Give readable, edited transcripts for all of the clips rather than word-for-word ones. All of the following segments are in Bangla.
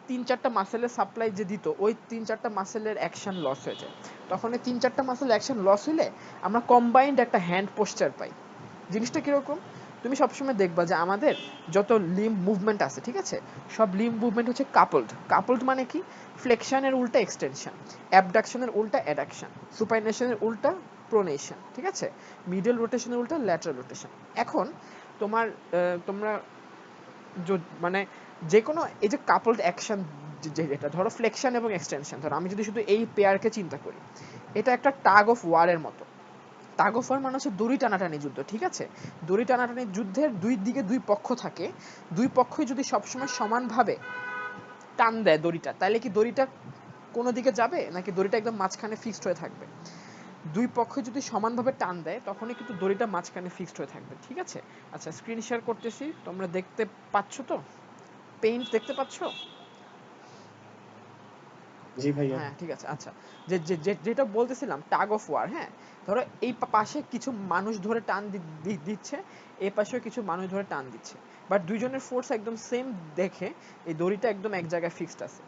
3-4টা মাসেলের সাপ্লাই যে দিত ওই 3-4টা মাসেলের অ্যাকশন লস হয়ে যায়। তখন এই 3-4টা মাসেল অ্যাকশন লস হইলে আমরা কম্বাইন্ড একটা হ্যান্ড পোস্চার পাই। জিনিসটা কিরকম? তুমি সবসময় দেখবা যে আমাদের যত লিম্ব মুভমেন্ট আছে, ঠিক আছে, সব লিম্ব মুভমেন্ট হচ্ছে কাপলড। কাপলড মানে কি? ফ্লেকশনের উল্টা এক্সটেনশন, অ্যাবডাকশনের উল্টা অ্যাডাকশন, সুপাইনেশনের উল্টা প্রোনেশন, ঠিক আছে, মিডল রোটেশনের উল্টা ল্যাটারাল রোটেশন। এখন তোমরা মানে যে কোনো এই যে কাপলড অ্যাকশন, যেটা ধরো ফ্লেকশন এবং এক্সটেনশন, ধরো আমি যদি শুধু এই পেয়ারকে চিন্তা করি, এটা একটা টাগ অফ ওয়ারের মতো। টাগ অফ ওয়ার মানে হচ্ছে দড়ি টানাটানি যুদ্ধ, ঠিক আছে। দড়ি টানাটানি যুদ্ধের দুই দিকে দুই পক্ষ থাকে, দুই পক্ষই যদি সবসময় সমানভাবে টান দেয় দড়িটা, তাহলে কি দড়িটা কোনো দিকে যাবে, নাকি দড়িটা একদম মাঝখানে ফিক্সড হয়ে থাকবে? দুই পক্ষ যদি সমানভাবে টান দেয় তখনই কিন্তু দড়িটা মাঝখানে ফিক্সড হয়ে থাকবে, ঠিক আছে। আচ্ছা, স্ক্রিন শেয়ার করতেছি, তোমরা দেখতে পাচ্ছ তো? পেইন্ট দেখতে পাচ্ছ? জি ভাইয়া। হ্যাঁ, ঠিক আছে। আচ্ছা, যেটা বলতেছিলাম টাগ অফ ওয়ার, হ্যাঁ, ধরো এই পাশে কিছু মানুষ ধরে টান দিচ্ছে, এই পাশেও কিছু মানুষ ধরে টান দিচ্ছে, বাট দুইজনের ফোর্স একদম সেম দেখে এই দড়িটা একদম এক জায়গায় ফিক্সড আছে।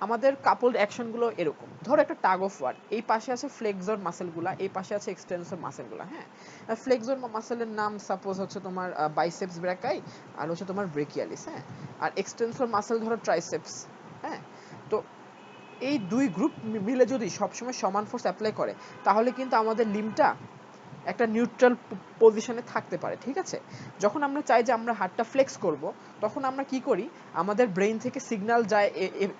আমাদের কাপলড অ্যাকশনগুলো এরকম। ধরো একটা টাগ অফ ওয়ার, এই পাশে আছে ফ্লেক্সর মাসেলগুলা, এই পাশে আছে এক্সটেন্সর মাসেলগুলা, হ্যাঁ। ফ্লেক্সর মাসেলের নাম সাপোজ হচ্ছে তোমার বাইসেপস ব্র্যাকাই, আর হচ্ছে তোমার ব্রেকিয়ালিস, হ্যাঁ। আর এক্সটেন্সর মাসেল ধরো ট্রাইসেপস, হ্যাঁ। তো এই দুই গ্রুপ মিলে যদি সবসময় সমান ফোর্স অ্যাপ্লাই করে, তাহলে কিন্তু আমাদের লিম্বটা একটা নিউট্রাল পজিশনে থাকতে পারে, ঠিক আছে। যখন আমরা চাই যে আমরা হাতটা ফ্লেক্স করব, তখন আমরা কি করি, আমাদের ব্রেইন থেকে সিগন্যাল যায়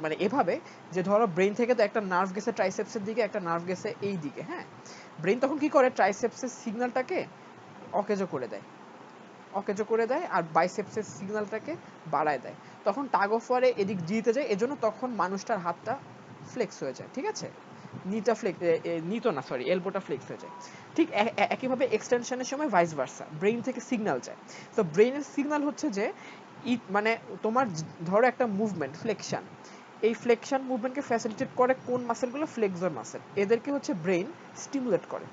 মানে এভাবে, যে ধরো ব্রেইন থেকে তো একটা নার্ভ গেছে ট্রাইসেপসের দিকে, একটা নার্ভ গেছে এই দিকে, হ্যাঁ। ব্রেইন তখন কি করে, ট্রাইসেপসের সিগন্যালটাকে অকেজো করে দেয়, অকেজো করে দেয়, আর বাইসেপসের সিগন্যালটাকে বাড়ায় দেয়। তখন টাগ অফ ওয়ারে এদিক জিতে যায়, এজন্য তখন মানুষটার হাতটা ফ্লেক্স হয়ে যায়, ঠিক আছে। নিটা ফ্লেক্স, নিতো না, সরি, এলবোটা ফ্লেক্স হয়ে যায়। ঠিক একইভাবে এক্সটেনশনের সময় ভাইস ভার্সা, ব্রেইন থেকে সিগন্যাল যায়। তো ব্রেইনের সিগন্যাল হচ্ছে যে মানে তোমার ধরো একটা মুভমেন্ট ফ্লেকশন, এই ফ্লেকশন মুভমেন্টকে ফ্যাসিলিটেট করে কোন মাসেলগুলো? Flexor muscle. এদেরকে হচ্ছে ব্রেইন স্টিমুলেট করে।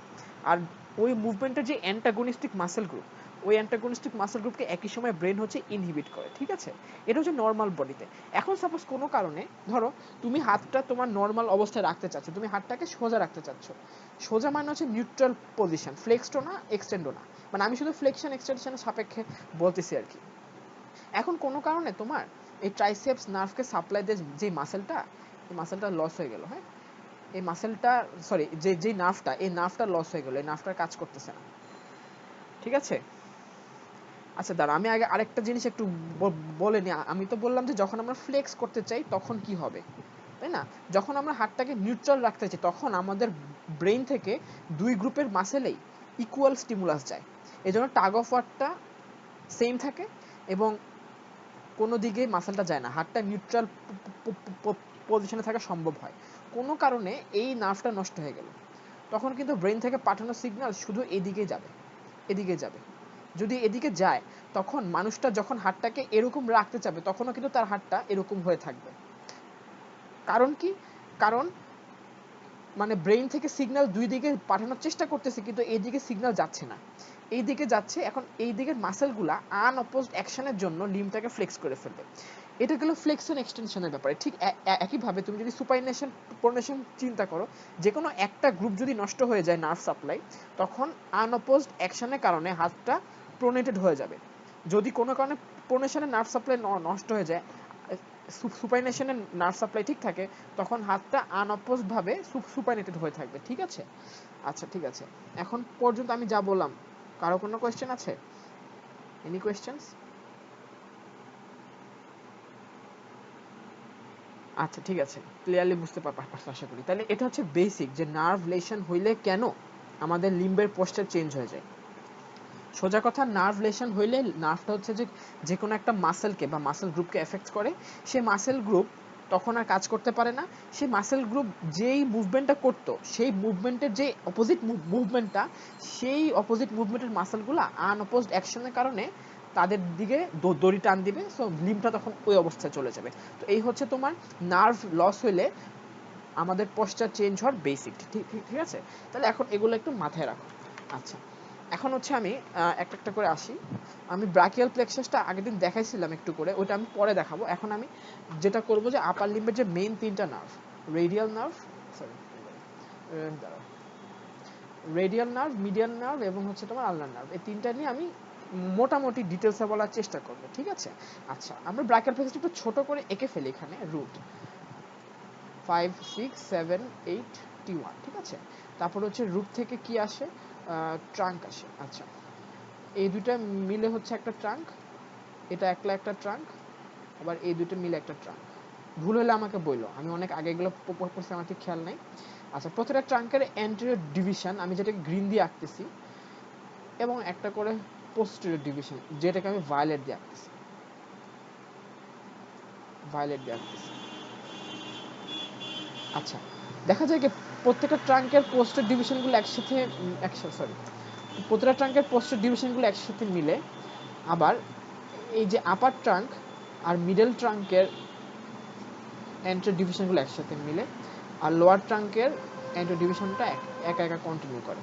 আর ওই মুভমেন্টের যে অ্যান্টাগনিস্টিক মাসেল গ্রুপ, ওই অ্যান্টাগনিস্টিক মাসেল গ্রুপকে একই সময় ব্রেন হচ্ছে ইনহিবিট করে, ঠিক আছে। এটা হচ্ছে নর্মাল বডিতে। এখন সাপোজ কোনো কারণে ধরো তুমি হাতটা তোমার নর্মাল অবস্থায় রাখতে চাচ্ছ, তুমি হাতটাকে সোজা রাখতে চাচ্ছ। সোজা মানে হচ্ছে নিউট্রাল পজিশন, ফ্লেক্সডও না এক্সটেন্ডও না, মানে আমি শুধু ফ্লেকশন এক্সটেনশনের সাপেক্ষে বলতেছি আর কি। এখন কোনো কারণে তোমার এই ট্রাইসেপস নার্ভকে সাপ্লাই দেয় যে মাসেলটা, এই মাসেলটা লস হয়ে গেল, হ্যাঁ। এই মাসেলটা, সরি, যে নার্ভটা, এই নার্ভটা লস হয়ে গেল, এই নার্ভটার কাজ করতেছে না, ঠিক আছে। আচ্ছা দাঁড়া, আমি আগে আরেকটা জিনিস একটু বলে নিই। আমি তো বললাম যে যখন আমরা ফ্লেক্স করতে চাই তখন কি হবে, তাই না? যখন আমরা হাতটাকে নিউট্রাল রাখতে চাই তখন আমাদের ব্রেইন থেকে দুই গ্রুপের মাসেলেই ইকুয়াল স্টিমুলাস যায়, এই জন্য টাগ অফ ওয়ারটা সেম থাকে এবং কোনো দিকে মাসেলটা যায় না, হাতটা নিউট্রাল পজিশনে থাকা সম্ভব হয়। কোনো কারণে এই নার্ভটা নষ্ট হয়ে গেল, তখন কিন্তু ব্রেইন থেকে পাঠানো সিগন্যাল শুধু এদিকে যাবে, এদিকে যাবে। যদি এদিকে যায়, তখন মানুষটা যখন হাতটাকে এরকম রাখতে চাবে তখনও কিন্তু তার হাতটা এরকম হয়ে থাকবে। কারণ কি? কারণ মানে ব্রেইন থেকে সিগন্যাল দুই দিকে পাঠানোর চেষ্টা করতেছে, কিন্তু এই দিকে সিগন্যাল যাচ্ছে না, এই দিকে যাচ্ছে। এখন এই দিকের মাসেলগুলা আনঅপোজড অ্যাকশনের জন্য লিম্বটাকে ফ্লেক্স করে ফেলবে। এটা গেল ফ্লেক্সন এক্সটেনশনের ব্যাপারে। ঠিক একইভাবে তুমি যদি সুপাইনেশন প্রোনেশন চিন্তা করো, যে কোনো একটা গ্রুপ যদি নষ্ট হয়ে যায় নার্ভ সাপ্লাই, তখন আনঅপোজড অ্যাকশনের কারণে হাতটা প্রোনেটেড হয়ে যাবে। যদি কোনো কারণে প্রোনেশনের নার্ভ সাপ্লাই নষ্ট হয়ে যায়, সুপাইনেশনের নার্ভ সাপ্লাই ঠিক থাকে, তখন হাতটা আনঅপোজড ভাবে সুপাইনেটেড হয়ে থাকবে, ঠিক আছে। আচ্ছা, ঠিক আছে, এখন পর্যন্ত আমি যা বললাম, কারো কোনো কোয়েশ্চেন আছে? Any questions? আচ্ছা, ঠিক আছে, ক্লিয়ারলি বুঝতে পারছো আশা করি। তাহলে এটা হচ্ছে বেসিক, যে নার্ভ লেশন হইলে কেন আমাদের লিম্বের পোস্টার চেঞ্জ হয়ে যায়। সোজা কথা, নার্ভ লেশন হইলে নার্ভটা হচ্ছে যে যে কোনো একটা মাসেলকে বা মাসেল গ্রুপকে এফেক্ট করে, সে মাসেল গ্রুপ তখন আর কাজ করতে পারে না। সেই মাসেল গ্রুপ যেই মুভমেন্টটা করতো, সেই মুভমেন্টের যে অপোজিট মুভমেন্টটা, সেই অপোজিট মুভমেন্টের মাসেলগুলো আনঅপোজড অ্যাকশনের কারণে তাদের দিকে দড়ি টান দিবে, সো লিম্বটা তখন ওই অবস্থায় চলে যাবে। তো এই হচ্ছে তোমার নার্ভ লস হইলে আমাদের পোস্টার চেঞ্জ হওয়ার বেসিক, ঠিক ঠিক ঠিক আছে। তাহলে এখন এগুলো একটু মাথায় রাখো। আচ্ছা, এখন হচ্ছে আমি একটা একটা করে আসি। আমি ব্রাকিয়াল প্লেক্সাসটা আগের দিন দেখাইছিলাম একটু করে, ওটা আমি পরে দেখাবো। এখন আমি যেটা করব যে আপার লিম্বের যে মেইন তিনটা নার্ভ, রেডিয়াল নার্ভ, সরি দাঁড়াও, রেডিয়াল নার্ভ, মিডিয়াল নার্ভ এবং হচ্ছে তোমার আলনার নার্ভ, এই তিনটা নিয়ে আমি মোটামুটি ডিটেলসে বলার চেষ্টা করব, ঠিক আছে? আচ্ছা, আমরা ব্রাকিয়াল প্লেক্সাসটা একটু ছোট করে এঁকে ফেলি এখানে, রুট 5 6 7 8 T1, ঠিক আছে? তারপর হচ্ছে রুট থেকে কি আসে, ট্রাঙ্ক আসে। আচ্ছা, এই দুটো মিলে হচ্ছে একটা ট্রাঙ্ক, এটা একলা একটা ট্রাঙ্ক, আবার এই দুটো মিলে একটা ট্রাঙ্ক। ভুল হলে আমাকে বললো, আমি অনেক আগে এগুলো পড়ছি, আমার ঠিক খেয়াল নেই। আচ্ছা, প্রত্যেকটা ট্রাঙ্কের অ্যান্টেরিয়র ডিভিশন আমি যেটাকে গ্রিন দিয়ে আঁকতেছি, এবং একটা করে পোস্টেরিয়র ডিভিশন যেটাকে আমি ভায়োলেট দিয়ে আঁকতেছি, ভায়োলেট দিয়ে আঁকতেছি। আচ্ছা, দেখা যায় কি প্রত্যেকটা ট্রাঙ্কের পোস্টের ডিভিশনগুলো সরি, প্রত্যেকটা ট্রাঙ্কের পোস্টের ডিভিশনগুলো একসাথে মিলে, আবার এই যে আপার ট্রাঙ্ক আর মিডল ট্রাঙ্কের এন্টার ডিভিশনগুলো একসাথে মিলে, আর লোয়ার ট্রাঙ্কের এন্টার ডিভিশনটা একা একা কন্টিনিউ করে।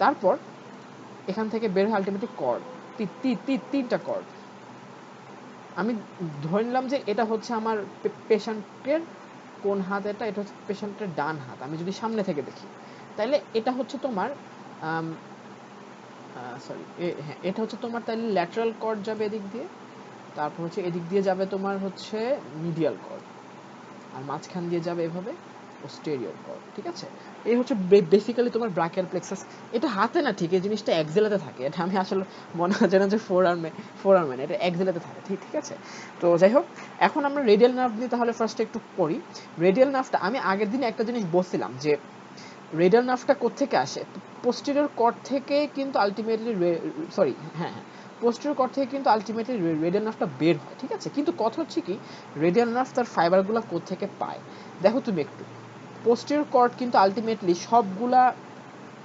তারপর এখান থেকে বের হয় আলটিমেটলি কর্ড, তিনটা কর্ড। আমি ধরে নিলাম যে এটা হচ্ছে আমার পেশেন্টের কোন হাত, এটা হচ্ছে পেশেন্টের ডান হাত। আমি যদি সামনে থেকে দেখি, তাহলে এটা হচ্ছে তোমার সরি, হ্যাঁ, এটা হচ্ছে তোমার তাহলে ল্যাটারাল কর্ড যাবে এদিক দিয়ে, তারপর হচ্ছে এদিক দিয়ে যাবে তোমার হচ্ছে মিডিয়াল কর্ড, আর মাঝখান দিয়ে যাবে এভাবে পোস্টেরিয়র কর্ড, ঠিক আছে? এই হচ্ছে বেসিক্যালি তোমার ব্রাকিয়াল প্লেক্সাস। এটা হাতে না, ঠিক এই জিনিসটা এক্সেলেতে থাকে, এটা আমি আসলে মনে হয় না যে ফোর আর্মে না, এটা এক্সেলেতে থাকে, ঠিক ঠিক আছে? তো যাই হোক, এখন আমরা রেডিয়াল নার্ভ নিয়ে তাহলে ফার্স্টে একটু পড়ি। রেডিয়াল নার্ভটা আমি আগের দিনে একটা জিনিস বলছিলাম যে রেডিয়াল নার্ভটা কোত্থেকে আসে, পোস্টেরিয়র কর্ড থেকে কিন্তু আলটিমেটলি, সরি হ্যাঁ হ্যাঁ, পোস্টেরিয়র কর্ড থেকে কিন্তু আলটিমেটলি রেডিয়াল নার্ভটা বের হয়, ঠিক আছে? কিন্তু কথা হচ্ছে কি, রেডিয়াল নার্ভ তার ফাইবারগুলো কোত্থেকে পায়। দেখো তুমি একটু, পোস্টেরিয়র কর্ড কিন্তু আলটিমেটলি সবগুলা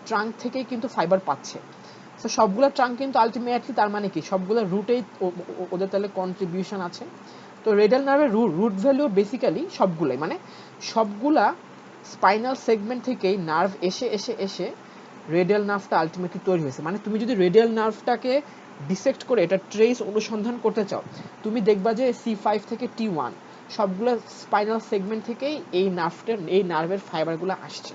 ট্রাঙ্ক থেকেই কিন্তু ফাইবার পাচ্ছে। তো সবগুলা ট্রাঙ্ক কিন্তু আলটিমেটলি, তার মানে কি সবগুলা রুটেই ওদের তাহলে কন্ট্রিবিউশন আছে। তো রেডিয়াল নার্ভের রুট ভ্যালু বেসিক্যালি সবগুলাই, মানে সবগুলা স্পাইনাল সেগমেন্ট থেকেই নার্ভ এসে এসে এসে রেডিয়াল নার্ভটা আলটিমেটলি তৈরি হয়েছে। মানে তুমি যদি রেডিয়াল নার্ভটাকে ডিসেক্ট করে এটা ট্রেস অনুসন্ধান করতে চাও, তুমি দেখবা যে C5 থেকে T1 সবগুলো স্পাইনাল সেগমেন্ট থেকেই এই নার্ভের ফাইবারগুলো আসছে।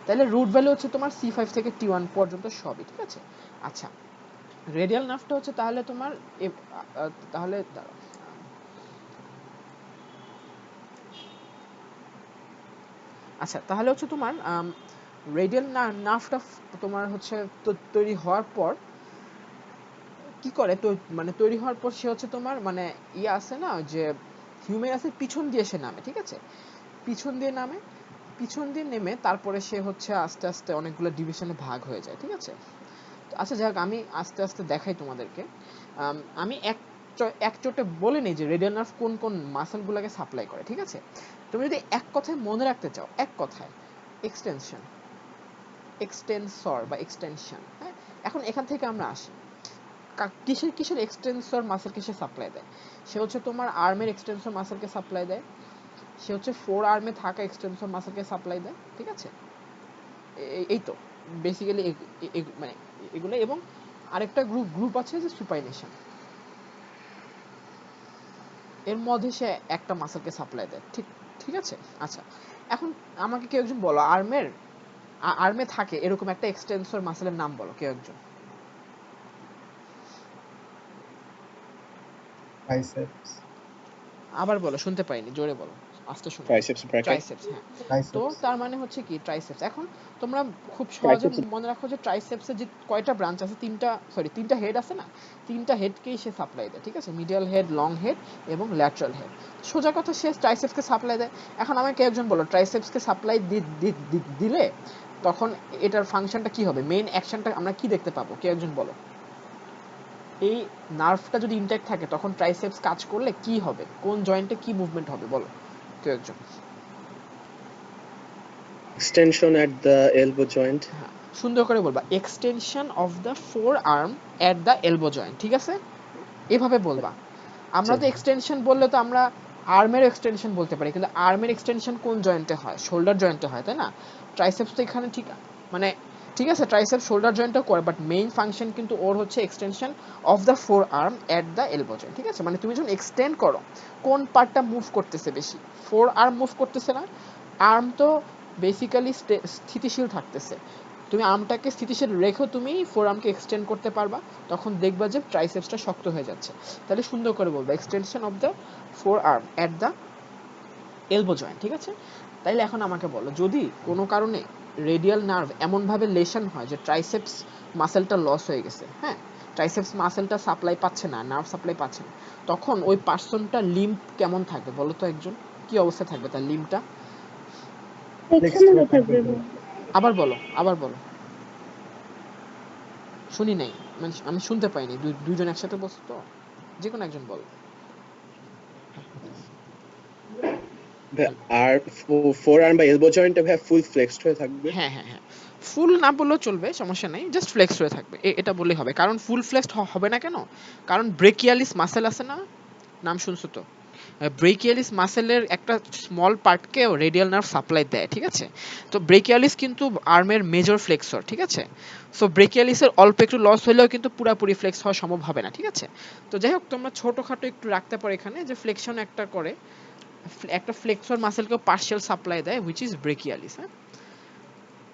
তাহলে রুট ভ্যালু হচ্ছে তোমার C5 থেকে T1 পর্যন্ত সবই, ঠিক আছে? আচ্ছা, রেডিয়াল নার্ভটা হচ্ছে তাহলে তোমার তাহলে দাঁড়াও, আচ্ছা তাহলে হচ্ছে তোমার রেডিয়াল নার্ভটা তোমার হচ্ছে তৈরি হওয়ার পর কি করে, তো মানে তৈরি হওয়ার পর সে হচ্ছে তোমার মানে আছে না যে হিউমেরাসের পিছন দিয়ে সে নামে, ঠিক আছে? পিছন দিয়ে নামে, পিছন দিয়ে নেমে তারপরে সে হচ্ছে আস্তে আস্তে অনেকগুলো ডিভিশনে ভাগ হয়ে যায়, ঠিক আছে? আচ্ছা যাক, আমি আস্তে আস্তে দেখাই তোমাদেরকে। আমি এক চোটে বলে নিই যে রেডিয়াল নার্ভ কোন কোন মাসেলগুলোকে সাপ্লাই করে, ঠিক আছে? তুমি যদি এক কথায় মনে রাখতে চাও, এক কথায়, এক্সটেনশন, এক্সটেনসর বা এক্সটেনশন, হ্যাঁ? এখন এখান থেকে আমরা আসি, কিসের কিসের এক্সটেনসর মাসেলকে সে সাপ্লাই দেয়? সে হচ্ছে তোমার আর্মের এক্সটেনসর মাসেলকে সাপ্লাই দেয়, সে হচ্ছে ফোর আর্মে থাকা এক্সটেনসর মাসেলকে সাপ্লাই দেয়, ঠিক আছে? এই তো বেসিক্যালি মানে এগুলো, এবং আরেকটা গ্রুপ আছে যে সুপাইনেশন, এর মধ্যে সে একটা মাসেলকে সাপ্লাই দেয়, ঠিক ঠিক আছে? আচ্ছা, এখন আমাকে কেউ একজন বলো, আর্মে থাকে এরকম একটা এক্সটেনসর মাসেলের নাম বলো কেউ একজন। ট্রাইসেপস। আবার বলো, শুনতে পাইনি, জোরে বলো, আস্তে শুনো। ট্রাইসেপস ব্র্যাকে। ট্রাইসেপস, হ্যাঁ। তো ট্রাইসেপস। তার মানে হচ্ছে কি ট্রাইসেপস। এখন তোমরা খুব সহজে ট্রাইসেপস মনে রাখো যে ট্রাইসেপসের যে কয়টা ব্রাঞ্চ আছে, তিনটা হেড আছে না, তিনটা হেডকেই সে সাপ্লাই দেয়, ঠিক আছে? মিডিয়াল হেড, লং হেড এবং ল্যাটারাল হেড। সোজা কথা, সে ট্রাইসেপসকে সাপ্লাই দেয়। এখন আমাকে একজন বলো, ট্রাইসেপসকে সাপ্লাই দিলে তখন এটার ফাংশনটা কি হবে, মেইন অ্যাকশনটা আমরা কি দেখতে পাবো, কেউ একজন বলো। এই নার্ভটা যদি ইনট্যাক্ট থাকে তখন ট্রাইসেপস কাজ করলে কি হবে, কোন জয়েন্টে কি মুভমেন্ট হবে, বলো কেউ একজন। extension at the elbow joint. হ্যাঁ, সুন্দর করে বলবা, extension of the forearm at the elbow joint, ঠিক আছে? এভাবে বলবা। আমরা তো এক্সটেনশন বললে তো আমরা আর্মের এক্সটেনশন বলতে পারি, কিন্তু আর্মের এক্সটেনশন কোন জয়েন্টে হয়, শোল্ডার জয়েন্টে হয়, তাই না? ট্রাইসেপস তো এখানে ঠিক মানে ঠিক আছে, ট্রাইসেপস শোল্ডার জয়েন্টও করে, বাট মেইন ফাংশন কিন্তু ওর হচ্ছে extension of the four arm at the elbow joint. ঠিক আছে, মানে তুমি যখন এক্সটেন্ড করো কোন পার্টটা মুভ করতেছে বেশি? ফোর আর্ম মুভ করতেছে না? আর্ম তো বেসিক্যালি স্থিতিশীল থাকতেছে, তুমি আর্মটাকে স্থিতিশীল রেখেও তুমি ফোর আর্মকে এক্সটেন্ড করতে পারবা, তখন দেখবা যে ট্রাইসেপসটা শক্ত হয়ে যাচ্ছে। তাহলে সুন্দর করে বলবো extension of the four arm at the elbow joint. ঠিক আছে, তাইলে এখন আমাকে বলো, যদি কোনো কারণে রেডিয়াল নার্ভ এমনভাবে লেশন হয় যে ট্রাইসেপস মাসেলটা লস হয়ে গেছে, হ্যাঁ, ট্রাইসেপস মাসেলটা সাপ্লাই পাচ্ছে না, নার্ভ সাপ্লাই পাচ্ছে না, তখন ওই পার্সনটা লিম্প কেমন থাকবে বলো তো একজন? কি অবস্থা থাকবে তার লিম্পটা? ফ্লেক্সিবল থাকবে। আবার বলো, আবার বলো, শুনি নাই, মানে আমি শুনতে পাইনি, দুইজন একসাথে বসো তো, যে কোনো একজন বলো। আর ফোর আর্ম বা এলবো জয়েন্টে ভাই ফুল ফ্লেক্সড হয়ে থাকবে। হ্যাঁ হ্যাঁ হ্যাঁ, ফুল না বললেও চলবে, সমস্যা নেই, জাস্ট ফ্লেক্স হয়ে থাকবে, এটা বললেই হবে। কারণ ফুল ফ্লেক্সড হবে না কেন? কারণ ব্রেকিয়ালিস মাসেল আছে না, নাম শুনছো তো? ব্রেকিয়ালিস মাসেলের একটা স্মল পার্টকেও রেডিয়াল নার্ভ সাপ্লাই দেয়। ঠিক আছে, তো ব্রেকিয়ালিস কিন্তু আর্মের মেজর ফ্লেক্সর। ঠিক আছে, সো ব্রেকিয়ালিসের অল্প একটু লস হলেও কিন্তু পুরোপুরি ফ্লেক্স হওয়া সম্ভব হবে না। ঠিক আছে, তো যাই হোক, তোমরা ছোটোখাটো একটু রাখতে পারো এখানে যে ফ্লেকশন একটা করে, একটা ফ্লেক্সর মাসেলকেও পার্শিয়াল সাপ্লাই দেয়, হুইচ ইজ ব্রেকিয়ালিস। হ্যাঁ,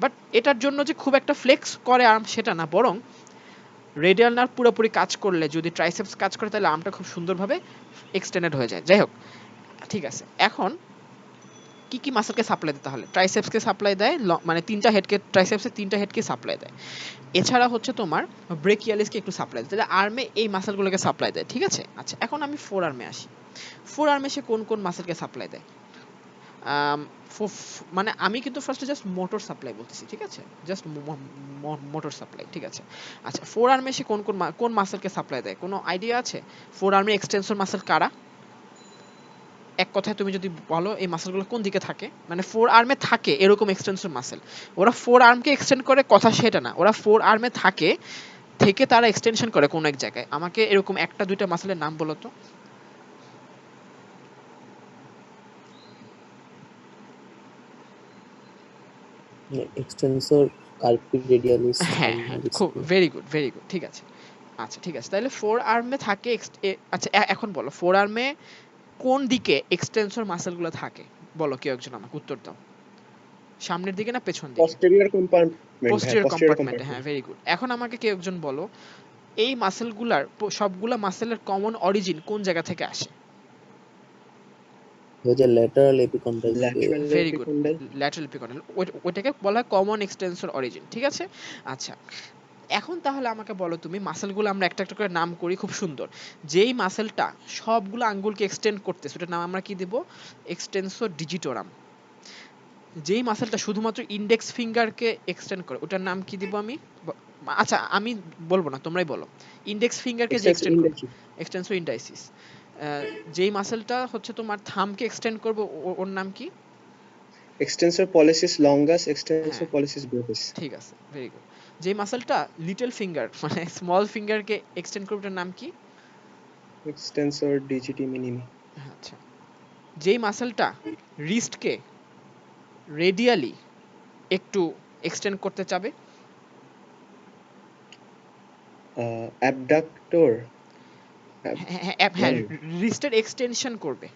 বাট এটার জন্য যে খুব একটা ফ্লেক্স করে আর্ম সেটা না, বরং রেডিয়াল নার্ভ পুরোপুরি কাজ করলে, যদি ট্রাইসেপস কাজ করে, তাহলে আর্মটা খুব সুন্দরভাবে এক্সটেন্ডেড হয়ে যায়। যাই হোক, ঠিক আছে, এখন কি কি মাসেলকে সাপ্লাই দেয়? তাহলে ট্রাইসেপসকে সাপ্লাই দেয়, মানে তিনটা হেডকে, ট্রাইসেপসের তিনটা হেডকে সাপ্লাই দেয়। এছাড়া হচ্ছে তোমার ব্রেকিয়ালিসকে একটু সাপ্লাই দেয়, তাহলে আর্মে এই মাসেলগুলোকে সাপ্লাই দেয়। ঠিক আছে, আচ্ছা, এখন আমি ফোর আর্মে আসি। ফোর আর্মে সে কোন কোন মাসেলকে সাপ্লাই দেয়? মানে আমি কিন্তু ফার্স্টে জাস্ট মোটর সাপ্লাই বলতেছি। ঠিক আছে, জাস্ট মোটর সাপ্লাই। ঠিক আছে, আচ্ছা, ফোর আর্মে সে কোন কোন কোন মাসেলকে সাপ্লাই দেয়? কোনো আইডিয়া আছে? ফোর আর্মের এক্সটেনসর মাসেল কারা? এক কথায় তুমি যদি বলো এই মাসেলগুলো কোন দিকে থাকে, মানে ফোর আর্মে থাকে এরকম এক্সটেনসর মাসেল, ওরা ফোর আর্মকে এক্সটেন্ড করে, কথা সেটা না, ওরা ফোর আর্মে থাকে, থেকে তারা এক্সটেনশন করে কোন এক জায়গায়। আমাকে এরকম একটা দুইটা মাসেলের নাম বলো তো। এক্সটেন্সর কার্পি রেডিয়ালিস হ্যাঁ হ্যাঁ, খুব ভেরি গুড, ভেরি গুড, ঠিক আছে। আচ্ছা, ঠিক আছে, তাহলে ফোর আর্মে থাকে আচ্ছা, এখন বলো ফোর আর্মে কোন দিকে এক্সটেনসর মাসেলগুলো থাকে? বলো কেউ একজন, আমাকে উত্তর দাও। সামনের দিকে না পেছন দিকে? পস্টেরিয়র কম্পার্টমেন্ট, পোস্টেরিয়র পস্টেরিয়র কম্পার্টমেন্টে, হ্যাঁ, ভেরি গুড। এখন আমাকে কেউ একজন বলো এই মাসেলগুলার সবগুলা মাসেলের কমন অরিজিন কোন জায়গা থেকে আসে? Lateral epicondyle. Very good, lateral epicondyle, ওইটাকে বলা হয় কমন এক্সটেনসর অরিজিন। ঠিক আছে, আচ্ছা, এখন তাহলে আমাকে বলো তুমি, মাসেলগুলো আমরা একটা একটা করে নাম করি, খুব সুন্দর। যেই মাসেলটা সবগুলো আঙ্গুলকে এক্সটেন্ড করতেছে ওটার নাম আমরা কি দেব? Extensor digitorum. যেই মাসেলটা শুধুমাত্র ইন্ডেক্স ফিঙ্গারকে এক্সটেন্ড করে ওটার নাম কি দিব আমি? আচ্ছা, আমি বলবো না, তোমরাই বলো। ইন্ডেক্স ফিঙ্গারকে যে এক্সটেন্ড করবে, এক্সটেনসর ইন্ডাইসিস। যেই মাসেলটা হচ্ছে তোমার থাম্বকে এক্সটেন্ড করবে ওর নাম কি? Extensor policies longus, extensor policies Brevis. ঠিক আছে, ভেরি গুড। যেই মাসেলটা লিটল ফিঙ্গার মানে স্মল ফিঙ্গারকে এক্সটেন্ড করবে ওটার নাম কি? এক্সটেনসর ডিজিটি মিনিমি। আচ্ছা, যেই মাসেলটা রিস্টকে রেডিয়ালি একটু এক্সটেন্ড করতে চাবে, অ্যাবডাক্টর। হ্যাঁ, রিস্টের এক্সটেনশন করবে,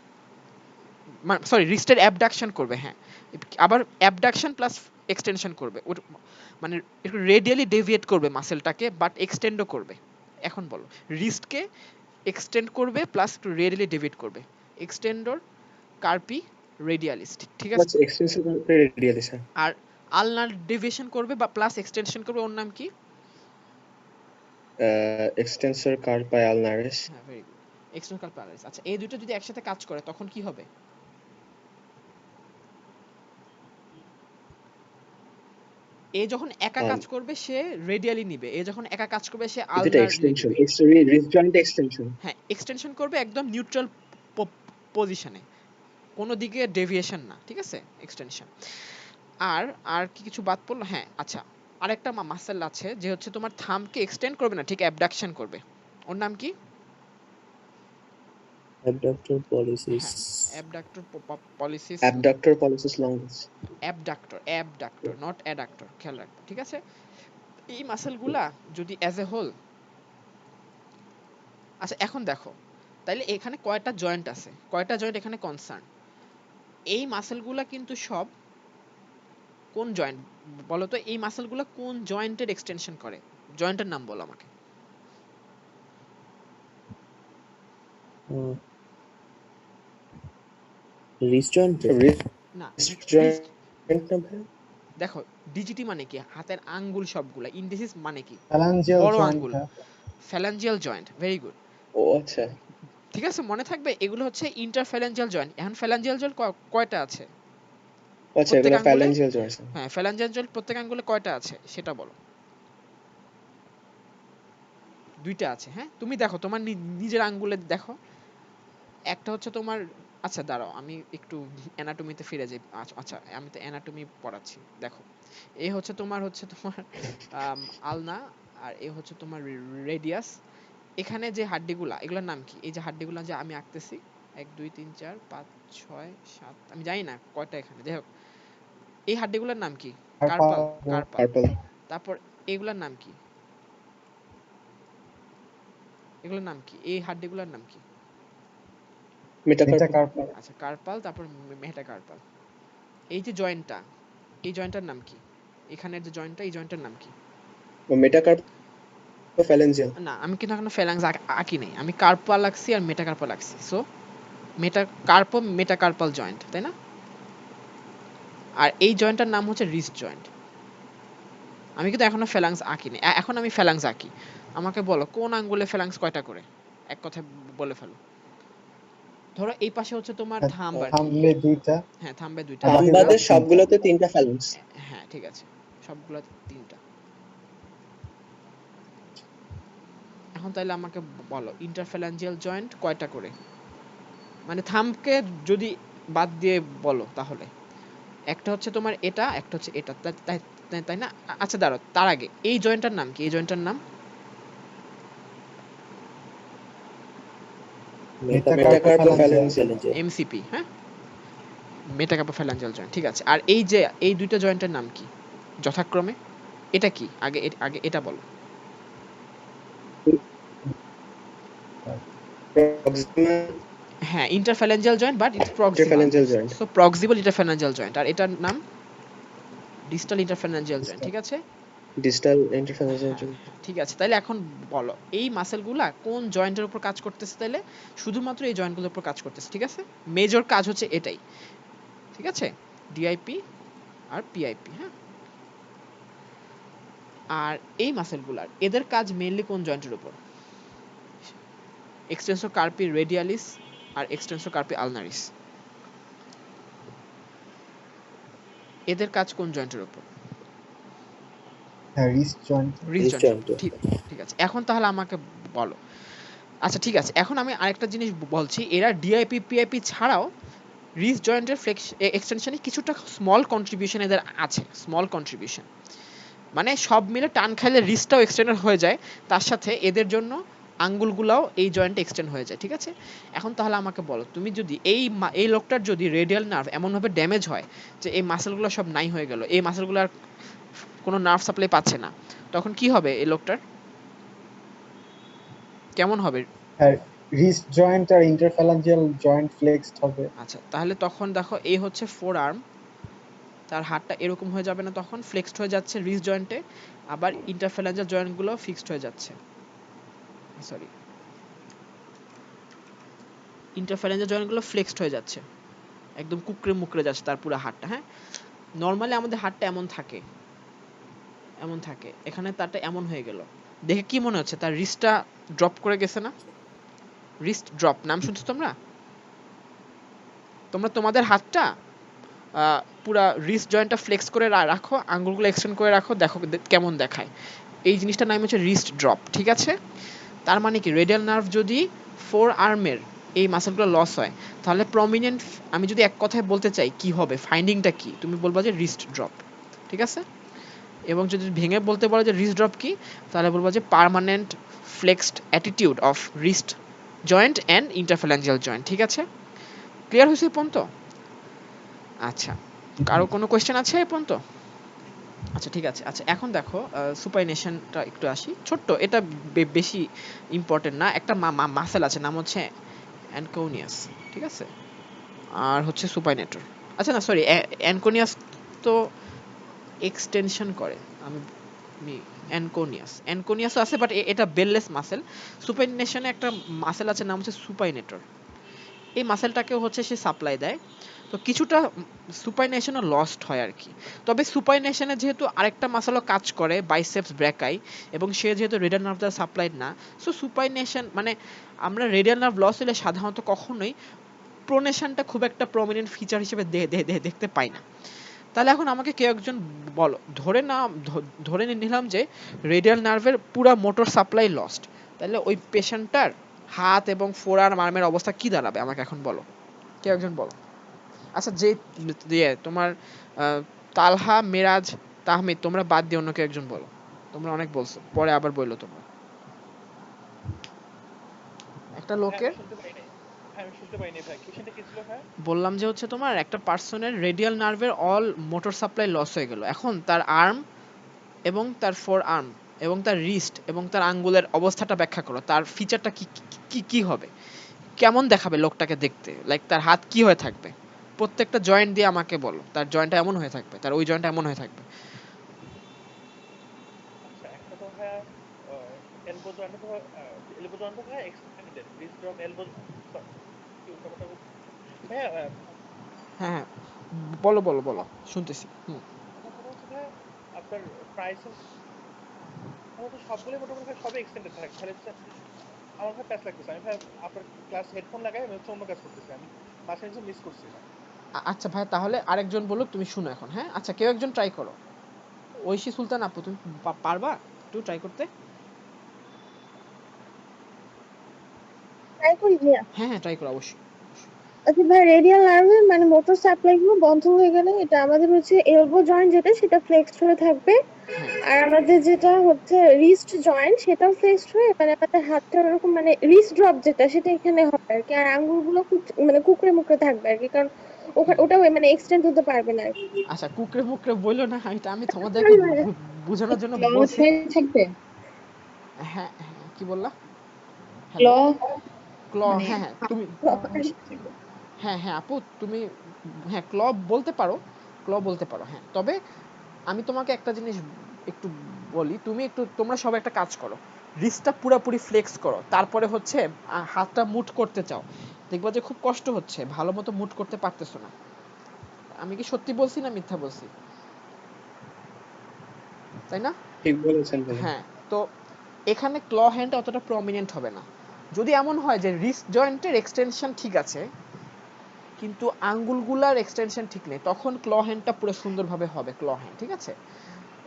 সরি, রিস্টের অ্যাবডাকশন করবে, হ্যাঁ, আবার অ্যাবডাকশন প্লাস এক্সটেনশন করবে, মানে একটু রেডিয়ালি ডেভিয়েট করবে মাসেলটাকে, বাট এক্সটেন্ডও করবে। এখন বলো, রিস্টকে এক্সটেন্ড করবে প্লাস একটু রেডিয়ালি ডেভিয়েট করবে, এক্সটেন্ডর কার্পি রেডিয়ালিস। ঠিক আছে, আচ্ছা, এক্সটেনসর কার্পি রেডিয়ালিস। আর আলনার ডেভিয়েশন করবে বা প্লাস এক্সটেনশন করবে, ওর নাম কি? Extensor carpi ulnaris. হ্যাঁ, very good, extensor carpi ulnaris. আচ্ছা, এই দুটো যদি একসাথে কাজ করে তখন কি হবে? এ যখন একা কাজ করবে সে রেডিয়ালি নিবে, এ যখন একা কাজ করবে সে আলনার এক্সটেনশন, নিবে। Wrist joint extension. হ্যাঁ, এক্সটেনশন করবে একদম নিউট্রাল পজিশনে, কোনো দিকে ডেভিয়েশন না। ঠিক আছে, এক্সটেনশন। আর আর কি কিছু বাদ পড়লো? হ্যাঁ, আচ্ছা, আরেকটা মাসেল আছে যে হচ্ছে তোমার থাম্বকে এক্সটেন্ড করবে না, ঠিক অ্যাবডাকশন করবে, ওর নাম কি? Abductor pollicis. হ্যাঁ, abductor pollicis. Abductor pollicis longus. Abductor, abductor, not adductor, খেয়াল রাখবে। ঠিক আছে, এই মাসেলগুলা যদি অ্যাজ এ হোল, আচ্ছা এখন দেখো তাইলে এখানে কয়টা জয়েন্ট আছে, কয়টা জয়েন্ট এখানে কনসার্ন। এই মাসেলগুলা কিন্তু সব কোন জয়েন্ট বলো তো, এই মাসেলগুলা কোন জয়েন্টের এক্সটেনশন করে, জয়েন্টের নাম বলো আমাকে। Wrist joint. না রিস্ট রিস্ট, জয়েন্ট না ভাই? দেখো ডিজিটি মানে কি, হাতের আঙ্গুল সবগুলা, ইন্ডিসিস মানে কি Phalangeal বড় joint আঙ্গুল, হ্যাঁ। ফ্যালাঞ্জিয়াল জয়েন্ট, ভেরি গুড। ও আচ্ছা, ঠিক আছে মনে থাকবে, এগুলো হচ্ছে ইন্টারফ্যালাঞ্জিয়াল জয়েন্ট। এখন ফ্যালাঞ্জিয়াল জয়েন্ট কয়টা আছে আচ্ছা প্রত্যেক এগুলো আঙ্গুলে, ফ্যালেঞ্জিয়াল জয়েন্টস। হ্যাঁ ফ্যালাঞ্জিয়াল জয়েন্ট প্রত্যেক আঙ্গুলে কয়টা আছে সেটা বলো। দুইটা আছে, হ্যাঁ তুমি দেখো তোমার নিজের আঙ্গুলে দেখো, একটা হচ্ছে তোমার, আচ্ছা দাঁড়াও আমি একটু অ্যানাটমিতে ফিরে যাই। আচ্ছা আমি তো অ্যানাটমি পড়াচ্ছি, দেখো এই হচ্ছে তোমার আলনা, আর এ হচ্ছে তোমার রেডিয়াস। এখানে যে হাড্ডিগুলা এগুলোর নাম কি, এই যে হাড্ডিগুলা যে আমি আঁকতেছি 1 2 3 4 5 6 7, আমি জানি না কয়টা এখানে, যাই হোক এই হাড্ডিগুলোর নাম কি, কার্পাল, কার্পাল। পার্পল। তারপর এগুলার নাম কি, এগুলোর নাম কি, এই হাড্ডিগুলোর নাম কি। মেটাকার্পাল। metacarpal, আচ্ছা কার্পাল, তারপর মেটাকার্পাল। এই যে জয়েন্টটা, এই জয়েন্টটার নাম কি, এখানের যে জয়েন্টটা এই জয়েন্টটার নাম কি। ও মেটাকার্পাল ফ্যালেঞ্জিয়াল। না আমি কিন্তু এখনো ফ্যালাংস আঁকি নাই, আমি কার্পাল আঁকছি আর মেটাকার্পাল আঁকছি। সো কার্পো মেটাকার্পাল জয়েন্ট, তাই না। আর এই জয়েন্টটার নাম হচ্ছে রিস্ট জয়েন্ট। আমি কিন্তু এখনো ফ্যালাংস আঁকি নাই, এখন আমি ফ্যালাংস আঁকি। আমাকে বলো কোন আঙ্গুলে ফ্যালাংস কয়টা করে, এক কথায় বলে ফেলো। ধরো এই পাশে হচ্ছে তোমার থাম্ব আর কি, থাম্বে দুইটা, হ্যাঁ থাম্বে দুইটা, আর বাকি থাম্বাদের তিনটা। সবগুলোতে 3টা ফ্যালেন্স। হ্যাঁ ঠিক আছে, সবগুলো তিনটা। এখন তাহলে আমাকে বলো ইন্টারফ্যালাঞ্জিয়াল জয়েন্ট কয়টা করে, মানে থাম্বকে যদি বাদ দিয়ে বলো তাহলে একটা হচ্ছে তোমার এটা, একটা হচ্ছে এটা, তাই না। আচ্ছা দাঁড়াও তার আগে এই জয়েন্টটার নাম কি, এই জয়েন্টটার নাম মেটাকার্পাল phalangeal, ফ্যালেঞ্জিয়াল। এমসিপি, হ্যাঁ মেটাকার্পোফ্যালাঞ্জিয়াল জয়েন্ট, ঠিক আছে। আর এই যে এই দুইটা জয়েন্টের নাম কি যথাক্রমে, এটা কি আগে আগে এটা বলো। প্রক্সিমাল হ্যাঁ interphalangeal joint but it's proximal, interphalangeal joint. So proximal interphalangeal joint, আর এটার নাম ডিস্টাল ইন্টারফ্যালাঞ্জিয়াল জয়েন্ট, ঠিক আছে। ডিস্টাল ইন্টারফ্যালেঞ্জিয়াল হ্যাঁ জয়েন্ট। হ্যাঁ ঠিক আছে, তাহলে এখন বলো এই মাসেলগুলা কোন জয়েন্টের উপর কাজ করতেছে, তাহলে শুধুমাত্র এই জয়েন্টগুলোর উপর কাজ করতেছে, ঠিক আছে। মেজর কাজ হচ্ছে এটাই, ঠিক আছে, ডিআইপি আর পিআইপি, হ্যাঁ। আর এই মাসেলগুলার এদের কাজ মেইনলি কোন জয়েন্টের উপর, এক্সটেন্সর কার্পি রেডিয়ালিস আর এক্সটেন্সর কার্পি আলনারিস, এদের কাজ কোন জয়েন্টের উপর, wrist joint, রিজ রিস্ট জয়েন্টের উপর, জয়েন্ট। ঠিক আছে। এখন তাহলে আমাকে বলো, আচ্ছা ঠিক আছে এখন আমি আরেকটা জিনিস বলছি, এরা ডিআইপি পিআইপি ছাড়াও রিজ জয়েন্টের এক্সটেনশনে কিছুটা স্মল কন্ট্রিবিউশন এদের আছে, স্মল কন্ট্রিবিউশন, মানে সব মিলে টান খাইলে রিজটাও এক্সটেন্ড হয়ে যায়, তার সাথে এদের জন্য আঙ্গুলগুলাও এই জয়েন্টে এক্সটেন্ড হয়ে যায়, ঠিক আছে। এখন তাহলে আমাকে বলো তুমি যদি এই লোকটার যদি রেডিয়াল নার্ভ এমনভাবে ড্যামেজ হয় যে এই মাসেলগুলো সব নাই হয়ে গেল, এই মাসেলগুলো আর কোনো নার্ভ সাপ্লাই পাচ্ছে না, তখন কি হবে এই লোকটার, কেমন হবে। আর wrist joint আর interphalangeal joint flexed হবে। আচ্ছা তাহলে তখন দেখো এই হচ্ছে ফোর আর্ম, তার হাতটা এরকম হয়ে যাবে না, তখন ফ্লেক্সড হয়ে যাচ্ছে রিস্ট জয়েন্টে, আবার ইন্টারফ্যালাঞ্জাল জয়েন্টগুলো ফিক্সড হয়ে যাচ্ছে, সরি ইন্টারফ্যালাঞ্জাল জয়েন্টগুলো ফ্লেক্সড হয়ে যাচ্ছে, একদম কুকড়ে মুকড়ে যাচ্ছে তার পুরো হাতটা, হ্যাঁ। নর্মালি আমাদের হাতটা এমন থাকে, এমন থাকে, এখানে তারটা এমন হয়ে গেল, দেখে কি মনে হচ্ছে তার রিস্টটা ড্রপ করে গেছে না, রিস্ট ড্রপ নাম শুনছো তোমরা, তোমরা তোমাদের হাতটা পুরা রিস্ট জয়েন্টটা ফ্লেক্স করে রাখো, আঙ্গুলগুলো এক্সটেন্ড করে রাখো, দেখো কেমন দেখায়, এই জিনিসটার নাম হচ্ছে রিস্ট ড্রপ, ঠিক আছে। তার মানে কি রেডিয়াল নার্ভ যদি ফোর আর্মের এই মাসেলগুলো লস হয়, তাহলে প্রমিনেন্ট, আমি যদি এক কথায় বলতে চাই কি হবে ফাইন্ডিংটা কি, তুমি বলবা যে রিস্ট ড্রপ, ঠিক আছে। এবং যদি ভেঙে বলতে বলো যে রিস্ট ড্রপ কি, তাহলে বলবো যে permanent flexed attitude of wrist joint and interphalangeal joint, ঠিক আছে। ক্লিয়ার হয়েছে এই পর্যন্ত? আচ্ছা কারো কোনো কোয়েশ্চেন আছে এই পর্যন্ত? আচ্ছা ঠিক আছে। আচ্ছা এখন দেখো সুপাইনেশনটা একটু আসি, ছোট্ট, এটা বেশি ইম্পর্টেন্ট না। একটা মাসেল আছে, নাম হচ্ছে অ্যানকোনিয়াস, ঠিক আছে, আর হচ্ছে সুপাইনেটর। আচ্ছা না সরি, অ্যানকোনিয়াস তো এক্সটেনশন করে, আমি অ্যানকোনিয়াসও আছে, বাট এটা বেললেস মাসেল। সুপাইনেশনে একটা মাসেল আছে, নাম হচ্ছে সুপাইনেটর। এই মাসেলটাকেও হচ্ছে সে সাপ্লাই দেয়। তো কিছুটা সুপাইনেশনও লস্ট হয় আর কি। তবে সুপাইনেশনে যেহেতু আরেকটা মাসেলও কাজ করে, বাইসেপস ব্র্যাকাই, এবং সে যেহেতু রেডিয়াল নার্ভ দ্বারা সাপ্লাইড না, সো সুপাইনেশন মানে আমরা রেডিয়াল নার্ভ লস হলে সাধারণত কখনোই প্রোনেশনটা খুব একটা প্রমিনেন্ট ফিচার হিসেবে দেখতে পাই না। তাহলে এখন আমাকে কেউ একজন বলো, ধরে নিলাম যে রেডিয়াল নার্ভের পুরা মোটর সাপ্লাই লস্ট, তাহলে ওই পেশেন্টটার হাত এবং ফোরআর্ম আর্মের অবস্থা কি দাঁড়াবে আমাকে এখন বলো, কেউ একজন বলো। আচ্ছা যে তোমার তালহা, মিরাজ, তাহমিদ, তোমরা বাদ দিয়ে অন্য কেউ একজন বলো। তোমরা অনেক বলছো, পরে আবার বললো তোমরা। একটা লোকের বললাম যে হচ্ছে তোমার একটা পার্সনের রেডিয়াল নার্ভের অল মোটর সাপ্লাই লস হয়ে গেল, এখন তার আর্ম এবং তার ফোর আর্ম এবং তার রিস্ট এবং তার আঙ্গুলের অবস্থাটা ব্যাখ্যা করো, তার ফিচারটা কি কি কি হবে, কেমন দেখাবে লোকটাকে দেখতে, লাইক তার হাত কি হয়ে থাকবে, প্রত্যেকটা জয়েন্ট দিয়ে আমাকে বলো, তার জয়েন্টটা এমন হয়ে থাকবে, তার ওই জয়েন্টটা এমন হয়ে থাকবে। হ্যাঁ হ্যাঁ, বলো বলো বলো, শুনতেছি। হুম। আচ্ছা ভাই, তাহলে আরেকজন বলুক, তুমি শুনো এখন। হ্যাঁ আচ্ছা, কেউ একজন ট্রাই করো। ঐশী সুলতান আপু, তুমি পারবা একটু ট্রাই করতে? ট্রাই করি ভাইয়া। হ্যাঁ হ্যাঁ, ট্রাই করো অবশ্যই। আচ্ছা ভাই, রেডিয়াল নার্ভের মানে মোটর সাপ্লাই গুলো বন্ধ হয়ে গেলে এটা আমাদের হচ্ছে এলবো জয়েন্ট যেটা সেটা ফ্লেক্সড হয়ে থাকবে। হ্যাঁ আর আমাদের যেটা হচ্ছে রিস্ট জয়েন্ট সেটাও ফ্লেক্সড হয়ে মানে আমাদের হাতটা ওরকম মানে রিস্ট ড্রপ যেটা সেটা এখানে হবে আর কি। আর আঙ্গুল গুলো মানে কুকড়ে মুকড়ে থাকবে আর কি, কারণ ওটাও মানে এক্সটেন্ড হতে পারবে না আর কি। আচ্ছা, কুকরে মুকরে বললো না, এটা আমি তোমাদেরকে বোঝানোর জন্য বলছি। থাকবে হ্যাঁ হ্যাঁ, কি বললা? ক্ল হ্যালো। ক্ল, মানে হ্যাঁ হ্যাঁ তুমি, অপারেশন থাকবে। হ্যাঁ হ্যাঁ আপু তুমি, হ্যাঁ ক্ল বলতে পারো, ক্ল বলতে পারো, হ্যাঁ। তবে আমি তোমাকে একটা জিনিস একটু বলি, তুমি একটু, তোমরা সবাই একটা কাজ করো, রিস্টটা পুরোপুরি ফ্লেক্স করো, তারপরে হচ্ছে হাতটা মুট করতে চাও, দেখবা যে খুব কষ্ট হচ্ছে, ভালো মতো মুট করতে পারতেছো না। আমি কি সত্যি বলছি না মিথ্যা বলছি, তাই না? ঠিক বলেছেন ভাইয়া। হ্যাঁ। তো এখানে ক্ল হ্যান্ড অতটা প্রমিনেন্ট হবে না। যদি এমন হয় যে রিস্ট জয়েন্টের এক্সটেনশন ঠিক আছে কিন্তু আঙ্গুলগুলার এক্সটেনশন ঠিক নেই, তখন ক্ল হ্যান্ডটা পুরো সুন্দরভাবে হবে ক্ল হ্যান্ড, ঠিক আছে।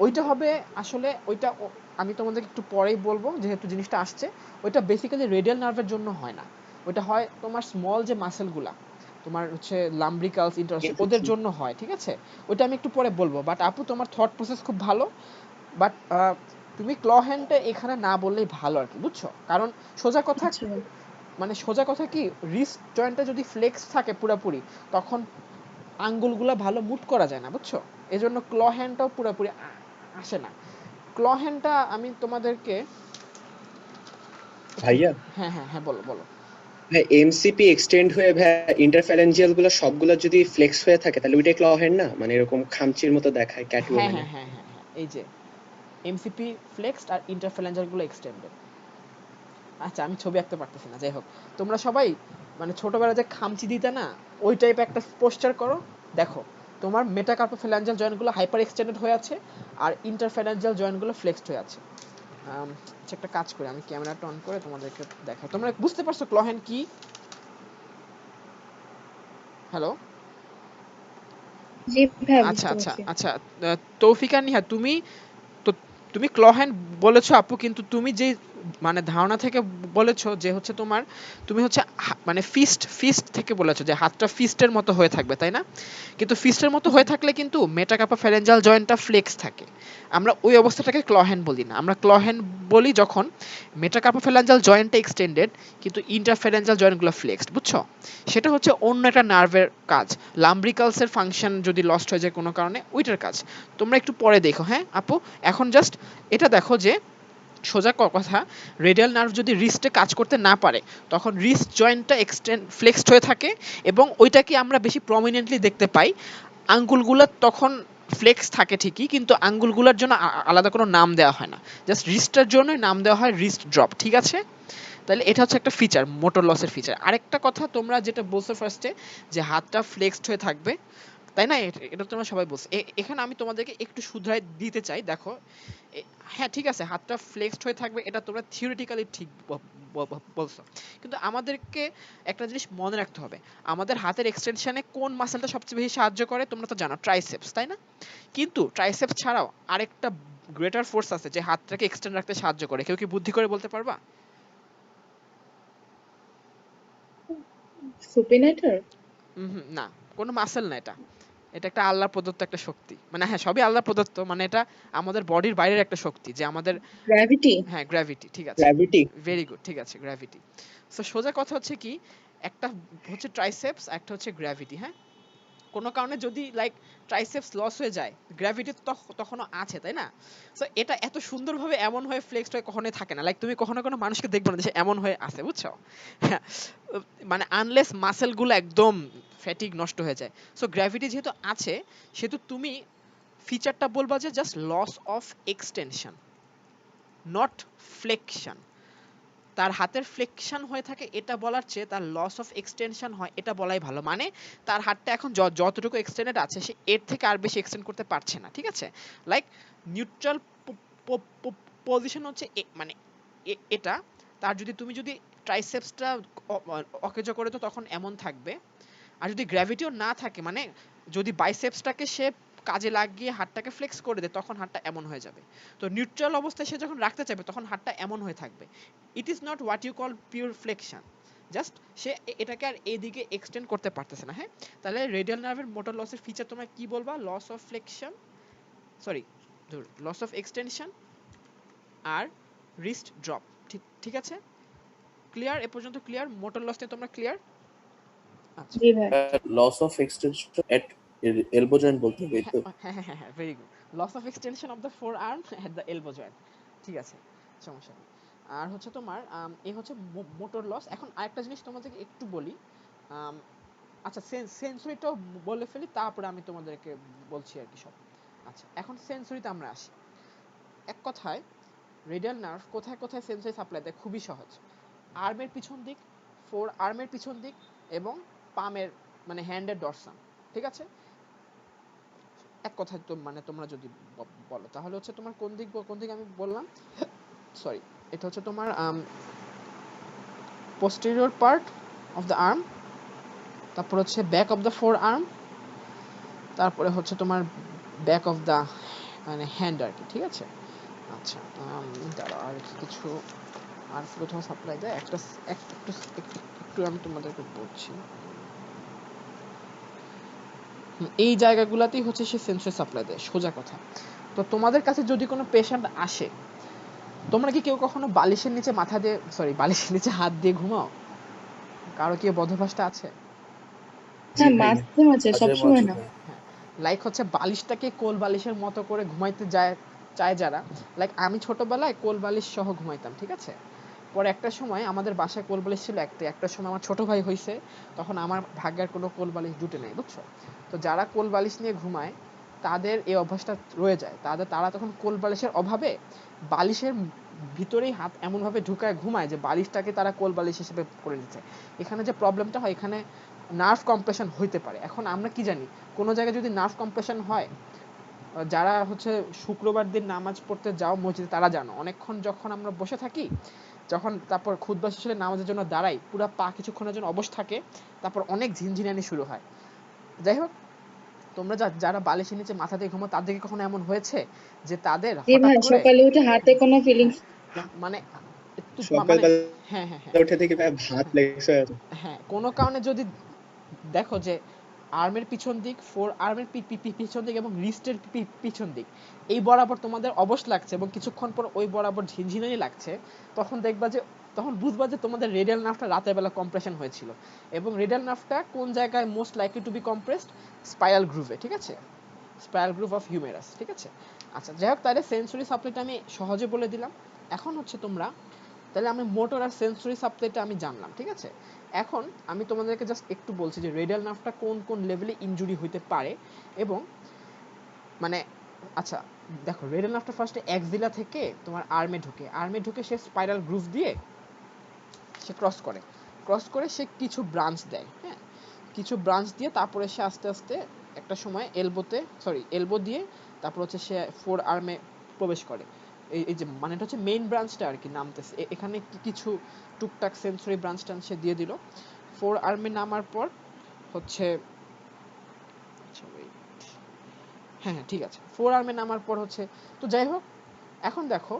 ওইটা হবে আসলে, ওইটা আমি তোমাদেরকে একটু পরেই বলবো যেহেতু জিনিসটা আসছে। ওইটা বেসিক্যালি রেডিয়াল নার্ভের জন্য হয় না, ওইটা হয় তোমার স্মল যে মাসেলগুলা, তোমার হচ্ছে লাম্ব্রিকালস, ইন্টারস্টাল, ওদের জন্য হয়, ঠিক আছে। ওইটা আমি একটু পরে বলবো। বাট আপু তোমার থট প্রসেস খুব ভালো, বাট তুমি ক্ল হ্যান্ডটা এখানে না বললেই ভালো আর কি, বুঝছো? কারণ সোজা কথা, আচ্ছা মানে সোজা কথা কি, রিস্ট জয়েন্টটা যদি ফ্লেক্স থাকে পুরোপুরি, তখন আঙ্গুলগুলা ভালো মুট করা যায় না, বুঝছো? এজন্য ক্ল হ্যান্ডটাও পুরোপুরি আসে না। ক্ল হ্যান্ডটা আমি তোমাদেরকে একটু, ভাইয়া, হ্যাঁ হ্যাঁ হ্যাঁ বলো বলো। ভাই এমসিপি এক্সটেন্ড হয়ে ভাইয়া ইন্টারফ্যারেঞ্জিয়াল গুলো সবগুলো যদি ফ্লেক্স হয়ে থাকে তাহলে ওইটা ক্ল হ্যান্ড না, মানে এরকম খামচির মতো দেখায় হ্যাঁ ক্যাটওম্যানে। হ্যাঁ হ্যাঁ হ্যাঁ হ্যাঁ, এই যে এমসিপি ফ্লেক্সড আর ইন্টারফ্যালেঞ্জার গুলো এক্সটেন্ডেড। আচ্ছা আমি ছবি আঁকতে পারতেছি না, যাই হোক, তোমরা সবাই মানে ছোটবেলায় যে খামচি দিতে না, ওই টাইপের একটা পোস্টার করো, দেখো তোমার মেটাকার্পোফ্যালেঞ্জাল জয়েন্টগুলো হাইপার এক্সটেন্ডেড হয়ে আছে আর ইন্টারফ্যালেঞ্জাল জয়েন্টগুলো ফ্লেক্সড হয়ে আছে। আচ্ছা একটা কাজ করি, আমি ক্যামেরাটা অন করে তোমাদেরকে দেখাই। তোমরা বুঝতে পারছো ক্ল হ্যান্ড কি? হ্যালো। জি ভাইয়া, আচ্ছা বুঝতে আচ্ছা পারছি। আচ্ছা, তৌফিকা নিহা, তুমি তো, তুমি ক্ল হ্যান্ড বলেছো আপু, কিন্তু তুমি যে মানে ধারণা থেকে বলেছো যে হচ্ছে তোমার তুমি হচ্ছে মানে ফিস্ট থেকে বলেছো যে হাতটা ফিস্টের মতো হয়ে থাকবে, তাই না? কিন্তু ফিস্টের মতো হয়ে থাকলে কিন্তু মেটাকার্পোফ্যারেঞ্জাল জয়েন্টটা ফ্লেক্স থাকে। আমরা ওই অবস্থাটাকে ক্ল হ্যান্ড বলি না, আমরা ক্ল হ্যান্ড বলি যখন মেটাকার্পোফ্যারেঞ্জাল জয়েন্টটা এক্সটেন্ডেড কিন্তু ইন্টারফেরেঞ্জাল জয়েন্টগুলো ফ্লেক্সড, বুঝছো? সেটা হচ্ছে অন্য একটা নার্ভের কাজ, লাম্ব্রিকালসের ফাংশন যদি লস্ট হয়ে যায় কোনো কারণে, ওইটার কাজ তোমরা একটু পরে দেখো। হ্যাঁ আপু, এখন জাস্ট এটা দেখো যে সোজা কথা, রেডিয়াল নার্ভ যদি রিস্টে কাজ করতে না পারে তখন রিস্ট জয়েন্টটা ফ্লেক্সড হয়ে থাকে, এবং ওইটাকে আমরা বেশি প্রমিনেন্টলি দেখতে পাই। আঙ্গুলগুলো তখন ফ্লেক্স থাকে ঠিকই, কিন্তু আঙ্গুলগুলোর জন্য আলাদা কোনো নাম দেওয়া হয় না, জাস্ট রিস্টের জন্যই নাম দেওয়া হয় রিস্ট ড্রপ, ঠিক আছে? তাহলে এটা হচ্ছে একটা ফিচার, মোটর লসের ফিচার। আরেকটা কথা তোমরা যেটা বলছো ফার্স্টে যে হাতটা ফ্লেক্সড হয়ে থাকবে, তাই না? এটা তোমরা সবাই বলছো। এখানে আমি তোমাদেরকে একটু শুধরাই দিতে চাই, দেখো হ্যাঁ ঠিক আছে, হাতটা ফ্লেক্সড হয়ে থাকবে এটা তোমরা থিওরিটিক্যালি ঠিক বলছো, কিন্তু আমাদেরকে একটা জিনিস মনে রাখতে হবে, আমাদের হাতের এক্সটেনশনে কোন মাসেলটা সবচেয়ে বেশি সাহায্য করে তোমরা তো জানো, ট্রাইসেপস, তাই না? কিন্তু ট্রাইসেপস ছাড়াও আরেকটা গ্রেটার ফোর্স আছে যে হাতটাকে এক্সটেন্ড রাখতে সাহায্য করে, কেউ কি বুদ্ধি করে বলতে পারবা? সুপিনেটর? না, কোনো মাসেল না এটা, এটা একটা আল্লাহ প্রদত্ত একটা শক্তি, মানে হ্যাঁ সবই আল্লাহ প্রদত্ত, মানে এটা আমাদের বডির বাইরের একটা শক্তি যে আমাদের, গ্র্যাভিটি? হ্যাঁ গ্র্যাভিটি, ঠিক আছে, গ্র্যাভিটি। ভেরি গুড, ঠিক আছে গ্র্যাভিটি। সো সোজা কথা হচ্ছে কি, একটা হচ্ছে ট্রাইসেপস, একটা হচ্ছে গ্র্যাভিটি। হ্যাঁ, কোনো কারণে যদি লাইক ট্রাইসেপস লস হয়ে যায়, গ্র্যাভিটি তখনও আছে, তাই না? সো এটা এত সুন্দরভাবে এমন হয়ে ফ্লেক্সড হয়ে কখনোই থাকে না, লাইক তুমি কখনো কোনো মানুষকে দেখবে না যে সে এমন হয়ে আছে, বুঝছো? হ্যাঁ, মানে আনলেস মাসেলগুলো একদম ফ্যাটিগ নষ্ট হয়ে যায়। সো গ্র্যাভিটি যেহেতু আছে সেহেতু তুমি ফিচারটা বলবা যে just loss of extension, not flexion. তার হাতের ফ্লেকশন হয়ে থাকে এটা বলার চেয়ে তার লস অফ এক্সটেনশন হয় এটা বলাই ভালো, মানে তার হাতটা এখন যতটুকু এক্সটেন্ডেড আছে সে এর থেকে আর বেশি এক্সটেন্ড করতে পারছে না, ঠিক আছে? লাইক নিউট্রাল পজিশন হচ্ছে মানে এটা, তার তুমি যদি ট্রাইসেপসটা অকেজো করে তো তখন এমন থাকবে, আর যদি গ্র্যাভিটিও না থাকে, মানে যদি বাইসেপসটাকে সে কাজে লাগিয়ে হাতটাকে ফ্লেক্স করে দেয় তখন হাতটা এমন হয়ে যাবে। তো নিউট্রাল অবস্থায় সে যখন রাখতে চাইবে তখন হাতটা এমন হয়ে থাকবে। It is not what you call pure flexion, just say এটাকে আর এদিকে এক্সটেন্ড করতে পারতেছে না। হ্যাঁ, তাহলে রেডিয়াল নার্ভের মোটর লসের ফিচার তোমরা কি বলবা? Loss of flexion, sorry loss of extension আর রিস্ট ড্রপ, ঠিক ঠিক আছে? ক্লিয়ার? এ পর্যন্ত ক্লিয়ার? মোটর লস নিয়ে তোমরা ক্লিয়ার? আচ্ছা, জি ভাই। Loss of extension at elbow joint বলতে হবে এই তো। হ্যাঁ হ্যাঁ হ্যাঁ, very good, loss of extension of the forearm at the elbow joint, ঠিক আছে, সমস্যা নেই। আর হচ্ছে তোমার এই হচ্ছে মোটর লস। এখন আরেকটা জিনিস তোমাদেরকে একটু বলি, আচ্ছা সেন্সরিটাও বলে ফেলি তারপরে আমি তোমাদেরকে বলছি আর কি সব। আচ্ছা, এখন সেন্সরিতে আমরা আসি। এক কথায় রেডিয়াল নার্ভ কোথায় কোথায় সেন্সরি সাপ্লাই দেয় খুবই সহজ, আর্মের পিছন দিক, ফোর আর্মের পিছন দিক এবং পামের মানে হ্যান্ডের ডরসাম, ঠিক আছে? এক কথায় তো মানে তোমরা যদি বলো তাহলে হচ্ছে তোমার কোন দিক আমি বললাম, সরি, এটা হচ্ছে তোমার posterior part of the arm, তারপর হচ্ছে back of the forearm, তারপরে হচ্ছে তোমার back of the মানে হ্যান্ড আর কি, ঠিক আছে? আচ্ছা, দাঁড়াও আর কিছু আর কোথাও সাপ্লাই দেয় একটা একটু আমি তোমাদেরকে বলছি। এই জায়গাগুলোতেই হচ্ছে সে সেন্সর সাপ্লাই দেয়, সোজা কথা। তো তোমাদের কাছে যদি কোনো পেশেন্ট আসে, তোমরা কি কেউ কখনো বালিশের নিচে মাথা দিয়ে বালিশের নিচে হাত দিয়ে ঘুমাও? কারো কি বদভ্যাসটা আছে? হ্যাঁ, মাঝে মাঝে, মাঝে সবসময় মাঝে না। হয়। হ্যাঁ, লাইক হচ্ছে বালিশটাকে কোল বালিশের মতো করে ঘুমাইতে চায় যারা, লাইক আমি ছোটবেলায় কোল বালিশ সহ ঘুমাইতাম, ঠিক আছে? পরে একটা সময় আমাদের বাসায় কোল বালিশ ছিল একটা সময় আমার ছোট ভাই হইছে, তখন আমার ভাগ্যের কোনো কোল বালিশ জুটে নেই, বুঝছো? তো যারা কোল বালিশ নিয়ে ঘুমায় তাদের এই অভ্যাসটা রয়ে যায়, তারা তখন কোল বালিশের অভাবে বালিশের ভিতরেই হাত এমনভাবে ঢুকায় ঘুমায় যে বালিশটাকে তারা কোল বালিশ হিসেবে করে নিচ্ছে। এখানে যে প্রবলেমটা হয়, এখানে নার্ভ কম্প্রেশন হইতে পারে। এখন আমরা কি জানি, কোনো জায়গায় যদি নার্ভ কম্প্রেশন হয়, যারা হচ্ছে শুক্রবার দিন নামাজ পড়তে যাও মসজিদে তারা জানো, অনেকক্ষণ যখন আমরা বসে থাকি, যখন তারপর খুতবা শেষ হলে নামাজের জন্য দাঁড়াই, পুরো পা কিছুক্ষণের জন্য অবশ থাকে, তারপর অনেক ঝিনঝিনানি শুরু হয়। যাই হোক, তোমরা যারা বালিশের নিচে মাথা দিয়ে ঘুমো তাদের কখনো এমন হয়েছে যে তাদের জি হঠাৎ ভাই, করে, সকালে উঠে হাতে কোনো ফিলিংস। মানে তো মানে সকালবেলা হ্যাঁ হ্যাঁ হ্যাঁ উঠে দেখি ভাই ভাত হ্যাঁ ফ্লেক্স হয়ে আছে। হ্যাঁ কোনো কারণে যদি দেখো যে আর্মের পিছন দিক, ফোর আর্মের পিছন দিক এবং রিস্টের পিছন দিক এই বরাবর তোমাদের অবশ লাগছে এবং কিছুক্ষণ পর ওই বরাবর ঝিনঝিনানি লাগছে, তখন দেখবা যে তখন বুঝবা যে তোমাদের রেডিয়াল নার্ভটা রাতের বেলা কম্প্রেশন হয়েছিল। এবং রেডিয়াল নার্ভটা কোন জায়গায় most likely to be compressed? স্পাইরাল গ্রুভে, ঠিক আছে, স্পাইরাল গ্রুভ অফ হিউমেরাস, ঠিক আছে। আচ্ছা যাই হোক, তাহলে সেন্সরি সাপ্লাইটা আমি সহজে বলে দিলাম। এখন হচ্ছে তোমরা তাহলে আমি মোটর আর সেন্সরি সাপ্লাইটা আমি জানলাম, ঠিক আছে। এখন আমি তোমাদেরকে জাস্ট একটু বলছি যে রেডিয়াল নার্ভটা কোন কোন লেভেলে ইনজুরি হতে পারে এবং মানে আচ্ছা দেখো, রেডিয়াল নার্ভটা ফার্স্টে এক্সিলা থেকে তোমার আর্মে ঢুকে সে স্পাইরাল গ্রুভ দিয়ে সে ক্রস করে সে কিছু ব্রাঞ্চ দেয়, হ্যাঁ, কিছু ব্রাঞ্চ দিয়ে তারপরে সে আস্তে আস্তে একটা সময় এলবো দিয়ে তারপর হচ্ছে সে ফোর আর্মে প্রবেশ করে। এই যে মানেটা হচ্ছে মেইন ব্রাঞ্চটা আর কি নামতেছে, এখানে কিছু টুকটাক সেন্সরি ব্রাঞ্চ টান সে দিয়ে দিল। ফোর আর্মে নামার পর হচ্ছে আচ্ছা wait, হ্যাঁ হ্যাঁ ঠিক আছে, ফোর আর্মে নামার পর হচ্ছে, তো যাই হোক এখন দেখো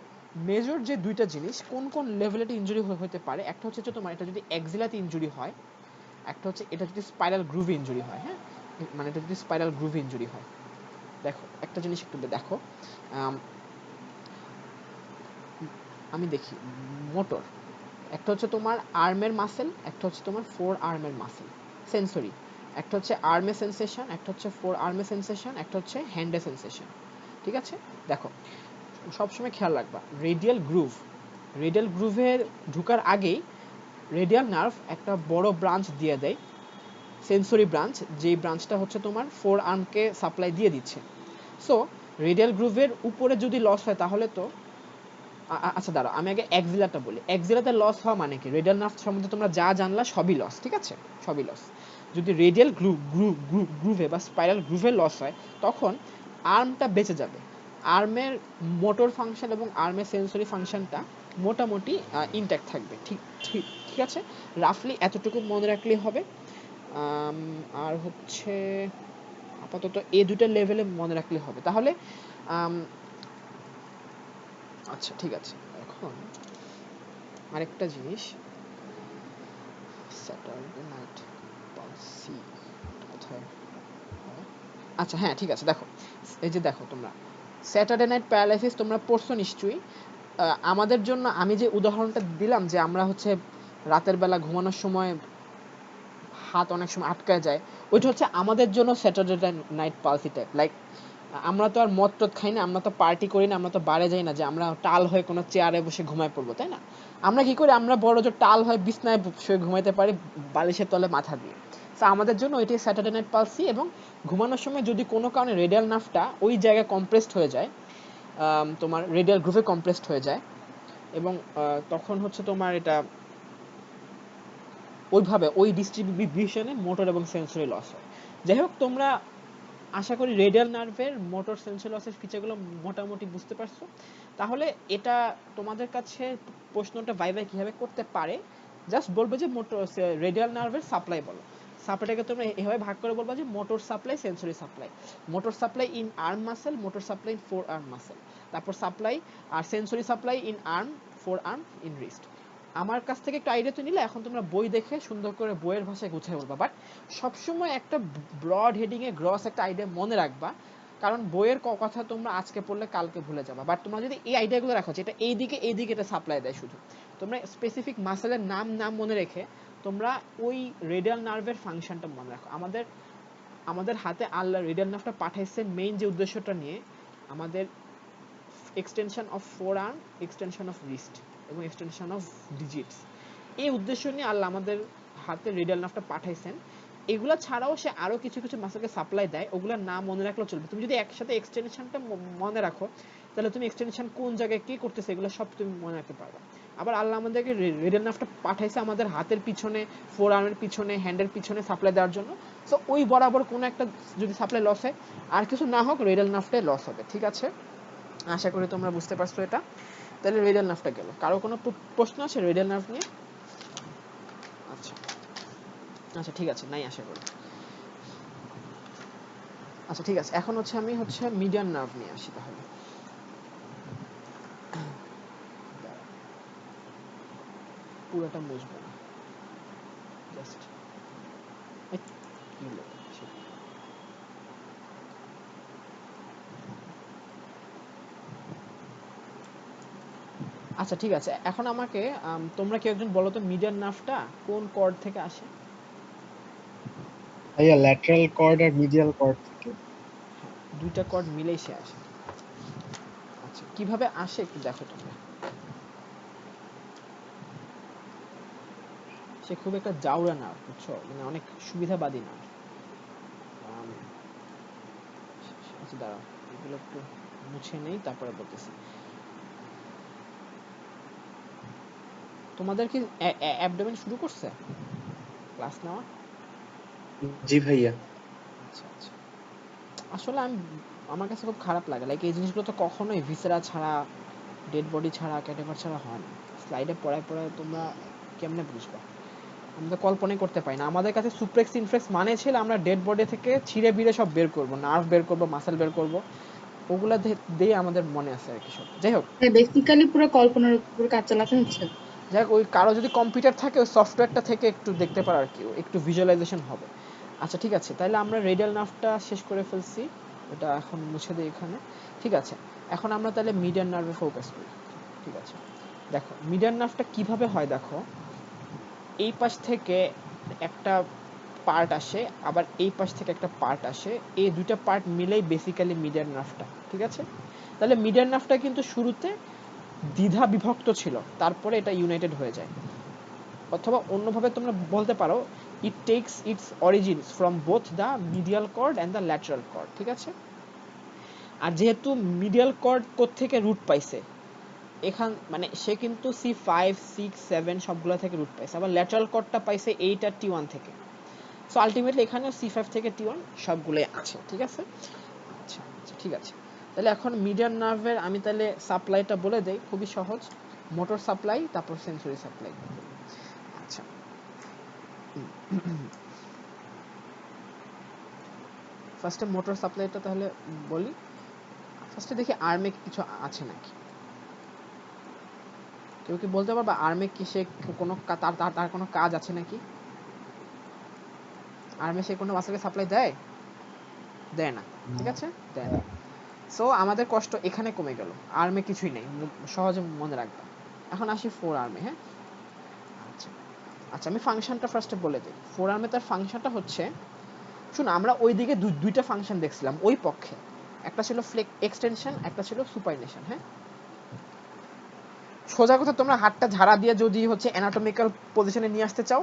মেজর যে দুইটা জিনিস কোন কোন লেভেলে ইনজুরি হতে পারে, একটা হচ্ছে তোমার এটা যদি এক্সিলাতে ইনজুরি হয়, একটা হচ্ছে এটা যদি স্পাইরাল গ্রুভে ইনজুরি হয়, হ্যাঁ, মানে এটা যদি স্পাইরাল গ্রুভে ইনজুরি হয়। দেখো একটা জিনিস একটু দেখো, আমি দেখি মোটর, একটা হচ্ছে তোমার আর্মের মাসেল, একটা হচ্ছে তোমার ফোর আর্মের মাসেল সেন্সরি, একটা হচ্ছে আর্মে সেন্সেশন, একটা হচ্ছে ফোর আর্মে সেন্সেশন, একটা হচ্ছে হ্যান্ডে সেন্সেশন, ঠিক আছে। দেখো সবসময় খেয়াল রাখবা রেডিয়াল গ্রুভে ঢুকার আগেই রেডিয়াল নার্ভ একটা বড় ব্রাঞ্চ দিয়ে দেয়, সেন্সরি ব্রাঞ্চ, যেই ব্রাঞ্চটা হচ্ছে তোমার ফোর আর্মকে সাপ্লাই দিয়ে দিচ্ছে। সো রেডিয়াল গ্রুভের উপরে যদি লস হয় তাহলে তো আচ্ছা দাঁড়াও আমি আগে এক্সিলাটা বলি। এক্সিলাতে লস হওয়া মানে কি, রেডিয়াল নার্ভ সম্বন্ধে তোমরা যা জানলা সবই লস, ঠিক আছে, সবই লস। যদি রেডিয়াল গ্রুভে বা স্পাইরাল গ্রুভে লস হয় তখন আর্মটা বেঁচে যাবে, আর্মের মোটর ফাংশন এবং আর্মের সেন্সরি ফাংশনটা মোটামুটি ইনট্যাক্ট থাকবে, ঠিক ঠিক ঠিক আছে। রাফলি এতটুকু মনে রাখলেই হবে। আর হচ্ছে আপাতত এই দুটো লেভেলে মনে রাখলে হবে তাহলে। আচ্ছা ঠিক আছে, এখন আরেকটা জিনিস, স্যাটারডে নাইট পালসি কোথায় হয়? আচ্ছা হ্যাঁ ঠিক আছে, দেখো এই যে দেখো তোমরা স্যাটারডে নাইট প্যারালাইসিস তোমরা পড়ছো নিশ্চয়ই। আমাদের জন্য আমি যে উদাহরণটা দিলাম যে আমরা হচ্ছে রাতের বেলা ঘুমানোর সময় হাত অনেক সময় আটকায় যায়, ওইটা হচ্ছে আমাদের জন্য Saturday night palsy type. Like আমরা তো আর মদ টদ খাই না, আমরা তো পার্টি করি না, আমরা তো বারে যাই না যে আমরা টাল হয়ে কোনো চেয়ারে বসে ঘুমায় পড়বো, তাই না? আমরা কি করি, আমরা বড় যে টাল হয় বিছনায় শুয়ে ঘুমাইতে পারি বালিশের তলে মাথা দিয়ে। তো আমাদের জন্য ওইটাই স্যাটারডে নাইট পালসি। এবং ঘুমানোর সময় যদি কোনো কারণে রেডিয়াল নার্ভটা ওই জায়গায় কম্প্রেসড হয়ে যায়, তোমার রেডিয়াল গ্রুভে কম্প্রেসড হয়ে যায় এবং তখন হচ্ছে তোমার এটা ওইভাবে ওই ডিস্ট্রিবিউশনে মোটর এবং সেন্সরি লস হয়। যাই হোক তোমরা আশা করি রেডিয়াল নার্ভের মোটর সেন্সরি লসের ফিচারগুলো মোটামুটি বুঝতে পারছো। তাহলে এটা তোমাদের কাছে প্রশ্নটা ভাইভাই কিভাবে করতে পারে, জাস্ট বলবে যে মোটর রেডিয়াল নার্ভের সাপ্লাই বলো, সাপ্লাইটাকে তোমরা এভাবে ভাগ করে বলবা যে motor supply, sensory supply, motor supply in arm muscle, motor supply in forearm muscle, তারপর সাপ্লাই আর sensory supply in arm, forearm, in wrist. আমার কাছ থেকে একটু আইডিয়া তো নিলে, এখন তোমরা বই দেখে সুন্দর করে বইয়ের ভাষায় গুছিয়ে বলবা, বাট সবসময় একটা ব্রড হেডিং এ গ্রস একটা আইডিয়া মনে রাখবা, কারণ বইয়ের কথা তোমরা আজকে পড়লে কালকে ভুলে যাবা। বাট তোমরা যদি এই আইডিয়াগুলো রাখো যে এটা এইদিকে এটা সাপ্লাই দেয়, শুধু তোমরা স্পেসিফিক মাসেলের নাম মনে রেখে তোমরা ওই রেডিয়াল নার্ভের ফাংশনটা মনে রাখো। আমাদের হাতে আল্লাহ রেডিয়াল নার্ভটা পাঠাইছেন মেইন যে উদ্দেশ্যটা নিয়ে, আমাদের extension of forearm, extension of wrist এবং এক্সটেনশন অফ ডিজিটস, এই উদ্দেশ্য নিয়ে আল্লাহ আমাদের হাতে রেডিয়াল নার্ভটা পাঠাইছেন। এগুলা ছাড়াও সে আরো কিছু কিছু মাসেলকে সাপ্লাই দেয়, ওগুলোর নাম মনে রাখলেও চলবে। তুমি যদি একসাথে এক্সটেনশনটা মনে রাখো তাহলে তুমি এক্সটেনশন কোন জায়গায় কি করতেছে এগুলো সব তুমি মনে রাখতে পারবে। আবার আল্লাহ আমাদেরকে রেডিয়াল নার্ভটা পাঠাইছে আমাদের হাতের পিছনে, ফোর আর্মের পিছনে, হ্যান্ডের পিছনে সাপ্লাই দেওয়ার জন্য। সো ওই বরাবর কোনো একটা যদি সাপ্লাই লস হয়, আর কিছু না হোক রেডিয়াল নার্ভটাই লস হবে, ঠিক আছে। আশা করি তোমরা বুঝতে পারছো এটা। তাহলে রেডিয়াল নার্ভটা গেল, কারো কোনো প্রশ্ন আছে রেডিয়াল নার্ভ নিয়ে? আচ্ছা আচ্ছা ঠিক আছে, নাই আশা করি। আচ্ছা ঠিক আছে, এখন হচ্ছে আমি মিডিয়ান নার্ভ নিয়ে আসি তাহলে। পুরোটা মুছবো না, জাস্ট আচ্ছা ঠিক আছে। এখন আমাকে তোমরা কেউ একজন বলো তো মিডিয়ান নার্ভটা কোন কর্ড থেকে আসে? ভাইয়া ল্যাটারাল কর্ড আর মিডিয়াল কর্ড থেকে। হ্যাঁ, দুইটা কর্ড মিলেই সে আসে। আচ্ছা কিভাবে আসে একটু দেখো তোমরা। সে খুব একটা জাউরা নার্ভ, বুঝছো, মানে অনেক সুবিধাবাদী নার্ভ। আচ্ছা দাঁড়াও, এগুলো একটু মুছে নেই তারপরে বলতেছি। তোমাদের কি অ্যাবডোমেন শুরু করছে ক্লাস নেওয়া? জি ভাইয়া। আচ্ছা আচ্ছা। আসলে আমার কাছে খুব খারাপ লাগে, লাইক এই জিনিসগুলো তো কখনোই ভিসেরা ছাড়া, ডেড বডি ছাড়া, ক্যাটাভার ছাড়া হয় না। স্লাইডে পড়ায় পড়ায় তোমরা কেমনে বুঝবা? আমরা তো কল্পনাই করতে পারি না। আমাদের কাছে সুপ্লেক্স ইনফ্লেক্স মানে ছিল আমরা ডেড বডি থেকে ছিঁড়ে বিড়ে সব বের করব, নার্ভ বের করব, মাসেল বের করব, ওগুলা দিয়ে আমাদের মনে আছে আর কি সব। যাই হোক, বেসিক্যালি পুরো কল্পনার উপর কাজ চালাতে হচ্ছে। যাই হোক, ওই কারো যদি কম্পিউটার থাকে ওই সফটওয়্যারটা থেকে একটু দেখতে পারো আর কি, একটু ভিজুয়ালাইজেশন হবে। আচ্ছা ঠিক আছে, তাহলে আমরা রেডিয়াল নার্ভটা শেষ করে ফেলছি, ওটা এখন মুছে দিই এখানে। ঠিক আছে, এখন আমরা তাহলে মিডিয়ান নার্ভে ফোকাস করি। ঠিক আছে, দেখো মিডিয়ান নার্ভটা কিভাবে হয়। দেখো এই পাশ থেকে একটা পার্ট আসে, আবার এই পাশ থেকে একটা পার্ট আসে, এই দুইটা পার্ট মিলেই বেসিক্যালি মিডিয়ান নার্ভটা। ঠিক আছে, তাহলে মিডিয়ান নার্ভটা কিন্তু শুরুতে দ্বিধা বিভক্ত ছিল, তারপরে এটা ইউনাইটেড হয়ে যায়। অথবা অন্যভাবে তোমরা বলতে পারো it takes its origins from both the medial cord and the lateral cord. ঠিক আছে, আর যেহেতু মিডিয়াল কর্ড কোত্থেকে রুট পাইছে, এখান মানে সে কিন্তু C5 6 7 সবগুলো থেকে রুট পাইছে, আবার ল্যাটারাল কর্ডটা পাইছে 8 আর T1 থেকে। সো আলটিমেটলি এখানেও C5 থেকে T1 সবগুলোই আছে। ঠিক আছে, আচ্ছা আচ্ছা ঠিক আছে। তাহলে এখন মিডিয়ান নার্ভের আমি তাহলে সাপ্লাইটা বলে দেই, খুবই সহজ। মোটর সাপ্লাই, তারপর সেন্সরি সাপ্লাই। আচ্ছা ফার্স্টে মোটর সাপ্লাইটা তাহলে বলি। ফার্স্টে দেখি আর্মে কিছু আছে নাকি। কেউ কি বলতে পারবা আর্মে কি সে কোনো তার কোনো কাজ আছে নাকি? আর্মে সে কোনো মাসেলকে সাপ্লাই দেয়? দেয় না। ঠিক আছে, দেয় না। সো আমাদের কষ্ট এখানে কমে গেল, আর্মে কিছুই নেই, সহজে মনে রাখবা। এখন আসি ফোর আর্মে। হ্যাঁ আচ্ছা আচ্ছা, আমি ফাংশনটা ফার্স্টে বলে দিই। ফোর আর্মে তার ফাংশনটা হচ্ছে, শুন আমরা ওইদিকে দুইটা ফাংশন দেখছিলাম ওই পক্ষে, একটা ছিল ফ্লেক এক্সটেনশন, একটা ছিল সুপাইনেশন। হ্যাঁ, সোজা কথা তোমরা হাতটা ঝাড়া দিয়ে যদি হচ্ছে অ্যানাটমিক্যাল পজিশনে নিয়ে আসতে চাও,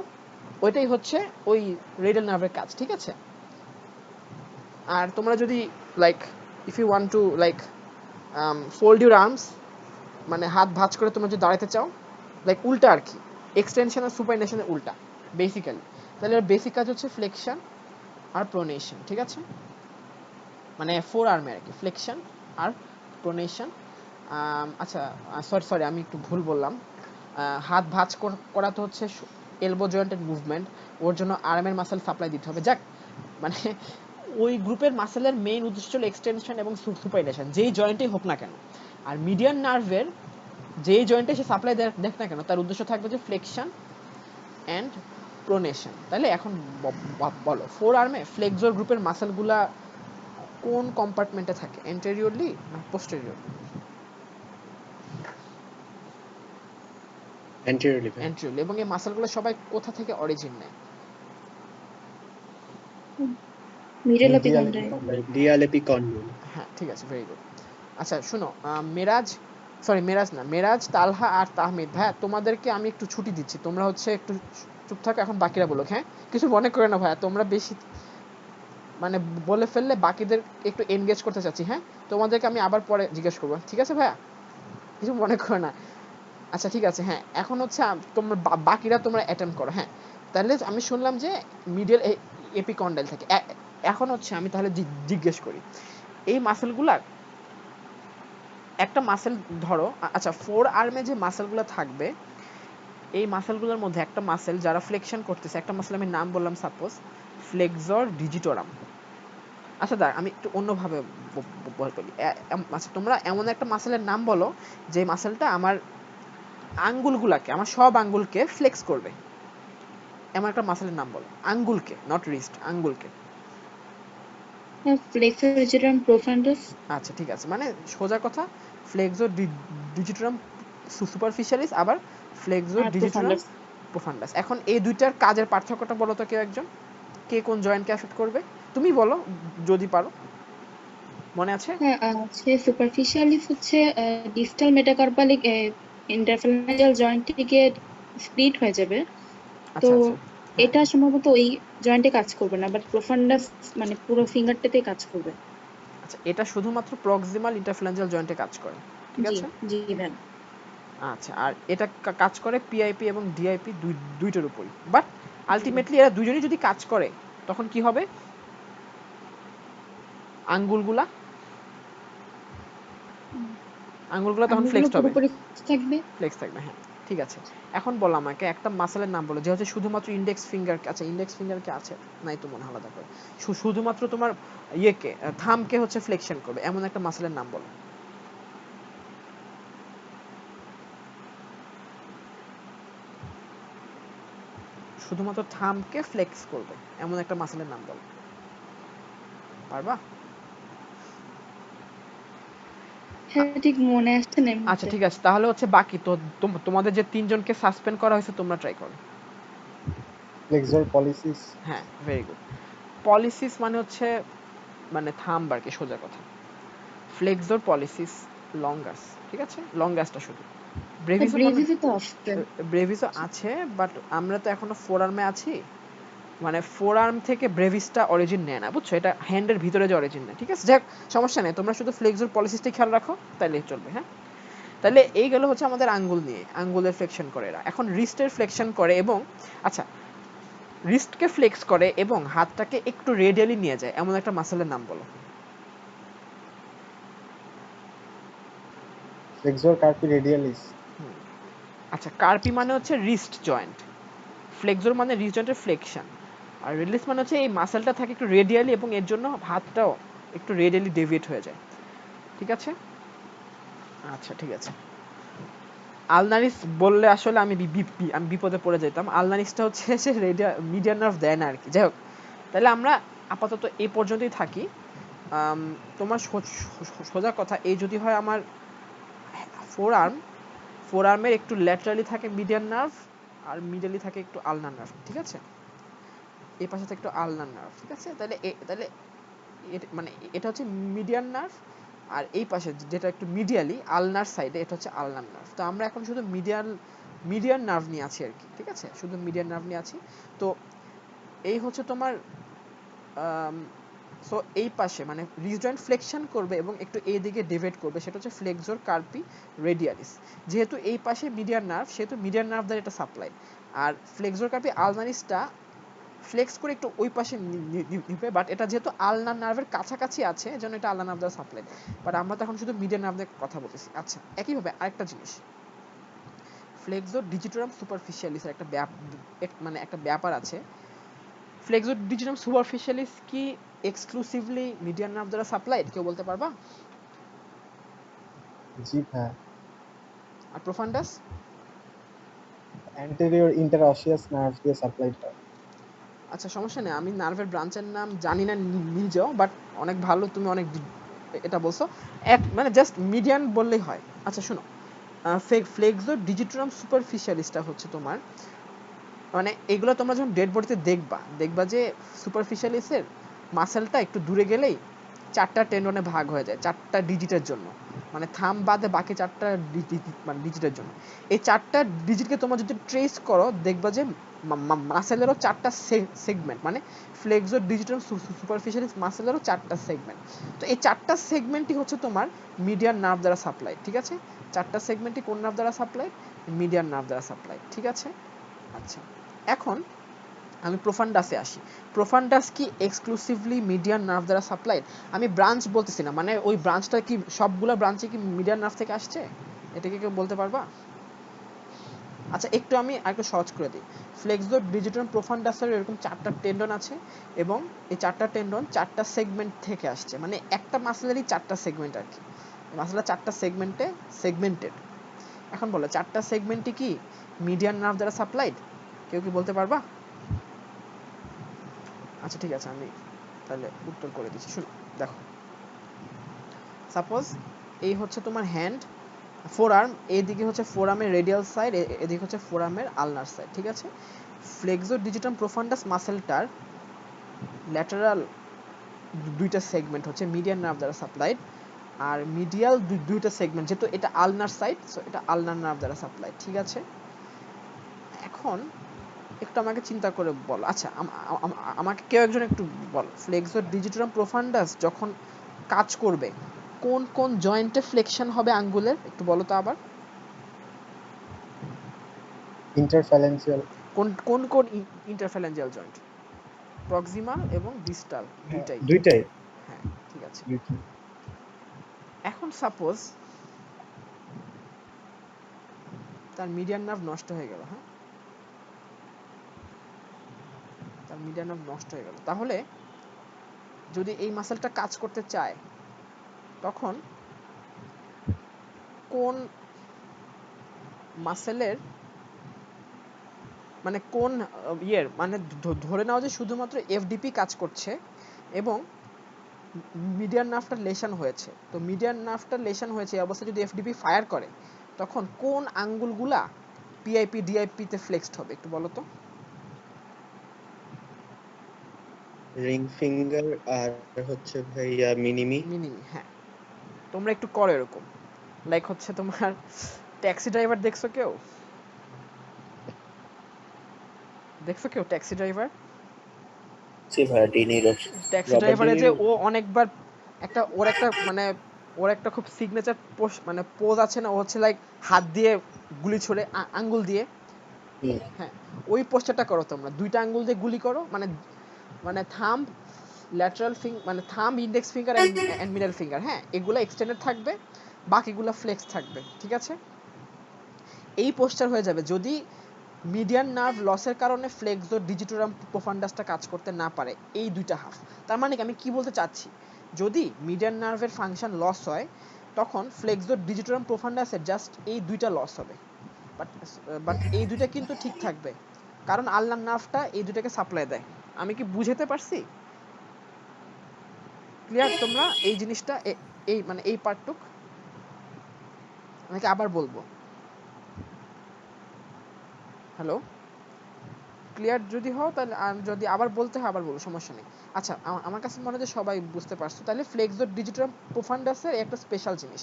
ওইটাই হচ্ছে ওই রেডিয়াল নার্ভের কাজ। ঠিক আছে, আর তোমরা যদি like if you want to like fold your arms, মানে হাত ভাঁজ করে তোমরা যদি দাঁড়াতে চাও, লাইক উল্টা আর কি, এক্সটেনশন আর সুপাইনেশনের উল্টা বেসিক্যালি। তাহলে এর বেসিক কাজ হচ্ছে ফ্লেকশন আর প্রোনেশন। ঠিক আছে, মানে ফোর আর্মে আর কি, ফ্লেকশন আর প্রোনেশন। আচ্ছা সরি আমি একটু ভুল বললাম। হাত ভাঁজ করা তো হচ্ছে এলবো জয়েন্টের মুভমেন্ট, ওর জন্য আর্মের মাসেল সাপ্লাই দিতে হবে। যাক, মানে ওই গ্রুপের মাসেলের মেইন উদ্দেশ্য হলো এক্সটেনশন এবং সুপাইনেশন, যেই জয়েন্টেই হোক না কেন। আর মিডিয়ান নার্ভের যেই জয়েন্টে সে সাপ্লাই দেখ না কেন, তার উদ্দেশ্য থাকবে যে ফ্লেকশন অ্যান্ড প্রোনেশন। তাহলে এখন বলো ফোর আর্মে ফ্লেক্সর গ্রুপের মাসেলগুলা কোন কম্পার্টমেন্টে থাকে, এন্টেরিয়রলি না পোস্টেরিয়রলি? অ্যান্টেরিয়রলি ভাই। এন্টেরিয়রলি। এবং এই মাসেলগুলো সবাই কোথা থেকে অরিজিন নেয়? Middle Medial epicondyle. epicondyle. Deal epicondyle. হ্যাঁ ঠিক আছে, ভেরি গুড। আচ্ছা শুনো, মেরাজ, সরি মেরাজ না, মেরাজ, তালহা আর তাহমিদ ভাইয়া, তোমাদেরকে আমি একটু ছুটি দিচ্ছি, তোমরা হচ্ছে একটু চুপ থাকো, এখন বাকিরা বলো। হ্যাঁ, কিছু মনে করে না ভাইয়া, তোমরা বেশি মানে বলে ফেললে বাকিদের একটু এনগেজ করতে চাচ্ছি। হ্যাঁ, তোমাদেরকে আমি আবার পরে জিজ্ঞেস করবো, ঠিক আছে ভাইয়া, কিছু মনে করো না। আচ্ছা ঠিক আছে, হ্যাঁ এখন হচ্ছে তোমরা বাকিরা তোমরা অ্যাটেম্প করো। হ্যাঁ, তাহলে আমি শুনলাম যে মিডল এপিকন্ডাইল থাকে। এখন হচ্ছে আমি তাহলে জিজ্ঞেস করি, এই মাসেলগুলা একটা মাসেল ধরো, আচ্ছা ফোর আর্মে যে মাসেলগুলো থাকবে, এই মাসেলগুলোর মধ্যে একটা মাসেল যারা ফ্লেকশন করতেছে, একটা মাসেল আমি নাম বললাম সাপোজ ফ্লেক্সর ডিজিটোরাম। আচ্ছা দেখ আমি একটু অন্যভাবে বলি। আচ্ছা তোমরা এমন একটা মাসেলের নাম বলো যে মাসেলটা আমার আঙ্গুলগুলাকে, আমার সব আঙ্গুলকে ফ্লেক্স করবে এমন একটা মাসেলের নাম বলো। আঙ্গুলকে, নট রিস্ট, আঙ্গুলকে। Flexor digitorum profundus. আচ্ছা ঠিক আছে, মানে সোজা কথা ফ্লেক্সো ডিজিটাম সুপারফিশিয়ালিস আবার ফ্লেক্সো আর ডিজিটাম প্রোফান্ডাস। প্রোফান্ডাস। এখন এই দুইটার কাজের পার্থক্যটা বলো তো কেউ একজন, কে কোন জয়েন্টকে এফেক্ট করবে? তুমি বলো যদি পারো, মনে আছে? হ্যাঁ, হচ্ছে সুপারফিশিয়ালিস হচ্ছে ডিস্টাল মেটাকার্পালিক ইন্টারফ্যালেঞ্জিয়াল জয়েন্ট থেকে স্প্লিট হয়ে যাবে। তো আচ্ছা আচ্ছা, হ্যাঁ এটা সম্ভবত ওই জয়েন্টে কাজ করবে না, বাট প্রোফান্ডাস মানে পুরো ফিঙ্গারটাতে কাজ করবে। আচ্ছা, এটা শুধুমাত্র প্রক্সিমাল ইন্টারফ্যালেঞ্জিয়াল জয়েন্টে কাজ করে, ঠিক জি আছে? জি ম্যাম। আচ্ছা, আর এটা কাজ করে পিআইপি এবং ডিআইপি দুইটার উপরই, বাট আলটিমেটলি এরা দুজনেই যদি কাজ করে তখন কি হবে? আঙ্গুলগুলা আঙ্গুলগুলো তখন আঙুলগুলো ফ্লেক্সড হবে, পুরোপুরি থাকবে। ফ্লেক্স থাকবে, হ্যাঁ ঠিক আছে। এখন বলো আমাকে একটা মাসেলের নাম বলো যে হচ্ছে শুধুমাত্র ইন্ডেক্স ফিঙ্গার, আচ্ছা ইন্ডেক্স ফিঙ্গার কি আছে? নাই তো মনে হয় আলাদা করে, শুধুমাত্র তোমার ইয়েকে থামকে হচ্ছে ফ্লেকশন করবে এমন একটা মাসেলের নাম বলো। শুধুমাত্র থামকে ফ্লেক্স করবে এমন একটা মাসেলের নাম বলো, পারবা? হ্যাঁ, ঠিক মনে আসছে না এই আচ্ছা মুহূর্তে। ঠিক আছে, তাহলে হচ্ছে বাকি তো তোমাদের যে তিনজনকে সাসপেন্ড করা হয়েছে তোমরা ট্রাই করো। flexor pollicis, হ্যাঁ ভেরি গুড। পলিসিস মানে হচ্ছে মানে থাম্ব আর কি, সোজা কথা। ফ্লেক্সর পলিসিস লঙ্গাস, ঠিক আছে, লঙ্গাসটা শুধু। ব্রেভিসও মনে, ব্রেভিসও তো অপশন। ব্রেভিসও আছে বাট আমরা তো এখনো ফোর আর্মে আছি, মানে ফোর আর্ম থেকে ব্রেভিসটা অরিজিন নেয় না, বুঝছো? এটা হ্যান্ডের ভিতরে যে অরিজিন নেয়, ঠিক আছে? যাক সমস্যা নেই, তোমরা শুধু ফ্লেক্সর পলিসিসটাই খেয়াল রাখো তাইলে চলবে, হ্যাঁ? তাহলে এই গেল হচ্ছে আমাদের আঙ্গুল নিয়ে, আঙ্গুলের ফ্লেকশন করে এরা। এখন রিস্টের ফ্লেকশন করে এবং আচ্ছা রিস্টকে ফ্লেক্স করে এবং হাতটাকে একটু রেডিয়ালি নিয়ে যায় এমন একটা মাসেলের নাম বলো। flexor carpi radialis, আচ্ছা, কার্পি মানে হচ্ছে রিস্ট জয়েন্ট, ফ্লেক্সর মানে রিস্ট জয়েন্টের ফ্লেকশন, আর রিলিজ মানে হচ্ছে এই মাসেলটা থাকে একটু রেডিয়ালি এবং এর জন্য হাতটাও একটু রেডিয়ালি ডেভিয়েট হয়ে যায়, ঠিক আছে? আচ্ছা ঠিক আছে। আলনারিস বললে আসলে আমি আমি বিপদে পড়ে যেতাম। আলনারিসটা হচ্ছে সে মিডিয়ান নার্ভ দেয় না আর কি। যাই হোক, তাহলে আমরা আপাতত এই পর্যন্তই থাকি। তোমার সোজা কথা, এই যদি হয় আমার ফোর আর্ম, ফোর আর্মের একটু ল্যাটারালি থাকে মিডিয়ান নার্ভ আর মিডলি থাকে একটু আলনার নার্ভ, ঠিক আছে? এই পাশে থাকে একটু আলনার নার্ভ, ঠিক আছে? তাহলে তাহলে মানে এটা হচ্ছে মিডিয়ান নার্ভ, আর এই পাশে যেটা একটু মিডিয়ালি আলনার সাইডে এটা হচ্ছে আলনার নার্ভ। তো আমরা এখন শুধু মিডিয়ান নার্ভ নিয়ে আছি আর কি, ঠিক আছে? শুধু মিডিয়ান নার্ভ নিয়ে আছি। তো এই হচ্ছে তোমার সো এই পাশে মানে রিজ জয়েন্ট ফ্লেকশন করবে এবং একটু এই দিকে ডেভিয়েট করবে, সেটা হচ্ছে ফ্লেক্সর কার্পি রেডিয়ালিস। যেহেতু এই পাশে মিডিয়ান নার্ভ, সেহেতু মিডিয়ান নার্ভ দ্বারা এটা সাপ্লাই। আর ফ্লেক্সর কার্পি আলনারিসটা ফ্লেক্স করে একটু ওই পাশে নিবে, বাট এটা যেহেতু আলনার নার্ভের কাছাকাছি আছে এজন্য এটা আলনার নার্ভ দ্বারা সাপ্লাই। বাট আমরা তো এখন শুধু মিডিয়ান নার্ভ নিয়ে কথা বলতেছি। আচ্ছা, একইভাবে আরেকটা জিনিস, ফ্লেক্সো ডিজিটাম সুপারফিশিয়ালিস একটা মানে একটা ব্যাপার আছে। ফ্লেক্সো ডিজিটাম সুপারফিশিয়ালিস কি এক্সক্লুসিভলি মিডিয়ান নার্ভ দ্বারা সাপ্লাইড, কেউ বলতে পারবা? জি ভাই, আর প্রোফান্ডাস? anterior interosseous nerve দিয়ে সাপ্লাইড হয়। আচ্ছা সমস্যা নেই, আমি নার্ভের ব্রাঞ্চের নাম জানি না নিজেও, বাট অনেক ভালো তুমি অনেক এটা বলছো। এক মানে জাস্ট মিডিয়ান বললেই হয়। আচ্ছা শোনো, ফ্লেক্সো ডিজিটাম সুপারফিশিয়ালিসটা হচ্ছে তোমার মানে এগুলো তোমরা যখন ডেড বডিতে দেখবা যে সুপারফিশিয়ালিসের মাসেলটা একটু দূরে গেলেই চারটা টেন্ডনে ভাগ হয়ে যায় চারটা ডিজিটের জন্য, মানে থাম বাদে বাকি চারটা মানে ডিজিটের জন্য। এই চারটা ডিজিটকে তোমরা যদি ট্রেস করো দেখবা যে মাসেলেরও চারটা সেগমেন্ট, মানে ফ্লেক্সো ডিজিটাল সুপারফিশিয়ালিস মাসেলেরও চারটা সেগমেন্ট। তো এই চারটা সেগমেন্টই হচ্ছে তোমার মিডিয়ান নার্ভ দ্বারা সাপ্লাই, ঠিক আছে? চারটা সেগমেন্টই কোন নার্ভ দ্বারা সাপ্লাই? মিডিয়ান নার্ভ দ্বারা সাপ্লাই, ঠিক আছে? আচ্ছা, এখন আমি প্রোফান্ডাসে আসি। প্রোফান্ডাস কি এক্সক্লুসিভলি মিডিয়ান নার্ভ দ্বারা সাপ্লাইড? আমি ব্রাঞ্চ বলতেছি না, মানে ওই ব্রাঞ্চটা কি সবগুলা ব্রাঞ্চে কি মিডিয়ান নার্ভ থেকে আসছে, এটাকে কেউ বলতে পারবা? আচ্ছা একটু আমি আরেকটু সহজ করে দিই। ফ্লেক্সো ডিজিটাম প্রোফান্ডাসের এরকম চারটা টেন্ডন আছে এবং এই চারটা টেন্ডন চারটা সেগমেন্ট থেকে আসছে, মানে একটা মাসলেরই চারটা সেগমেন্ট আর কি। মাসলের চারটা সেগমেন্টে সেগমেন্টেড। এখন বলো চারটা সেগমেন্টই কি মিডিয়ান নার্ভ দ্বারা সাপ্লাইড? কেউ কি বলতে পারবা? আচ্ছা ঠিক আছে, আমি তাহলে উত্তর করে দিচ্ছি, শুনো দেখো। সাপোজ এই হচ্ছে তোমার হ্যান্ড, ফোরআর্ম, এইদিকে হচ্ছে ফোরআর্মের রেডিয়াল সাইড, এদিকে হচ্ছে ফোরআর্মের আলনার সাইড, ঠিক আছে? ফ্লেক্সো ডিজিটাম প্রোফান্ডাস মাসেলটার ল্যাটারাল দুইটা সেগমেন্ট হচ্ছে মিডিয়ান নার্ভ দ্বারা সাপ্লাইড, আর মিডিয়াল দুইটা সেগমেন্ট, যেহেতু এটা আলনার সাইড, সো এটা আলনার নার্ভ দ্বারা সাপ্লাইড, ঠিক আছে? এখন একটু আমাকে চিন্তা করে বলো, আচ্ছা আমাকে কেউ একজন একটু বল, ফ্লেক্সো ডিজিটাম প্রোফান্ডাস যখন কাজ করবে কোন কোন জয়েন্টে ফ্লেকশন হবে আঙ্গুলের, একটু বলো তো আবার। ইন্টারফ্যালেন্সিয়াল। কোন কোন কোন ইন্টারফ্যালেঞ্জিয়াল জয়েন্ট? প্রক্সিমাল এবং ডিস্টাল দুইটাই। দুইটাই। হ্যাঁ ঠিক আছে। দুইটাই। এখন সাপোজ তার মিডিয়ান নার্ভ নষ্ট হয়ে গেল, হ্যাঁ, তার মিডিয়ান নার্ভ নষ্ট হয়ে গেল, তাহলে যদি এই মাসেলটা কাজ করতে চায় তখন কোন মাসেলের মানে কোন ইয়ের মানে ধরে নাও যে শুধুমাত্র এফডিপি কাজ করছে এবং মিডিয়ান নার্ভটা লেশন হয়েছে, তো মিডিয়ান নার্ভটা লেশন হয়েছে এই অবস্থায় যদি এফডিপি ফায়ার করে তখন কোন আঙ্গুলগুলা পিআইপি ডিআইপি তে ফ্লেক্সড হবে, একটু বলো তো। রিং ফিঙ্গার আর হচ্ছে ভাইয়া মিনিমি। মিনিমি, হ্যাঁ। তোমরা একটু করো এরকম, লাইক হচ্ছে তোমার ট্যাক্সি ড্রাইভার দেখছো কেউ? দেখছো কেউ ট্যাক্সি ড্রাইভার? জি ভাইয়া, ডিনি ট্যাক্সি রবার্ট ড্রাইভারে যে ডিনিরো। ও অনেকবার একটা মানে ওর একটা খুব সিগনেচার মানে পোজ আছে না, ও হচ্ছে লাইক হাত দিয়ে গুলি ছোড়ে আঙ্গুল দিয়ে, হুম, হ্যাঁ, ওই পোস্টারটা করো তোমরা, দুইটা আঙ্গুল দিয়ে গুলি করো, মানে মানে থাম্ব ল্যাটারাল মানে thumb, index finger and middle finger, হ্যাঁ, এগুলো এক্সটেন্ডেড থাকবে, বাকিগুলো ফ্লেক্স থাকবে, ঠিক আছে? এই পোস্টার হয়ে যাবে যদি মিডিয়ান নার্ভ লসের কারণে ফ্লেক্সো ডিজিটোরাম প্রোফান্ডাসটা কাজ করতে না পারে, এই দুইটা হাফ। তার মানে কি আমি কি বলতে চাচ্ছি, যদি মিডিয়ান নার্ভের ফাংশন লস হয় তখন ফ্লেক্সো ডিজিটোরাম প্রোফান্ডাসের জাস্ট এই দুইটা লস হবে, বাট এই দুইটা কিন্তু ঠিক থাকবে, কারণ আল্লাহ নার্ভটা এই দুইটাকে সাপ্লাই দেয়। আমি কি বুঝাতে পারছি? ক্লিয়ার তোমরা এই জিনিসটা? এই মানে এই পার্টটুক আমাকে আবার বলবো, হ্যালো, ক্লিয়ার যদি হও তাহলে, আর যদি আবার বলতে হয় আবার বলো, সমস্যা নেই। আচ্ছা আমার কাছে মনে হয় যে সবাই বুঝতে পারছো। তাহলে ফ্লেক্সো ডিজিটাম প্রোফান্ডাসের একটা স্পেশাল জিনিস,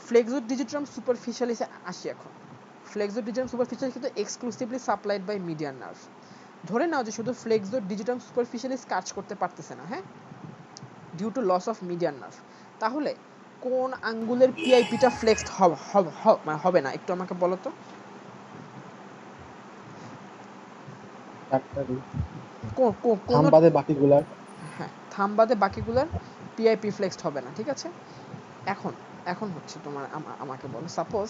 ফ্লেক্সো ডিজিটাম সুপারফিশিয়ালিসে আসি এখন। ফ্লেক্সো ডিজিটাম সুপারফিশিয়ালিস কিন্তু exclusively supplied by median nerve. ধরে নাও যে শুধু ফ্লেক্সো ডিজিটাম সুপারফিশিয়ালিস কাজ করতে পারতেছে না, হ্যাঁ, due to loss of median nerve, তাহলে কোন আঙ্গুলের পিআইপিটা ফ্লেক্সড হবে না, একটু আমাকে বলো তো। চারটারই। কোন, থাম বাদে বাকিগুলার। হ্যাঁ, থাম বাদে বাকিগুলোর পিআইপি ফ্লেক্সড হবে না, ঠিক আছে? এখন এখন হচ্ছে তোমার আমাকে বলো, সাপোজ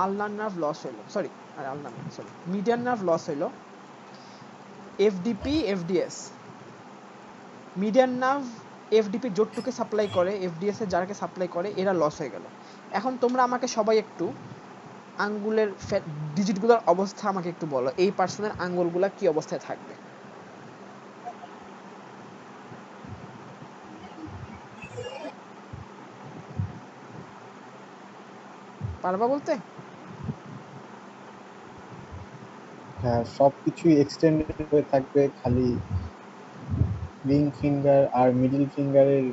আলনার নার্ভ লস হইলো, সরি আর আলনার না, সরি মিডিয়ান নার্ভ লস হইলো, FDP FDS, median nerve FDP জোটটুকে সাপ্লাই করে, এফডিএস এর যারাকে সাপ্লাই করে, এরা লস হয়ে গেল। এখন তোমরা আমাকে সবাই একটু আঙ্গুলের ডিজিটগুলোর অবস্থা আমাকে একটু বলো, এই পার্সনের আঙ্গুলগুলা কি অবস্থায় থাকবে, পারবা বলতে? হ্যাঁ, সবকিছুই এক্সটেন্ডেড হয়ে থাকবে, খালি রিং ফিঙ্গার আর মিডল ফিঙ্গারের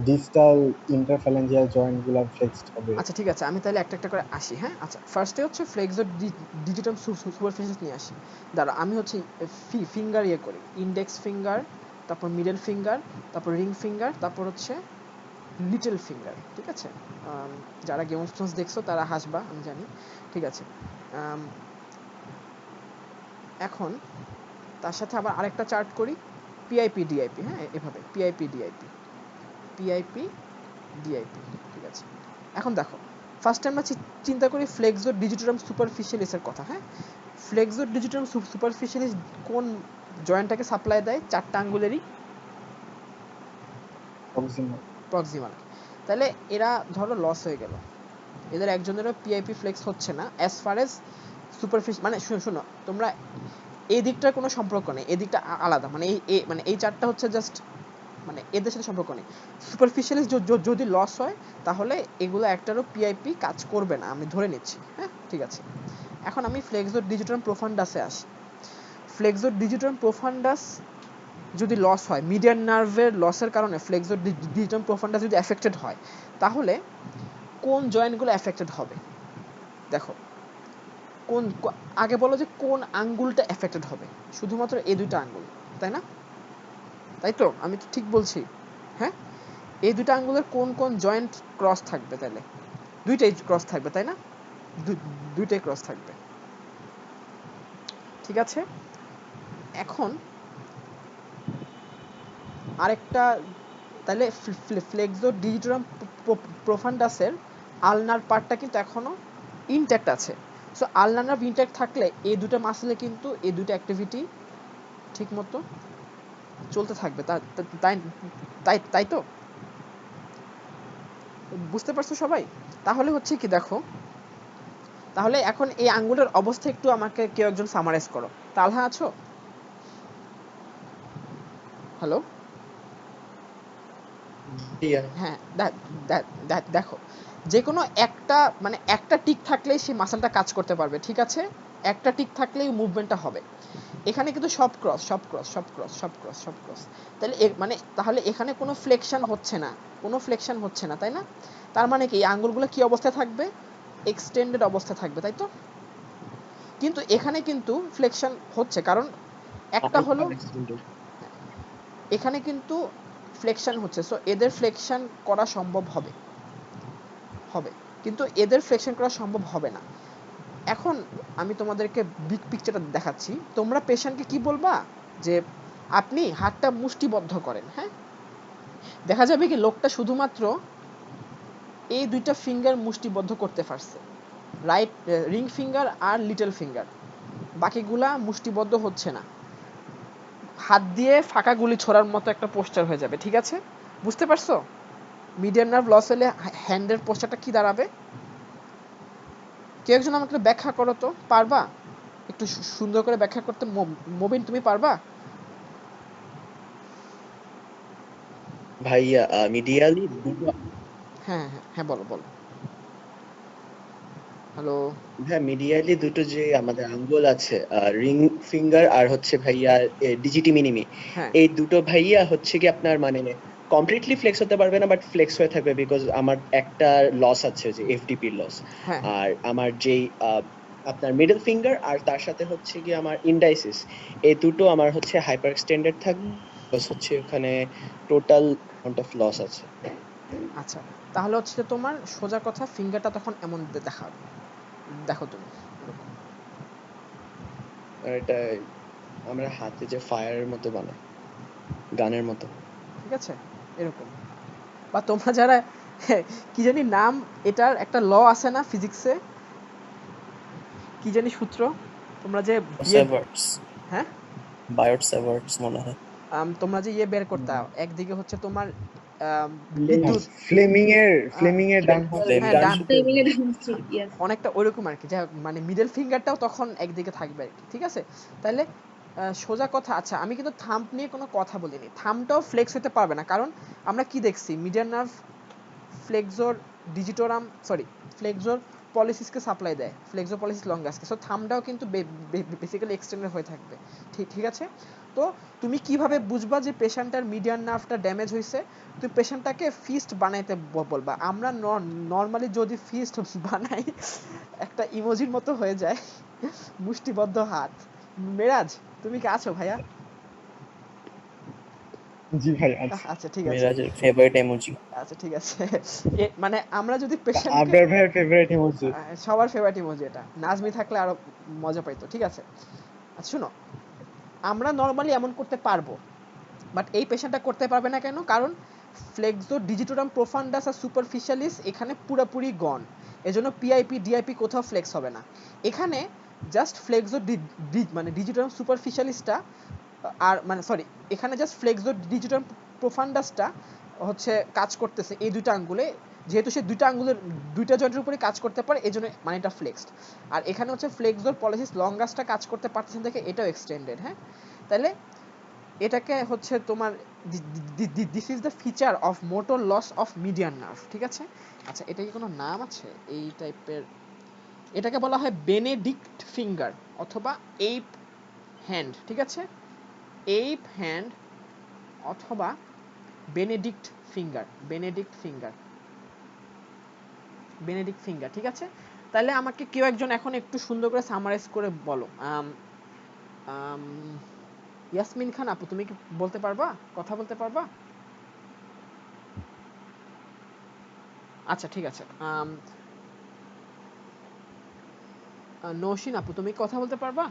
ডিস্টাল ইন্টারফ্যালেঞ্জিয়াল জয়েন্ট গুলা ফ্লেক্সড হবে। আচ্ছা ঠিক আছে, আমি তাহলে একটা একটা করে আসি, হ্যাঁ। আচ্ছা ফার্স্টে হচ্ছে ফ্লেক্সো ডিজিটাম সুপারফিশিয়ালিস নিয়ে আসি। দাঁড়া আমি হচ্ছে ফিঙ্গার ইয়ে করি, ইন্ডেক্স ফিঙ্গার, তারপর মিডল ফিঙ্গার, তারপর রিং ফিঙ্গার, তারপর হচ্ছে লিটল ফিঙ্গার, ঠিক আছে? যারা গেম অফ থ্রোনস দেখছো তারা হাসবা আমি জানি, ঠিক আছে? এখন তার সাথে আবার আরেকটা চার্ট করি, পিআইপি ডিআইপি, হ্যাঁ, এভাবে পিআইপি ডিআইপি, পিআইপি ডিআইপি, ঠিক আছে? এখন দেখো ফার্স্ট আমরা চিন্তা করি ফ্লেক্সো ডিজিটাম সুপারফিশিয়ালিসের কথা, হ্যাঁ। ফ্লেক্সো ডিজিটাম সুপারফিশিয়ালিস কোন জয়েন্টটাকে সাপ্লাই দেয়? চারটা আঙ্গুলেরই প্রক্সিমাল। প্রক্সিমাল। তাহলে এরা ধরো লস হয়ে গেল, এদের একজনেরও পিআইপি ফ্লেক্স হচ্ছে না অ্যাজ ফার এজ সুপারফিশিয়াল, মানে শোনো তোমরা, এই দিকটার কোনো সম্পর্ক নেই, এই দিকটা আলাদা, মানে এই চারটা হচ্ছে জাস্ট মানে এদের সাথে সম্পর্ক নেই। সুপারফিশিয়ালি যদি লস হয় তাহলে এগুলো একটারও পিআইপি কাজ করবে না, আমি ধরে নিচ্ছি। হ্যাঁ, ঠিক আছে। এখন আমি ফ্লেক্সো ডিজিটাম প্রোফান্ডাসে আসি। ফ্লেক্সো ডিজিটাম প্রোফান্ডাস যদি লস হয়, মিডিয়ান নার্ভের লসের কারণে ফ্লেক্সো ডিজিটাম প্রোফান্ডাস যদি অ্যাফেক্টেড হয়, তাহলে কোন জয়েন্টগুলো অ্যাফেক্টেড হবে? দেখো, কোন আগে বলো যে কোন আঙ্গুলটা অ্যাফেক্টেড হবে? শুধুমাত্র এই দুইটা আঙ্গুল, তাই না? তাই তো, আমি তো ঠিক বলছি? হ্যাঁ, এই দুইটা আঙ্গুলের কোন কোন জয়েন্ট ক্রস থাকবে? তাহলে দুইটাই ক্রস থাকবে, তাই না? দুইটাই ক্রস থাকবে, ঠিক আছে। এখন আরেকটা, তাহলে ফ্লেক্সো ডিজিটাম প্রোফান্ডাসের আলনার পার্টটা কিন্তু এখনো ইনট্যাক্ট আছে। সো আলনার নার্ভ ইনট্যাক্ট থাকলে এই দুটো মাসলে কিন্তু এই দুটো অ্যাক্টিভিটি ঠিক মতো চলতে থাকবে, তাই তাই তাই তো, বুঝতে পারছো সবাই? তাহলে হচ্ছে কি, দেখো, তাহলে এখন এই আঙ্গুলের অবস্থা একটু আমাকে কেউ একজন সামারাইজ করো। তালহা আছো? হ্যালো, হ্যাঁ, দেখো, যে কোনো একটা, মানে একটা টিক থাকলেই সেই মাসলটা কাজ করতে পারবে, ঠিক আছে? একটা টিক থাকলেই মুভমেন্টটা হবে। এখানে কিন্তু সব ক্রস, সব ক্রস, সব ক্রস, সব ক্রস, সব ক্রস। তাহলে মানে তাহলে এখানে কোনো ফ্লেকশন হচ্ছে না, কোনো ফ্লেকশন হচ্ছে না, তাই না? তার মানে কি, এই আঙ্গুলগুলো কি অবস্থায় থাকবে? এক্সটেন্ডেড অবস্থায় থাকবে, তাই তো? কিন্তু এখানে কিন্তু ফ্লেকশন হচ্ছে, কারণ একটা হলো এখানে কিন্তু ফ্লেকশন হচ্ছে, সো এদের ফ্লেকশন করা সম্ভব হবে, হবে, কিন্তু এদের ফ্লেকশন করা সম্ভব হবে না। এখন আমি তোমাদেরকে বিগ পিকচারটা দেখাচ্ছি। তোমরা পেশেন্টকে কি বলবা? যে আপনি হাতটা মুষ্টিবদ্ধ করেন। হ্যাঁ, দেখা যাবে কি লোকটা শুধুমাত্র এই দুইটা ফিঙ্গার মুষ্টিবদ্ধ করতে পারছে, রাইট রিং ফিঙ্গার আর লিটল ফিঙ্গার, বাকিগুলা মুষ্টিবদ্ধ হচ্ছে না। হাত দিয়ে ফাঁকা গুলি ছোড়ার মতো একটা পোস্টার হয়ে যাবে, ঠিক আছে? বুঝতে পারছো? মিডিয়ান নার্ভ লস হলে হ্যান্ডের পোস্টারটা কি দাঁড়াবে? কেউ একজন আমাকে ব্যাখ্যা করো তো, পারবা? একটু সুন্দর করে ব্যাখ্যা করতে। মবিন, তুমি পারবা? ভাইয়া মিডিয়ালি দুটো, হ্যাঁ হ্যাঁ হ্যাঁ, বলো বলো। হ্যালো। হ্যাঁ মিডিয়ালি দুটো যে আমাদের আঙ্গুল আছে, রিং ফিঙ্গার আর হচ্ছে ভাইয়া ডিজিটি মিনিমি, হ্যাঁ এই দুটো ভাইয়া হচ্ছে কি আপনার মানে কমপ্লিটলি ফ্লেক্স হতে পারবে না, বাট ফ্লেক্স হয়ে থাকবে, বিকজ আমার একটা লস আছে যে এফডিপি লস। হ্যাঁ আর আমার যেই আপনার মিডল ফিঙ্গার আর তার সাথে হচ্ছে কি আমার ইন্ডাইসিস, এই দুটো আমার হচ্ছে হাইপার এক্সটেন্ডেড থাকবে, হচ্ছে ওখানে টোটাল অ্যামাউন্ট অফ লস আছে। আচ্ছা, তাহলে হচ্ছে তোমার সোজা কথা ফিঙ্গারটা তখন এমন দেখাবে, দেখো তুমি এরকম। আর এটা আমরা হাতে যে ফায়ারের মতো বানাই, গানের মতো। ঠিক আছে, এরকম। বা তোমরা যারা কি জানি নাম, এটার একটা ল আছে না ফিজিক্সে, কি জানি সূত্র, তোমরা যে বিয়ে, সেভার্টস, হ্যাঁ, বায়োট সেভার্টস মনে হয়। তোমরা যে ইয়ে বের করতে, একদিকে হচ্ছে তোমার বিদ্যুৎ, ফ্লেমিং এর ডান হাত। হ্যাঁ ফ্লেমিং ডান, Framing এর ডানহাত, yes. অনেকটা ওইরকম আর কি, যা মানে মিডল ফিঙ্গারটাও তখন একদিকে থাকবে আর কি, ঠিক আছে? তাহলে সোজা কথা, আচ্ছা আমি কিন্তু থাম্ব নিয়ে কোনো কথা বলিনি, থাম্বটাও ফ্লেক্স হতে পারবে না, কারণ আমরা কি দেখছি, median nerve flexor digitorum, sorry, flexor পলিসিসকে সাপ্লাই দেয়, ফ্লেক্সো পলিসিস লঙ্গাসকে, সো থাম্বটাও কিন্তু বেসিক্যালি এক্সটেন্ডেড হয়ে থাকবে, ঠিক আছে? তো তুমি কিভাবে বুঝবা যে পেশেন্টটার মিডিয়ান নার্ভটা ড্যামেজ হয়েছে? তুমি পেশেন্টটাকে ফিস্ট বানাইতে বলবা। আমরা নর্মালি যদি ফিস্ট বানাই, একটা ইমোজির মতো হয়ে যায়, মুষ্টিবদ্ধ হাত। মেরাজ, তুমি কি আছো ভাইয়া? জি ভাই আছে। আচ্ছা ঠিক আছে, মিরাজের ফেভারিট ইমোজি। আচ্ছা ঠিক আছে। মানে আমরা যদি পেশেন্টকে, আবরার ভাইয়ের ফেভারিট ইমোজি। সবার ফেভারিট ইমোজি এটা, নাজমি থাকলে আরো মজা পাইতো, ঠিক আছে? আচ্ছা শুনো, আমরা নর্মালি এমন করতে পারবো, বাট এই পেশেন্টটা করতে পারবে না কেন? কারণ ফ্লেক্সো ডিজিটোরাম প্রোফান্ডাস আর সুপারফিশিয়ালিস এখানে পুরোপুরি গন, এজন্য পিআইপি ডিআইপি কোথাও ফ্লেক্স হবে না। এখানে জাস্ট ফ্লেক্সো মানে ডিজিটোরাম সুপারফিশিয়ালিসটা, আর মানে সরি, এখানে জাস্ট ফ্লেক্সো ডিজিটাল প্রোফান্ডাসটা হচ্ছে কাজ করতেছে এই দুটো আঙ্গুলে, যেহেতু সে দুইটা জয়েন্টের উপরে কাজ করতে পারে, এই জন্য মানে এটা ফ্লেক্সড। আর এখানে হচ্ছে ফ্লেক্সর পলিসিস লঙ্গাসটা কাজ করতে পারতেছেন দেখে এটাও এক্সটেন্ডেড। হ্যাঁ, তাহলে এটাকে হচ্ছে তোমার this is the feature of motor loss of median nerve. ঠিক আছে, আচ্ছা এটা কি কোনো নাম আছে এই টাইপের? এটাকে বলা হয় বেনেডিক্ট ফিঙ্গার অথবা এইপ হ্যান্ড। ঠিক আছে, এইপ হ্যান্ড অথবা Benedict finger, Benedict finger, Benedict finger. ঠিক আছে, তাহলে আমাকে কেউ একজন এখন একটু সুন্দর করে সামারাইজ করে বলো। ইয়াসমিন খান আপু, তুমি কি বলতে পারবা, কথা বলতে পারবা? আচ্ছা ঠিক আছে, নৌশিন আপু তুমি কথা বলতে পারবা?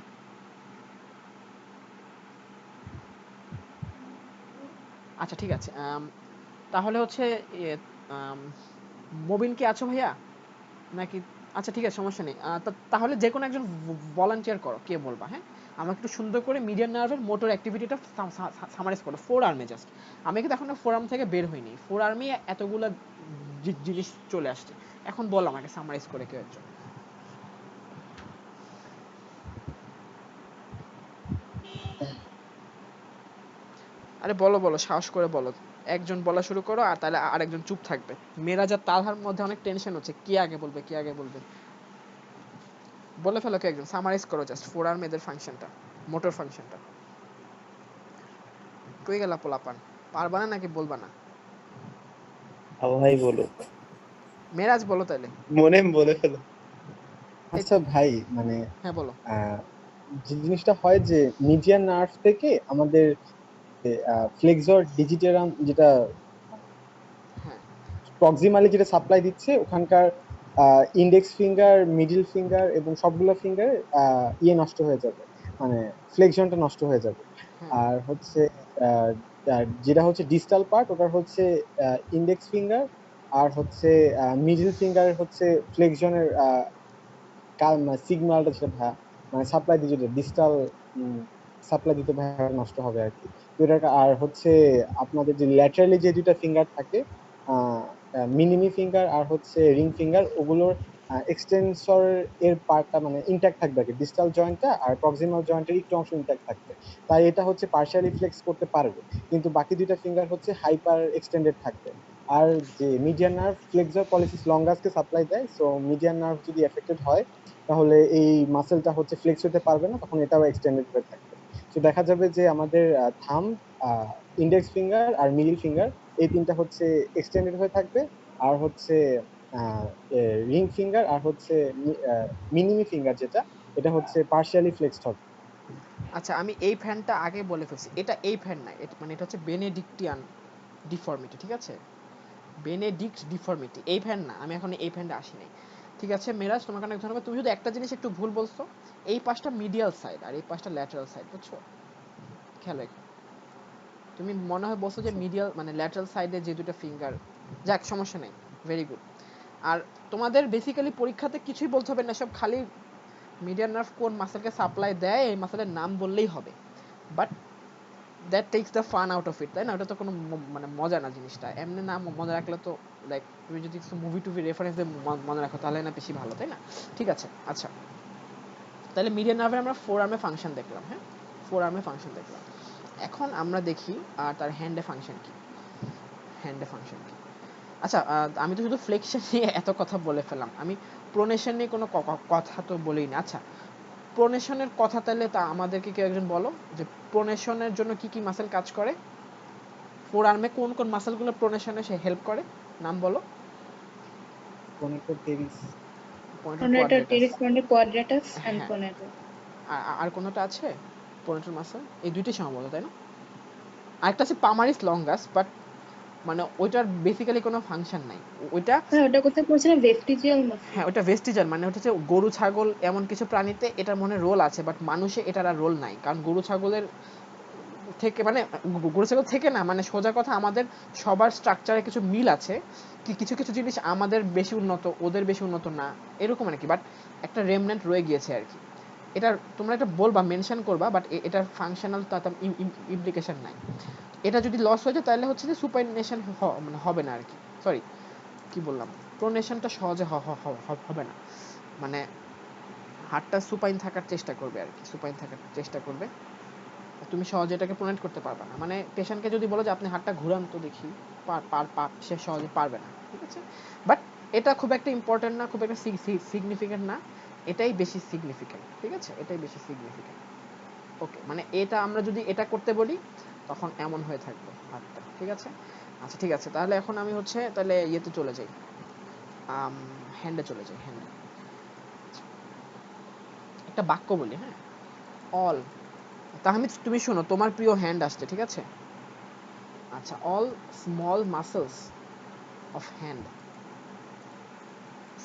আচ্ছা ঠিক আছে, তাহলে হচ্ছে মবিন কি আছো ভাইয়া নাকি? আচ্ছা ঠিক আছে, সমস্যা নেই। তাহলে যে কোনো একজন ভলান্টিয়ার করো, কে বলবা? হ্যাঁ, আমাকে একটু সুন্দর করে মিডিয়ান নার্ভের মোটর অ্যাক্টিভিটিটা সামারাইজ করো। ফোর আর্মে জাস্ট, আমি কিন্তু এখন ফোর আর্ম থেকে বের হইনি, ফোর আর্মে এতগুলো জিনিস চলে আসছে। এখন বল আমাকে সামারাইজ করে কেউ একজন। আরে বলো বলো, সাহস করে বলো, একজন বলা শুরু করো আর তাহলে আরেকজন চুপ থাকবে। মেরাজ আর তালহার মধ্যে অনেক টেনশন হচ্ছে, কে আগে বলবে কে আগে বলবে। বলে ফেলো কে একজন, সামারাইজ করো জাস্ট ফোর আর্ম এদের ফাংশনটা, মোটর ফাংশনটা। কই গেলা পোলাপান, পারবা না নাকি বলবা না? ভাই বলো। মেরাজ বলো তাহলে। মনে বলে ফেলো। আচ্ছা ভাই, মানে হ্যাঁ বলো। আহ, যে জিনিসটা হয় যে মিডিয়ান নার্ভ থেকে আমাদের ফ্লেক্সর ডিজিটেরাম যেটা হ্যাঁ প্রক্সিমালি যেটা সাপ্লাই দিচ্ছে, ওখানকার ইন্ডেক্স ফিঙ্গার, মিডল ফিঙ্গার এবং সবগুলো ফিঙ্গার ইয়ে নষ্ট হয়ে যাবে, মানে ফ্লেক্সনটা নষ্ট হয়ে যাবে। হ্যাঁ আর হচ্ছে আহ, যেটা হচ্ছে ডিস্টাল পার্ট, ওটার হচ্ছে ইন্ডেক্স ফিঙ্গার আর হচ্ছে মিডল ফিঙ্গার হচ্ছে ফ্লেক্সনের সিগন্যালটা যেটা মানে সাপ্লাই দিয়ে যেটা ডিজিটাল সাপ্লাই দিতে নষ্ট হবে আর কি। তো এটা আর হচ্ছে আপনাদের যে ল্যাটারালি যে দুইটা ফিঙ্গার থাকে, মিনিমি ফিঙ্গার আর হচ্ছে রিং ফিঙ্গার, ওগুলোর এক্সটেন্সর এর পার্টটা মানে ইনট্যাক্ট থাকবে আর কি, ডিস্টাল জয়েন্টটা আর প্রক্সিমাল জয়েন্টের একটু অংশ ইনট্যাক্ট থাকবে। তাই এটা হচ্ছে পার্শিয়ালি ফ্লেক্স করতে পারবে, কিন্তু বাকি দুইটা ফিঙ্গার হচ্ছে হাইপার এক্সটেন্ডেড থাকবে। আর যে মিডিয়ান নার্ভ ফ্লেক্সর পলিসিস লঙ্গাসকে সাপ্লাই দেয়, সো মিডিয়ান নার্ভ যদি এফেক্টেড হয় তাহলে এই মাসেলটা হচ্ছে ফ্লেক্স হতে পারবে না, তখন এটাও এক্সটেন্ডেড হয়ে থাকবে। তো দেখা যাবে যে আমাদের থাম্ব, ইন্ডেক্স ফিঙ্গার আর মিডল ফিঙ্গার, এই তিনটা হচ্ছে এক্সটেন্ডেড হয়ে থাকবে। আর হচ্ছে রিং ফিঙ্গার আর হচ্ছে মিনিমি ফিঙ্গার যেটা, এটা হচ্ছে পার্শিয়ালি ফ্লেক্সড হবে। আচ্ছা, আমি এই ফ্যানটা আগে বলে ফেলছি, এটা এই ফ্যান না, এটা মানে এটা হচ্ছে বেনেডিক্টিয়ান ডিফর্মিটি। ঠিক আছে, বেনেডিক্ট ডিফর্মিটি, এই ফ্যান না, আমি এখন এই ফ্যানটা আসি নাই। ঠিক আছে মেরাজ, তোমাকে অনেক ধন্যবাদ। তুমি শুধু একটা জিনিস একটু ভুল বলছো, এই পাশটা মিডিয়াল সাইড আর এই পাশটা ল্যাটারাল সাইড, বুঝছো? খেয়াল রেখো, তুমি মনে হয় বলছো যে মিডিয়াল মানে ল্যাটারাল সাইডে যে দুটো ফিঙ্গার। যাক সমস্যা নেই, ভেরি গুড। আর তোমাদের বেসিক্যালি পরীক্ষাতে কিছুই বলতে হবে না, সব খালি মিডিয়ান নার্ভ কোন মাসেলকে সাপ্লাই দেয় এই মাসেলের নাম বললেই হবে। But that text the fun out of it, তাই না? ওটা তো কোনো মানে মজা না জিনিসটা, এমনি নাম মনে রাখলে তো লাইক তুমি যদি কিছু মুভি টুভি রেফারেন্স দিয়ে মনে রাখো তাহলে না বেশি ভালো, তাই না? ঠিক আছে, আচ্ছা তাহলে মিডিয়ান নার্ভের আমরা ফোর আর্মে ফাংশন দেখলাম। হ্যাঁ, ফোর আর্মে ফাংশন দেখলাম। এখন আমরা দেখি আর তার হ্যান্ডে ফাংশন কি, হ্যান্ডে ফাংশন কি। আচ্ছা, আমি তো শুধু ফ্লেক্সন নিয়ে এত কথা বলে ফেললাম, আমি প্রোনেশন নিয়ে কোনো কথা তো বলিনি। আচ্ছা, প্রোনেশনের কথা তাহলে তা আমাদেরকে কেউ একজন বলো যে প্রোনেশনের জন্য কি কি মাসেল কাজ করে, ফোর আর্মে কোন কোন মাসেলগুলো প্রোনেশনে সে হেল্প করে, নাম বলো। Pronator teres. Pointer pronator, quadratus. Teres pointer, quadratus and হ্যাঁ, প্রোনেটর। আর কোনোটা আছে? পয়েন্টার মাসেল এই দুইটাই সম্ভবত, তাই না? আরেকটা আছে পামারিস লঙ্গাস, বাট মানে ওইটার বেসিক্যালি কোনো ফাংশন নাই ওইটা। হ্যাঁ, ওটা কোথায় পড়ছিলাম, ভেস্টিজিয়াল মাসল। হ্যাঁ, ওটা ভেস্টিজাল, মানে হচ্ছে গরু ছাগল এমন কিছু প্রাণীতে এটার মনে রোল আছে, বাট মানুষে এটার আর রোল নাই, কারণ গরু ছাগলের থেকে মানে গরু ছাগল থেকে না, মানে সোজা কথা আমাদের সবার স্ট্রাকচারে কিছু মিল আছে, কিছু কিছু জিনিস আমাদের বেশি উন্নত ওদের বেশি উন্নত না, এরকম আর কি, বাট একটা রেমনেন্ট রয়ে গিয়েছে আর কি। এটার তোমরা এটা বলবা, মেনশন করবা, বাট এটার ফাংশনাল ইমপ্লিকেশন নাই। এটা যদি লস হয়ে যায় তাহলে হচ্ছে যে সুপারনেশন মানে হবে না আর কি, সরি কি বললাম, প্রোনেশনটা সহজে হবে না, মানে হাতটা সুপাইন থাকার চেষ্টা করবে আর কি, সুপাইন থাকার চেষ্টা করবে, তুমি সহজে এটাকে প্রোনেট করতে পারবে না। মানে পেশেন্টকে যদি বলো যে আপনি হাতটা ঘুরান তো দেখি, সে সহজে পারবে না, ঠিক আছে। বাট এটা খুব একটা ইম্পর্টেন্ট না, খুব একটা সিগনিফিকেন্ট না, এটাই বেশি সিগনিফিকেন্ট, ঠিক আছে, এটাই বেশি সিগনিফিকেন্ট। ওকে, মানে এটা আমরা যদি এটা করতে বলি তখন এমন হয়ে থাকবে হাতটা, ঠিক আছে। আচ্ছা ঠিক আছে, তাহলে এখন আমি হচ্ছে তাহলে ইয়েতে চলে যাই, হ্যান্ডে চলে যাই, হ্যান্ডে একটা বাক্য বলি, হ্যাঁ, অল, তাহমিদ তুমি শোনো, তোমার প্রিয় হ্যান্ড আসছে, ঠিক আছে। আচ্ছা, all small muscles of hand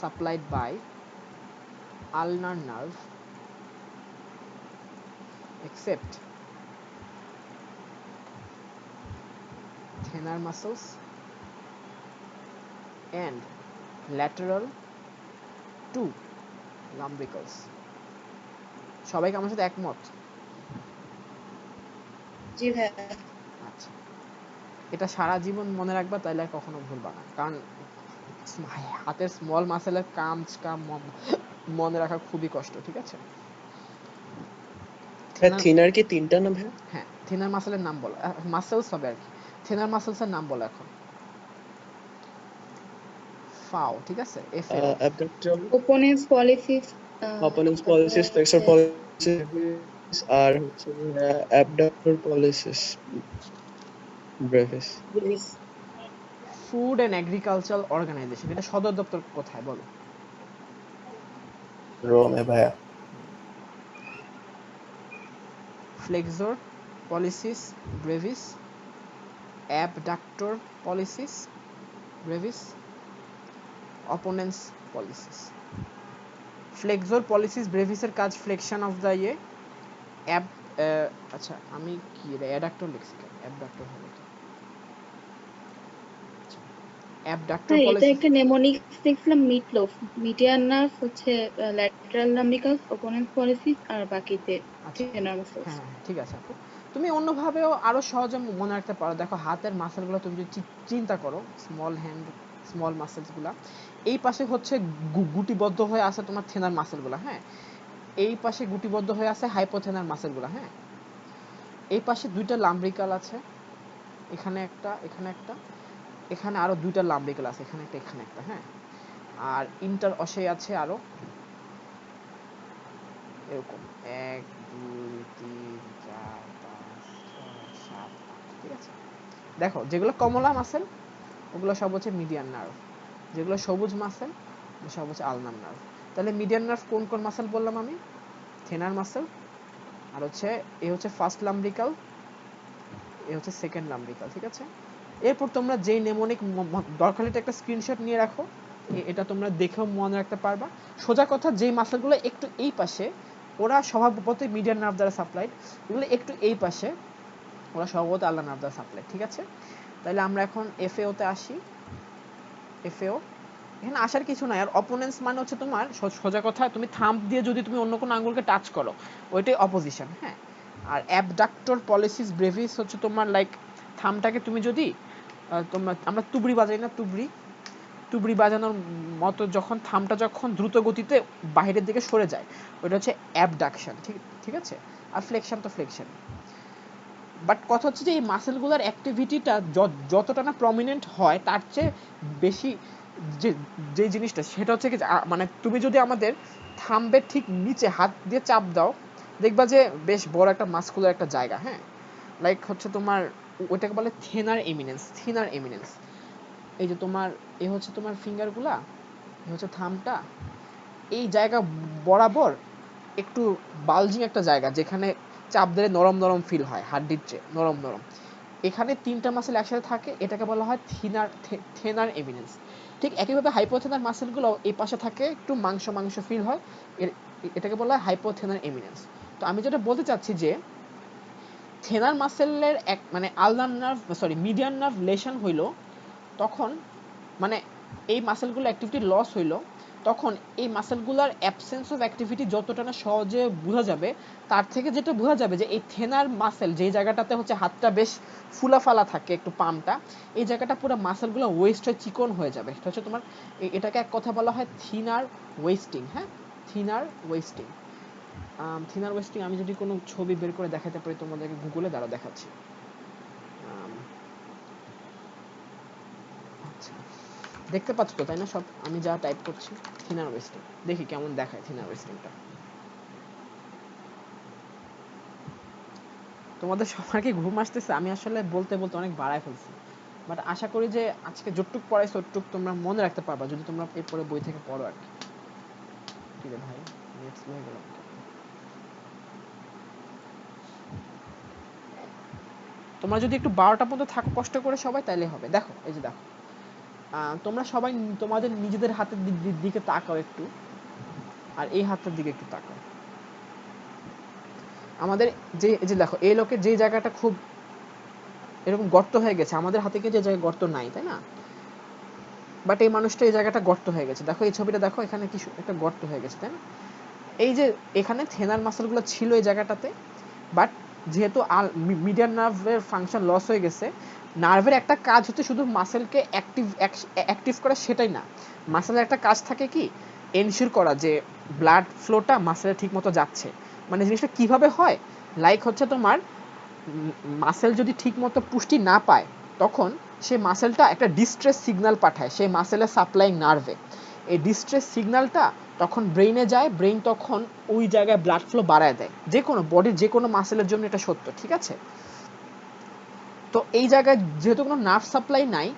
supplied by ulnar nerve except thenar muscles and lateral two lumbricals. সবাই কি আমার সাথে একমত? জি ভাইয়া। আচ্ছা, এটা সারা জীবন মনে রাখবা, তাইলে আর কখনো ভুলবা না, কারণ হাতের স্মল মাসেলের কাম মনে রাখা খুবই কষ্ট, ঠিক আছে। থিনার কি তিনটা না ভাই? হ্যাঁ, থিনার মাসেলের নাম বলো, মাসেলস হবে আর কি, থিনার মাসেলসের নাম বলো এখন। ফাও, ঠিক আছে, FAO. Abductor, opponens pollicis, opponens pollicis, flexor pollicis, আর হচ্ছে abductor pollicis brevis. Food and agricultural organisation, এটা সদর দপ্তর কোথায় বলো? রোমে ভাইয়া। Flexor pollicis brevis, abductor pollicis brevis, opponens pollicis. Flexor pollicis ব্রেভিসের কাজ ফ্লেকশন অফ দ্য ইয়ে, অ্যাব, আচ্ছা আমি কি অ্যাডাক্টর লিখছি কেন, অ্যাবডাক্টর হলো তো, অ্যাবডাক্টর হ্যাঁ, এটা পলিসিস। একটা নেমোনিক্স দেখছিলাম, মিটলোফ, মিডিয়ান নার্ভ হচ্ছে ল্যাটারাল লাম্বিকাস, ওপোনেন্স পলিসিস, আর বাকিতে আচ্ছা, থেনার মাসলস। হ্যাঁ হ্যাঁ ঠিক আছে আপু, তুমি অন্যভাবেও আরো সহজে মনে রাখতে পারো। দেখো হাতের মাসেলগুলো তুমি যদি চিন্তা করো, স্মল হ্যান্ড স্মল মাসেলসগুলো, এই পাশে হচ্ছে গুটিবদ্ধ হয়ে আছে তোমার থেনার মাসেলগুলো, হ্যাঁ, এই পাশে গুটিবদ্ধ হয়ে আছে হাইপোথেনার মাসেলগুলো, হ্যাঁ, এই পাশে দুইটা লাম্ব্রিকাল আছে, এখানে একটা, এখানে একটা, এখানে আরো দুইটা লাম্ব্রিকাল আছে, এখানে একটা, এখানে একটা, হ্যাঁ, আর ইন্টার অসে আছে আরো এরকম 1 2 3 4 5 6 7 8, ঠিক আছে। দেখো যেগুলো কমলা মাসেল ওগুলো সব হচ্ছে মিডিয়ান নার্ভ, যেগুলো সবুজ মাসেল ওগুলো সব হচ্ছে আলনার নার্ভ। তাহলে মিডিয়ান নার্ভ কোন কোন মাসেল বললাম আমি? থেনার মাসেল, আর হচ্ছে এ হচ্ছে ফার্স্ট লাম্ব্রিকাল, এ হচ্ছে সেকেন্ড লাম্ব্রিকাল, ঠিক আছে। এরপর তোমরা যেই নেমোনিক দরকার হলে একটা স্ক্রিনশট নিয়ে রাখো, এটা তোমরা দেখেও মনে রাখতে পারবা। সোজা কথা, যেই মাসেলগুলো একটু এই পাশে ওরা স্বভাবতই মিডিয়ান নার্ভ দ্বারা সাপ্লাইড, ওগুলো একটু এই পাশে ওরা স্বভাবত আলনার নার্ভ দ্বারা সাপ্লাইড, ঠিক আছে। তাহলে আমরা এখন এফএওতে আসি। এফএও, এখানে আসার কিছু নাই, আর অপোনেন্স মানে হচ্ছে তোমার সোজা কথা, তুমি থাম্ব দিয়ে যদি তুমি অন্য কোনো আঙ্গুলকে টাচ করো ওইটাই অপোজিশন, হ্যাঁ। আর অ্যাবডাক্টর পলিসিস ব্রেভিস হচ্ছে তোমার লাইক থাম্বটাকে তুমি যদি তোমরা আমরা তুবড়ি বাজাই না, তুবড়ি বাজানোর মতো যখন থাম্বটা যখন দ্রুত গতিতে বাইরের দিকে সরে যায় ওইটা হচ্ছে অ্যাবডাকশন, ঠিক ঠিক আছে। আর ফ্লেকশন তো ফ্লেকশন। বাট কথা হচ্ছে যে এই মাসেলগুলোর অ্যাক্টিভিটিটা যতটা না প্রমিনেন্ট হয় তার চেয়ে বেশি যে জিনিসটা সেটা হচ্ছে কি, মানে তুমি যদি আমাদের থাম্বের ঠিক নিচে হাত দিয়ে চাপ দাও দেখবা যে বেশ বড় একটা মাসকুলার একটা জায়গা, হ্যাঁ, লাইক হচ্ছে তোমার ওইটাকে বলে থিনার এমিনেন্স, থিনার এমিনেন্স। এই যে তোমার এ হচ্ছে তোমার ফিঙ্গারগুলা, এ হচ্ছে থাম্বটা, এই জায়গা বরাবর একটু বালজিং একটা জায়গা যেখানে চাপ দিলে নরম নরম ফিল হয়, হাড্ডির চেয়ে নরম নরম। এখানে তিনটা মাসেল একসাথে থাকে, এটাকে বলা হয় থেনার এমিনেন্স। ঠিক একইভাবে হাইপোথেনার মাসেলগুলো এই পাশে থাকে, একটু মাংস মাংস ফিল হয়, এটাকে বলা হয় হাইপোথেনার এমিনেন্স। তো আমি যেটা বলতে চাচ্ছি যে থেনার মাসেলের এক মানে ulnar nerve sorry median nerve lesion হইল তখন, মানে এই মাসেলগুলো অ্যাক্টিভিটি লস হইল তখন এই মাসেলগুলোর অ্যাবসেন্স অফ অ্যাক্টিভিটি যতটা না সহজে বোঝা যাবে, তার থেকে যেটা বোঝা যাবে যে এই থেনার মাসেল যে জায়গাটাতে হচ্ছে হাতটা বেশ ফুলাফালা থাকে একটু পামটা, এই জায়গাটা পুরো মাসেলগুলো ওয়েস্ট হয়ে চিকন হয়ে যাবে। এটা হচ্ছে তোমার এটাকে এক কথা বলা হয় থিনার ওয়েস্টিং। হ্যাঁ, থিনার ওয়েস্টিং। থিনার ওয়েস্টিং আমি যদি কোনো ছবি বের করে দেখাতে পারি তোমাদেরকে গুগলে, দ্বারা দেখাচ্ছি। আচ্ছা, দেখতে পাচ্ছ তো তাই না সব আমি যা টাইপ করছি? থিনার ওয়েস্টিং, দেখি কেমন দেখায় থিনার ওয়েস্টিংটা। তোমাদের সবার কি ঘুম আসতেছে? আমি আসলে বলতে বলতে অনেক বাড়ায় ফেলছি, বাট আশা করি যে আজকে যতটুক পড়াইছো ততটুক তোমরা মনে রাখতে পারবা যদি তোমরা এরপরে বই থেকে পড়ো আর কি। কি রে ভাই, নেট স্লো হয়ে গেল। তোমরা যদি একটু 12টা পর্যন্ত থাকো কষ্ট করে সবাই, তাইলে হবে। দেখো, এই যে দেখো, তোমরা সবাই তোমাদের নিজেদের হাতের দিকে তাকাও একটু, আর এই হাতটার দিকে একটু তাকাও। আমাদের যে এই যে দেখো, এই লোকের যে জায়গাটা খুব এরকম গর্ত হয়ে গেছে, আমাদের হাতে কি যে জায়গায় গর্ত নাই, তাই না? বাট এই মানুষটা এই জায়গাটা গর্ত হয়ে গেছে। দেখো এই ছবিটা দেখো, এখানে কি একটা গর্ত হয়ে গেছে, তাই না? এই যে এখানে থেনার মাসেলগুলো ছিল এই জায়গাটাতে, বাট যেহেতু মিডিয়ান নার্ভের ফাংশন লস হয়ে গেছে, নার্ভের একটা কাজ হচ্ছে শুধু মাসেলকে অ্যাক্টিভ করা, সেটাই না। মাসেলের একটা কাজ থাকে কি, এনশিওর করা যে ব্লাড ফ্লোটা মাসেলে ঠিক মতো যাচ্ছে। মানে জিনিসটা কিভাবে হয়, লাইক হচ্ছে তোমার মাসেল যদি ঠিক মতো পুষ্টি না পায়, তখন সেই মাসেলটা একটা ডিস্ট্রেস সিগন্যাল পাঠায় সেই মাসেলের সাপ্লাইং নার্ভে। এই ডিস্ট্রেস সিগন্যালটা তখন ব্রেইনে যায়, ব্রেইন তখন ওই জায়গায় ব্লাড ফ্লো বাড়ায় দেয়। যে কোনো বডির যে কোনো মাসেলের জন্য এটা সত্য, ঠিক আছে? তো এই জায়গায় যেহেতু কোনো নার্ভ সাপ্লাই নাই,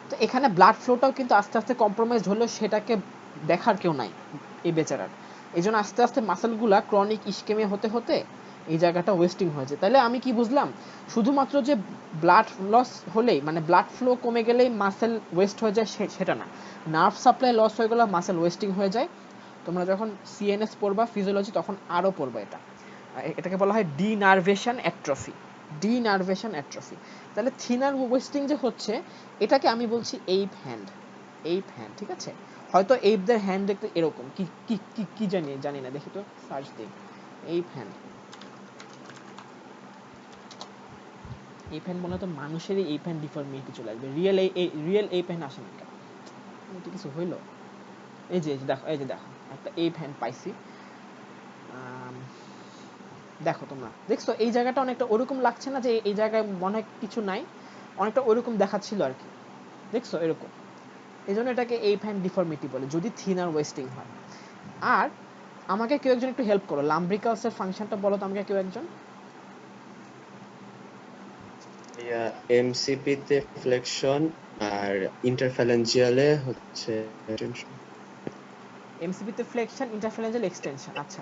তো এখানে ব্লাড ফ্লোটাও কিন্তু আস্তে আস্তে কম্প্রোমাইজ হলেও সেটাকে দেখার কেউ নাই এই বেচারার। এই জন্য আস্তে আস্তে মাসেলগুলা ক্রনিক ইস্কেমিয়া হতে হতে এই জায়গাটা ওয়েস্টিং হয়েছে। তাহলে আমি কি বুঝলাম, শুধুমাত্র যে ব্লাড লস হলেই, মানে ব্লাড ফ্লো কমে গেলেই মাসেল ওয়েস্ট হয়ে যায় সেটা না, নার্ভ সাপ্লাই লস হয়ে গেলে মাসেল ওয়েস্টিং হয়ে যায়। তোমরা যখন সিএনএস পড়বা, ফিজিওলজি, তখন আরও পড়বা এটা। এটাকে বলা হয় ডিনার্ভেশন অ্যাট্রফি। ডিনার্ভেশন অ্যাট্রফি। তাহলে থিনার ওয়েস্টিং যে হচ্ছে, এটাকে আমি বলছি এইপ হ্যান্ড। এইপ হ্যান্ড, ঠিক আছে? হয়তো এইপদের হ্যান্ড দেখতে এরকম, কি কি কি কি জানি না, দেখি তো, সার্চ দিই। এইপ হ্যান্ড, এইপ হ্যান্ড বলে তো মানুষেরই এইপ হ্যান্ড ডিফর্মিটি চলে আসবে, রিয়েল এইপ হ্যান্ড আসে না। এটা কিছু হইলো? এই যে দেখো, এই যে দেখো, একটা এইপ হ্যান্ড পাইছি। দেখো, তোমরা দেখছো এই জায়গাটা অনেকটা ওরকম লাগছে না যে এই জায়গায় মনে হয় কিছু নাই, অনেকটা ওইরকম দেখাচ্ছিল আর কি। দেখছো এরকম, এই জন্য এটাকে এইপ হ্যান্ড ডিফর্মিটি বলে যদি থিনার ওয়েস্টিং হয়। আর আমাকে কেউ একজন একটু হেল্প করো, লাম্ব্রিকালসের ফাংশনটা বলো তো আমাকে কেউ একজন। এমসিপি তে ফ্লেকশন আর ইন্টারফ্যালেঞ্জিয়ালে হচ্ছে টেনশন। এমসিপি তে ফ্লেকশন, ইন্টারফ্যালেঞ্জিয়াল এক্সটেনশন। আচ্ছা,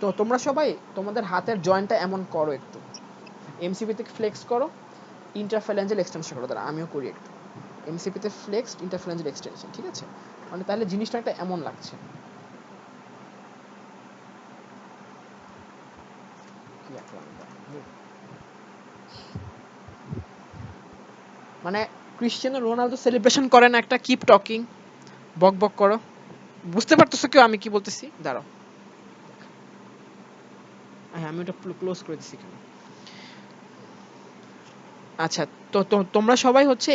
তো তোমরা সবাই তোমাদের হাতের জয়েন্টটা এমন করো একটু, এমসিপি তে ফ্লেক্স করো, ইন্টারফ্যালেঞ্জিয়াল এক্সটেনশন করো। তারা আমিও করি একটু, এমসিপি তে ফ্লেক্সড, ইন্টারফ্যালেঞ্জিয়াল এক্সটেনশন, ঠিক আছে? মানে তাহলে জিনিসটা একটা এমন লাগছে। কি আঁকলাম এটা? মানে ক্রিশ্চিয়ানো রোনালদো সেলিব্রেশন করে না একটা, কিপ টকিং, বক বক করো। বুঝতে পারতেছো কেউ আমি কি বলতেছি? দাঁড়াও, হ্যাঁ আমি ওটা ক্লোজ করে দিচ্ছি এখানে। আচ্ছা, তো তোমরা সবাই হচ্ছে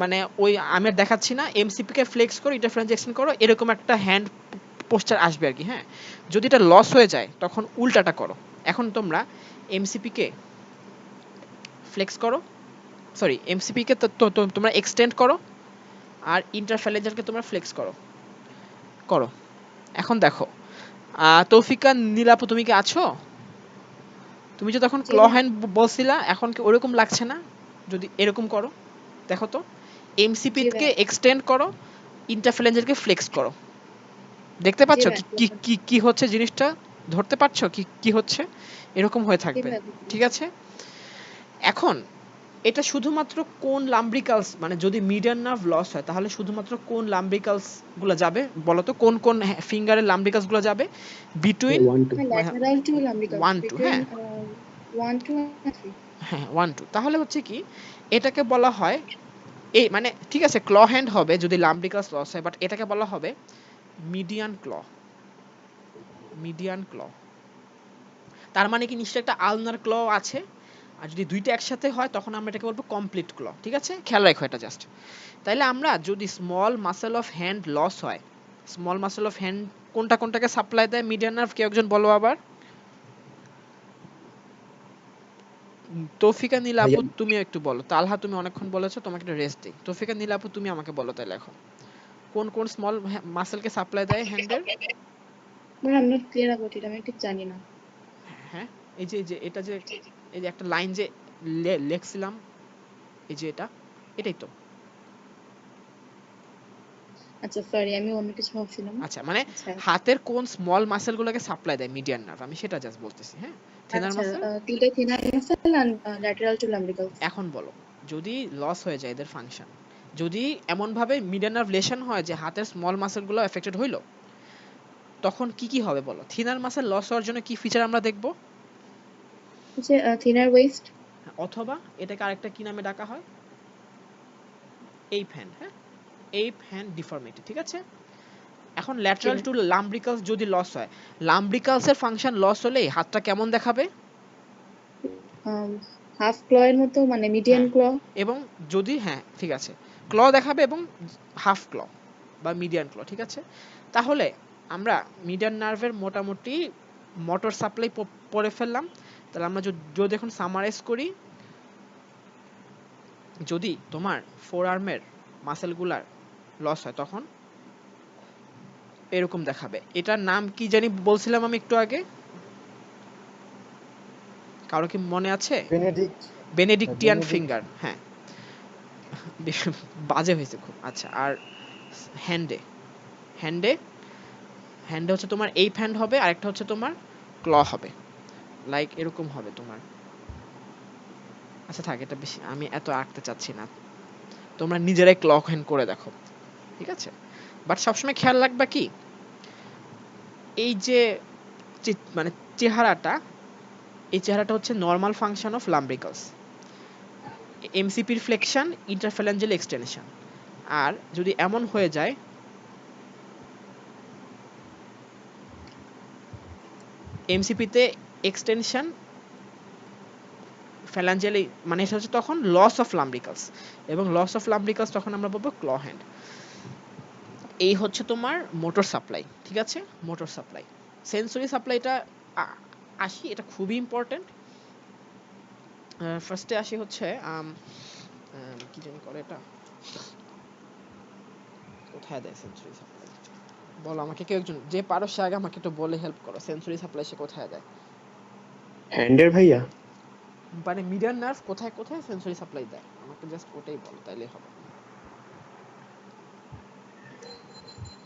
মানে ওই আমি আর দেখাচ্ছি না, এমসিপি কে ফ্লেক্স করো, ইন্টারফারেন্স এক্সটেন্ড করো, এরকম একটা হ্যান্ড পোস্টার আসবে আর কি। হ্যাঁ, যদি এটা লস হয়ে যায় তখন উল্টাটা করো। এখন তোমরা এমসিপি কে ফ্লেক্স করো, সরি এমসিপি কে তোমরা এক্সটেন্ড করো, আর ইন্টারফ্যালেঞ্জারকে তোমরা ফ্লেক্স করো করো। এখন দেখো, তৌফিকা নীলাপু, তুমি কি আছো? তুমি যে তখন ক্ল হ্যান্ড বলছিলা, এখন কি ওরকম লাগছে না? যদি এরকম করো, দেখো তো, এমসিপি কে এক্সটেন্ড করো, ইন্টারফ্যালেঞ্জারকে ফ্লেক্স করো। দেখতে পাচ্ছ কি কি কি কি হচ্ছে জিনিসটা? ধরতে পারছো কি কি হচ্ছে? এরকম হয়ে থাকবে, ঠিক আছে? এখন এটা শুধুমাত্র কোন লাম্ব্রিকালস, মানে যদি মিডিয়ান নার্ভ লস হয় তাহলে শুধুমাত্র কোন লাম্ব্রিকালস গুলো যাবে বলো তো, কোন কোন ফিঙ্গারের লাম্ব্রিকালস গুলো যাবে? বিটুইন 1 2, হ্যাঁ 1 2 and 3। হ্যাঁ 1 2। তাহলে হচ্ছে কি, এটাকে বলা হয় এই মানে ঠিক আছে ক্ল হ্যান্ড হবে যদি লাম্ব্রিকাস লস হয়, বাট এটাকে বলা হবে মিডিয়ান ক্ল। মিডিয়ান ক্ল তার মানে কি নিশ্চয়ই একটা আলনার ক্ল আছে, আর যদি দুইটা একসাথে হয় তখন আমরা এটাকে বলবো কমপ্লিট ক্ল। ঠিক আছে, খেয়াল রাখো এটা জাস্ট। তাইলে আমরা যদি small muscle of hand loss হয়, স্মল মাসেল অফ হ্যান্ড কোনটা কোনটাকে সাপ্লাই দেয় মিডিয়ান নার্ভ, কেউ একজন বলো আবার। তৌফিকা নীলা আপু ভাইয়া তুমি একটু বলো, তালহা তুমি অনেকক্ষণ বলেছো, তোমাকে একটা রেস্ট দিই। তৌফিকা নীলা আপু তুমি আমাকে বলো তাহলে এখন কোন কোন স্মল মাসেলকে সাপ্লাই দেয় হ্যান্ডের। মানে আমি নট ক্লিয়ার অ্যাবাউট ইট, আমি ঠিক জানি না। হ্যাঁ এই যে এটা যে এই যে একটা লাইন যে লেখছিলাম, এই যে এটাই তো। আচ্ছা সরি, আমি অন্য কিছু ভাবছিলাম। আচ্ছা মানে আচ্ছা হাতের কোন স্মল মাসেলগুলোকে সাপ্লাই দেয় মিডিয়ান নার্ভ, আমি সেটা জাস্ট বলতেছি। হ্যাঁ, থিনার আচ্ছা, মাসেল। দুইটা thenar muscle and lateral two lumbricals. এখন বলো, যদি লস হয়ে যায় এদের ফাংশন, যদি এমন ভাবে মিডিয়ান নার্ভ লেশন হয় যে হাতের স্মল মাসেলগুলো এফেক্টেড হইলো, তখন কি কি হবে বলো? থিনার মাসেল লস হওয়ার জন্য কি ফিচার আমরা দেখব? হচ্ছে থিনার ওয়েস্ট, অথবা এটাকে আরেকটা কি নামে ডাকা হয়? Ape hand. হ্যাঁ, এইপ হ্যান্ড ডিফর্মিটি। ঠিক আছে, এখন ল্যাটারাল টু লাম্ব্রিকালস যদি লস হয়, লাম্ব্রিকালসের ফাংশন লস হলে হাতটা কেমন দেখাবে? হাফ ক্ল এর মতো, মানে মিডিয়ান হ্যাঁ, ক্ল। এবং যদি হ্যাঁ ঠিক আছে ক্ল দেখাবে এবং হাফ ক্ল বা মিডিয়ান ক্ল। ঠিক আছে, তাহলে আমরা মিডিয়ান নার্ভের মোটামুটি মোটর সাপ্লাই পড়ে ফেললাম। তাহলে আমরা যদি এখন সামারাইজ করি, যদি তোমার ফোর আর্মের মাসেলগুলার লস হয় তখন এরকম দেখাবে। এটার নাম কি জানি বলছিলাম আমি একটু আগে, কারো কি মনে আছে? বেনেডিক্ট। বেনেডিক্টিয়ান বেনেডিক্ট। ফিঙ্গার। হ্যাঁ, বাজে হয়েছে খুব। আচ্ছা, আর হ্যান্ডে হ্যান্ডে হ্যান্ডে হচ্ছে তোমার এইপ হ্যান্ড হবে, আরেকটা হচ্ছে তোমার ক্ল হবে, লাইক এরকম হবে তোমার। আচ্ছা থাক, এটা বেশি আমি এত আঁকতে চাচ্ছি না, তোমরা নিজেরাই ক্ল হ্যান্ড করে দেখো। ঠিক আছে, বাট সবসময় খেয়াল রাখবা কি, এই যে মানে চেহারাটা, এই চেহারাটা হচ্ছে নর্মাল ফাংশন অফ লাম্ব্রিকালস, এমসিপির ফ্লেকশন, ইন্টারফ্যালেঞ্জাল এক্সটেনশন। আর যদি এমন হয়ে যায় এমসিপিতে এক্সটেনশন ফ্যালাঞ্জিয়ালি, মানে এটা হচ্ছে তখন লস অফ লাম্ব্রিকালস, এবং লস অফ লাম্ব্রিকালস তখন আমরা বলবো ক্ল হ্যান্ড। এই হচ্ছে তোমার মোটর সাপ্লাই। ঠিক আছে, মোটর সাপ্লাই। সেন্সরি সাপ্লাইটা আসি, এটা খুবই ইম্পর্টেন্ট। ফার্স্টে আসি হচ্ছে কি জানি করে এটা, কোথায় দেয় সেন্সরি সাপ্লাই? বলো আমাকে কেউ একজন, যে পারো সে আগে আমাকে একটু বলে হেল্প করো, সেন্সরি সাপ্লাই সে কোথায় দেয়? হ্যান্ডের ভাইয়া মানে মিডিয়ান নার্ভ কোথায় কোথায় সেন্সরি সাপ্লাই দেয়, আমাকে জাস্ট ওটাই বলো তাইলে হবে।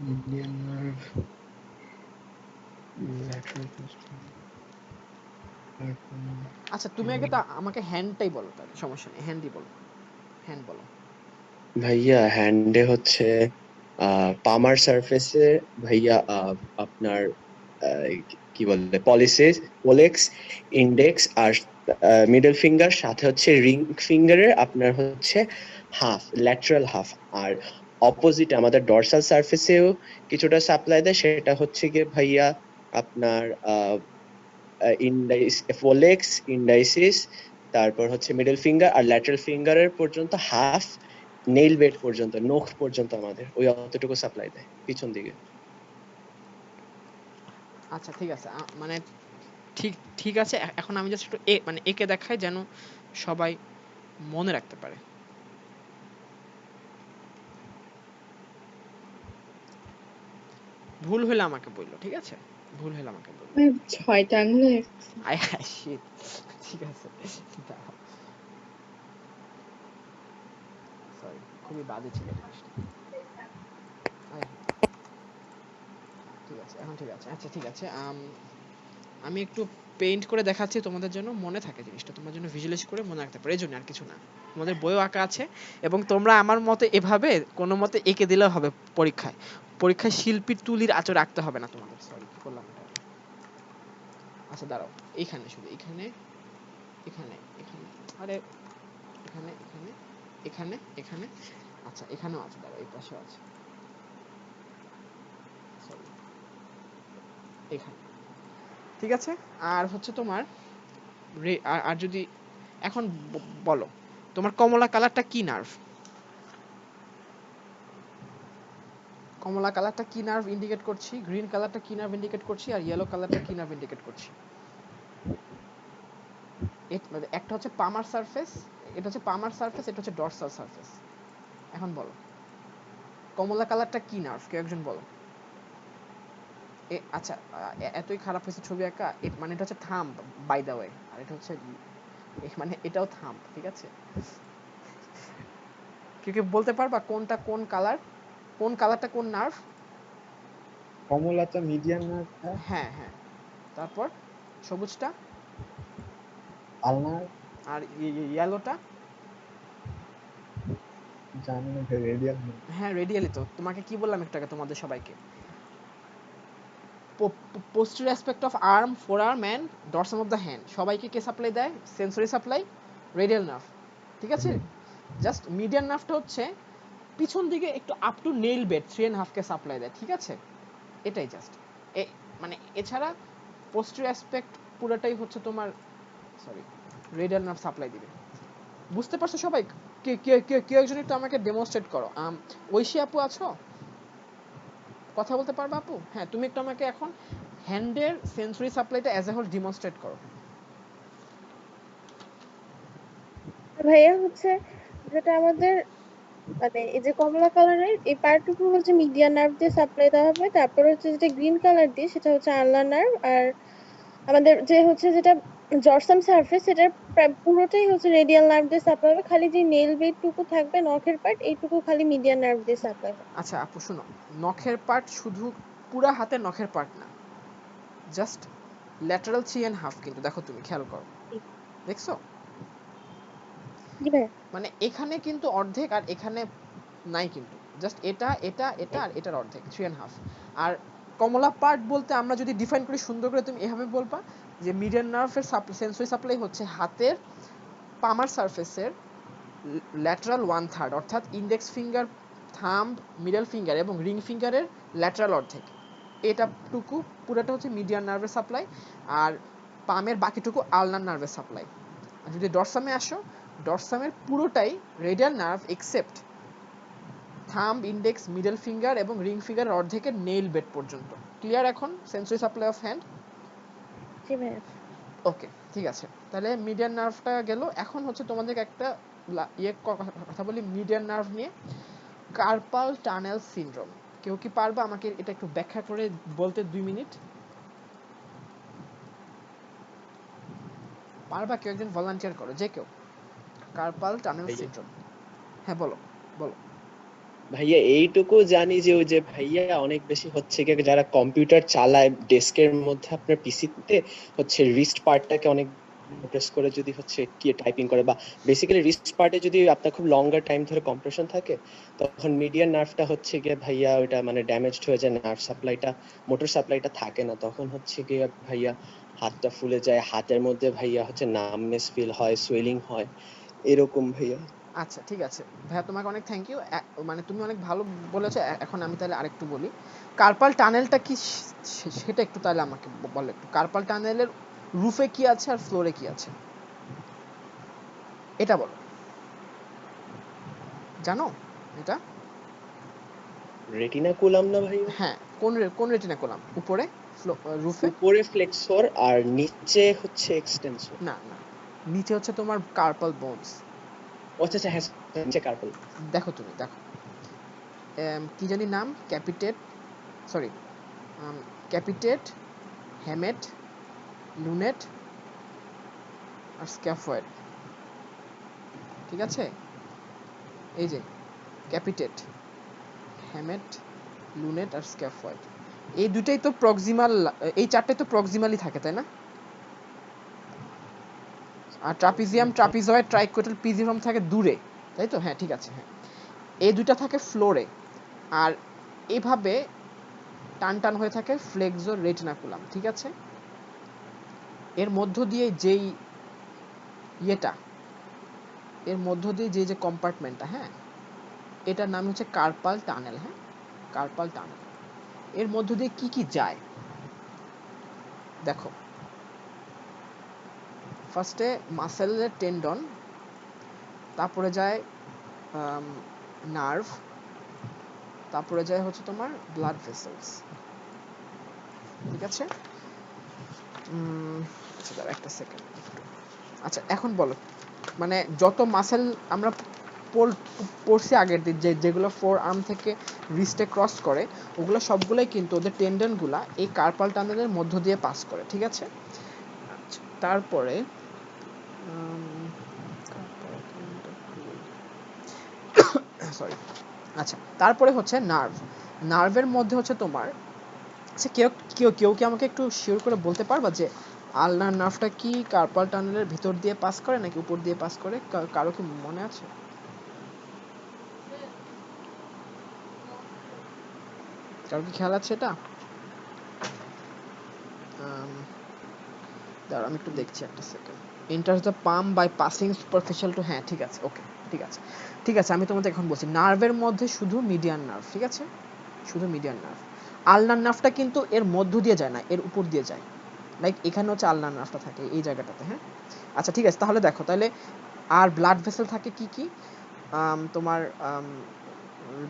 মিডিয়ান নার্ভ ল্যাটারাল আচ্ছা তুমি আগে তা আমাকে হ্যান্ডটাই বলো, তাহলে সমস্যা নেই, হ্যান্ডই বলো, হ্যান্ড বলো। ভাইয়া হ্যান্ডে হচ্ছে পামার সারফেসে ভাইয়া আপনার আহ, কি বলে পোলেক্স, ইন্ডেক্স আর মিডল ফিঙ্গার, সাথে হচ্ছে রিং ফিঙ্গারের আপনার হচ্ছে হাফ, ল্যাটারাল হাফ। আর অপোজিট আমাদের ডরসাল সারফেসেও কিছুটা সাপ্লাই দেয়, সেটা হচ্ছে গিয়ে ভাইয়া আপনার পোলেক্স, ইন্ডাইসিস, তারপর হচ্ছে মিডল ফিঙ্গার আর ল্যাটারাল ফিঙ্গারের পর্যন্ত হাফ, নেইল বেড পর্যন্ত, নখ পর্যন্ত আমাদের ওই অতটুকু সাপ্লাই দেয় পিছন দিকে। আচ্ছা ঠিক আছে, মানে ঠিক ঠিক আছে, এখন আমি জাস্ট একটু মানে একে দেখাই যেন সবাই মনে রাখতে পারে। ভুল হলে আমাকে বললো, ঠিক আছে, ভুল হলে আমাকে বললো। 6টা আঙুলে। আই শিট, ঠিক আছে, দাঁড়াও, সরি, খুবই বাজে ছিল জিনিসটা। আয় হায়। ঠিক আছে, এখন ঠিক আছে। আচ্ছা ঠিক আছে, আমি একটু পেইন্ট করে দেখাচ্ছি তোমাদের জন্য মনে থাকে জিনিসটা, তোমার জন্য ভিজুয়ালাইজ করে মনে রাখতে পারে, এই জন্য আর কিছু না। তোমাদের বইও আঁকা আছে, এবং তোমরা আমার মতে এভাবে কোনো মতে এঁকে দিলেও হবে পরীক্ষায়। পরীক্ষায় শিল্পীর তুলির আঁচড় রাখতে হবে না তোমাদের। সরি, কি করলাম এটা? আচ্ছা দাঁড়াও, এইখানে শুধু এখানে, এখানে এখানে, আরে এখানে এখানে এখানে এখানে আচ্ছা এখানেও আছে, দাঁড়া এই পাশেও আছে, সরি এখানে, ঠিক আছে। আর হচ্ছে তোমার আর যদি এখন বলো তোমার কমলা কালারটা কি নার্ভ, কমলা কালারটা কি নার্ভ ইন্ডিকেট করছি, গ্রিন কালারটা কি নার্ভ ইন্ডিকেট করছি, আর ইয়েলো কালারটা কি নার্ভ ইন্ডিকেট করছি। একটা হচ্ছে পামার সারফেস, এটা হচ্ছে পামার সারফেস, এটা হচ্ছে ডরসাল সারফেস। এখন বলো কমলা কালারটা কি নার্ভ, কেউ একজন বলো। আচ্ছা এতই খারাপ হয়েছে ছবি আঁকা, মানে এটা হচ্ছে থাম্ব বাই দ্য ওয়ে, আর এটা হচ্ছে মানে এটাও থাম্ব, ঠিক আছে। কেউ কেউ বলতে পারবা কোনটা কোন কালার, কোন কালারটা কোন নার্ভ? কমলাটা মিডিয়ান নার্ভটা, হ্যাঁ হ্যাঁ, তারপর সবুজটা, আলনার, আর ইয়েলোটা? জানি না রেডিয়াল নার্ভ। হ্যাঁ রেডিয়ালি তো, তোমাকে কি বললাম একটু আগে তোমাদের সবাইকে, posterior aspect of arm, forearm and dorsum of the hand সবাইকে কে সাপ্লাই দেয়? সেন্সরি সাপ্লাই, রেডিয়াল নার্ভ, ঠিক আছে। জাস্ট মিডিয়ান নার্ভটা হচ্ছে পিছন দিকে একটু আপ টু নেইল বেড 3.5 কে সাপ্লাই দেয়, ঠিক আছে। এটাই জাস্ট মানে এছাড়া পোস্টেরিয়র অ্যাসপেক্ট পুরোটাই হচ্ছে তোমার সরি রেডিয়াল নার্ভ সাপ্লাই দিবে। বুঝতে পারছো সবাই? কেউ একজন একটু আমাকে ডেমনস্ট্রেট করো। ঐশী আপু আছো, কথা বলতে পারবে আপু? হ্যাঁ তুমি একটু আমাকে এখন হ্যান্ডের সেন্সরি সাপ্লাইটা অ্যাজ এ হোল ডেমনস্ট্রেট করো। ভাইয়া হচ্ছে যেটা আমাদের মানে এই যে কমলা কালারের এই পার্টটুকু হচ্ছে মিডিয়ান নার্ভ দিয়ে সাপ্লাই দেওয়া হবে, তারপর হচ্ছে যেটা গ্রিন কালার দিয়ে সেটা হচ্ছে আলনার নার্ভ, আর আমাদের যে হচ্ছে যেটা জরসাম সারফেস সেটার পুরোটাই হচ্ছে রেডিয়াল নার্ভ দিয়ে সাপ্লাই হবে, খালি যে নেল বেড টুকু থাকবে নখের পার্ট এইটুকু খালি মিডিয়ান নার্ভ দিয়ে সাপ্লাই হবে। আচ্ছা আপু শুনো, নখের পার্ট শুধু পুরা হাতের নখের পার্ট না, জাস্ট ল্যাটারাল 3.5, কিন্তু দেখো তুমি খেয়াল করো, দেখছো জি ভাইয়া। মানে এখানে কিন্তু অর্ধেক আর এখানে নাই, কিন্তু জাস্ট এটা এটা এটা আর এটার অর্ধেক 3.5। আর কমলা পার্ট বলতে আমরা যদি ডিফাইন করি সুন্দর করে, তুমি এভাবে বলবা যে মিডিয়ান নার্ভের সেন্সরি সাপ্লাই হচ্ছে হাতের পামার সারফেসের ল্যাটারাল 1/3, অর্থাৎ index finger, thumb, middle finger এবং রিং ফিঙ্গারের ল্যাটারাল অর্ধেক, এটাটুকু পুরোটা হচ্ছে মিডিয়ান নার্ভের সাপ্লাই, আর পামের বাকিটুকু আলনার নার্ভের সাপ্লাই। আর যদি ডরসামে আসো, ডরসামের পুরোটাই radial nerve except thumb, index, middle finger এবং রিং ফিঙ্গারের অর্ধেকের নেইল বেড পর্যন্ত। ক্লিয়ার এখন সেন্সরি সাপ্লাই অফ হ্যান্ড? জি ভাইয়া। ওকে ঠিক আছে, তাহলে মিডিয়ান নার্ভটা গেল। এখন হচ্ছে তোমাদেরকে একটা কথা বলি মিডিয়ান নার্ভ নিয়ে, কার্পাল টানেল সিনড্রোম। কেউ কি পারবে আমাকে এটা একটু ব্যাখ্যা করে বলতে 2 মিনিট? পারবা? কেউ একজন ভলান্টিয়ার করো, যে কেউ। কার্পাল টানেল ভাইয়া সিনড্রোম, হ্যাঁ বলো বলো। ভাইয়া এইটুকু জানি যে ওই যে ভাইয়া অনেক বেশি হচ্ছে কি যারা কম্পিউটার চালায় ডেস্কের মধ্যে আপনার পিসিতে হচ্ছে রিস্ট পার্টটাকে অনেক প্রেস করে যদি হচ্ছে কি টাইপিং করে, বা বেসিক্যালি রিস্ট পার্টে যদি আপনার খুব লঙ্গার টাইম ধরে কম্প্রেশন থাকে, তখন মিডিয়ান নার্ভটা হচ্ছে গিয়ে ভাইয়া ওইটা মানে ড্যামেজড হয়ে যায়, নার্ভ সাপ্লাইটা, মোটর সাপ্লাইটা থাকে না, তখন হচ্ছে গিয়ে ভাইয়া হাতটা ফুলে যায়, হাতের মধ্যে ভাইয়া হচ্ছে নামনেস ফিল হয়, সোয়েলিং হয়, এরকম ভাইয়া। আচ্ছা ঠিক আছে ভাইয়া, তোমাকে অনেক থ্যাংক ইউ, মানে তুমি অনেক ভালো বলেছো। এখন আমি তাহলে আরেকটু বলি, কার্পাল টানেলটা কি সেটা একটু তাহলে আমাকে বলো একটু। কার্পাল টানেলের রুফে কি আছে আর ফ্লোরে কি আছে এটা বলো, জানো এটা? রেটিনাকুলাম না ভাইয়া? হ্যাঁ, কোন রেটিনা কলাম? উপরে রুফে? উপরে ফ্লেক্সর আর নিচে হচ্ছে এক্সটেনসর। না না, নিচে হচ্ছে তোমার কার্পাল বোনস। আচ্ছা আচ্ছা, হ্যাঁ নিচে কার্পল। দেখো তুমি দেখো, কি জানি নাম, capitate, sorry capitate, hamate, lunate আর স্ক্যাফয়েড, ঠিক আছে। এই যে ক্যাপিটেট, হ্যামেট, লুনেট আর স্ক্যাফয়েড, এই দুটাই তো প্রক্সিমাল, এই চারটাই তো প্রক্সিমালি থাকে তাই না? আর ট্রাপিজিয়াম, ট্রাপিজয়েড, ট্রাইকোটাল, পিজিফর্ম থাকে দূরে, তাই তো? হ্যাঁ ঠিক আছে, হ্যাঁ এই দুইটা থাকে ফ্লোরে, আর এভাবে টান টান হয়ে থাকে ফ্লেক্সর রেটিনাকুলাম, ঠিক আছে। এর মধ্য দিয়ে যেই ইয়েটা এর মধ্য দিয়ে যে কম্পার্টমেন্টটা, হ্যাঁ, এটার নাম হচ্ছে কার্পাল টানেল। হ্যাঁ, কার্পাল টানেল। এর মধ্য দিয়ে কি কি যায় দেখো। ফার্স্টে মাসেলের টেন্ডন, তারপরে যায় নার্ভ, তারপরে যায় হচ্ছে তোমার ব্লাড ভেসেলস। ঠিক আছে, আচ্ছা দাঁড়া একটা সেকেন্ড। আচ্ছা এখন বলো, মানে যত মাসেল আমরা পড়ছি আগের দিন, যেগুলো ফোর আর্ম থেকে রিস্টে ক্রস করে, ওগুলো সবগুলোই কিন্তু ওদের টেন্ডনগুলা এই কার্পাল টানেলের মধ্য দিয়ে পাস করে। ঠিক আছে, আচ্ছা তারপরে সরি, আচ্ছা তারপরে হচ্ছে নার্ভ। নার্ভের মধ্যে হচ্ছে তোমার, আচ্ছা কেউ কেউ কেউ কি আমাকে একটু শিওর করে বলতে পারবা যে আলনার নার্ভটা কি কার্পাল টানেলের ভিতর দিয়ে পাস করে নাকি উপর দিয়ে পাস করে? কারো কি মনে আছে? কারো কি খেয়াল আছে এটা? দাঁড়াও আমি একটু দেখছি একটা second. Enters the palm by passing superficial to, হ্যাঁ ঠিক আছে, ওকে ঠিক আছে ঠিক আছে, আমি তোমাদের এখন বলছি নার্ভের মধ্যে শুধু মিডিয়ান নার্ভ। ঠিক আছে, শুধু মিডিয়ান নার্ভ। আলনার নার্ভটা কিন্তু এর মধ্য দিয়ে যায় না, এর উপর দিয়ে যায়। লাইক এখানে হচ্ছে আলনার নার্ভটা থাকে এই জায়গাটাতে। হ্যাঁ, আচ্ছা ঠিক আছে, তাহলে দেখো তাহলে আর ব্লাড ভেসেল থাকে কি কি তোমার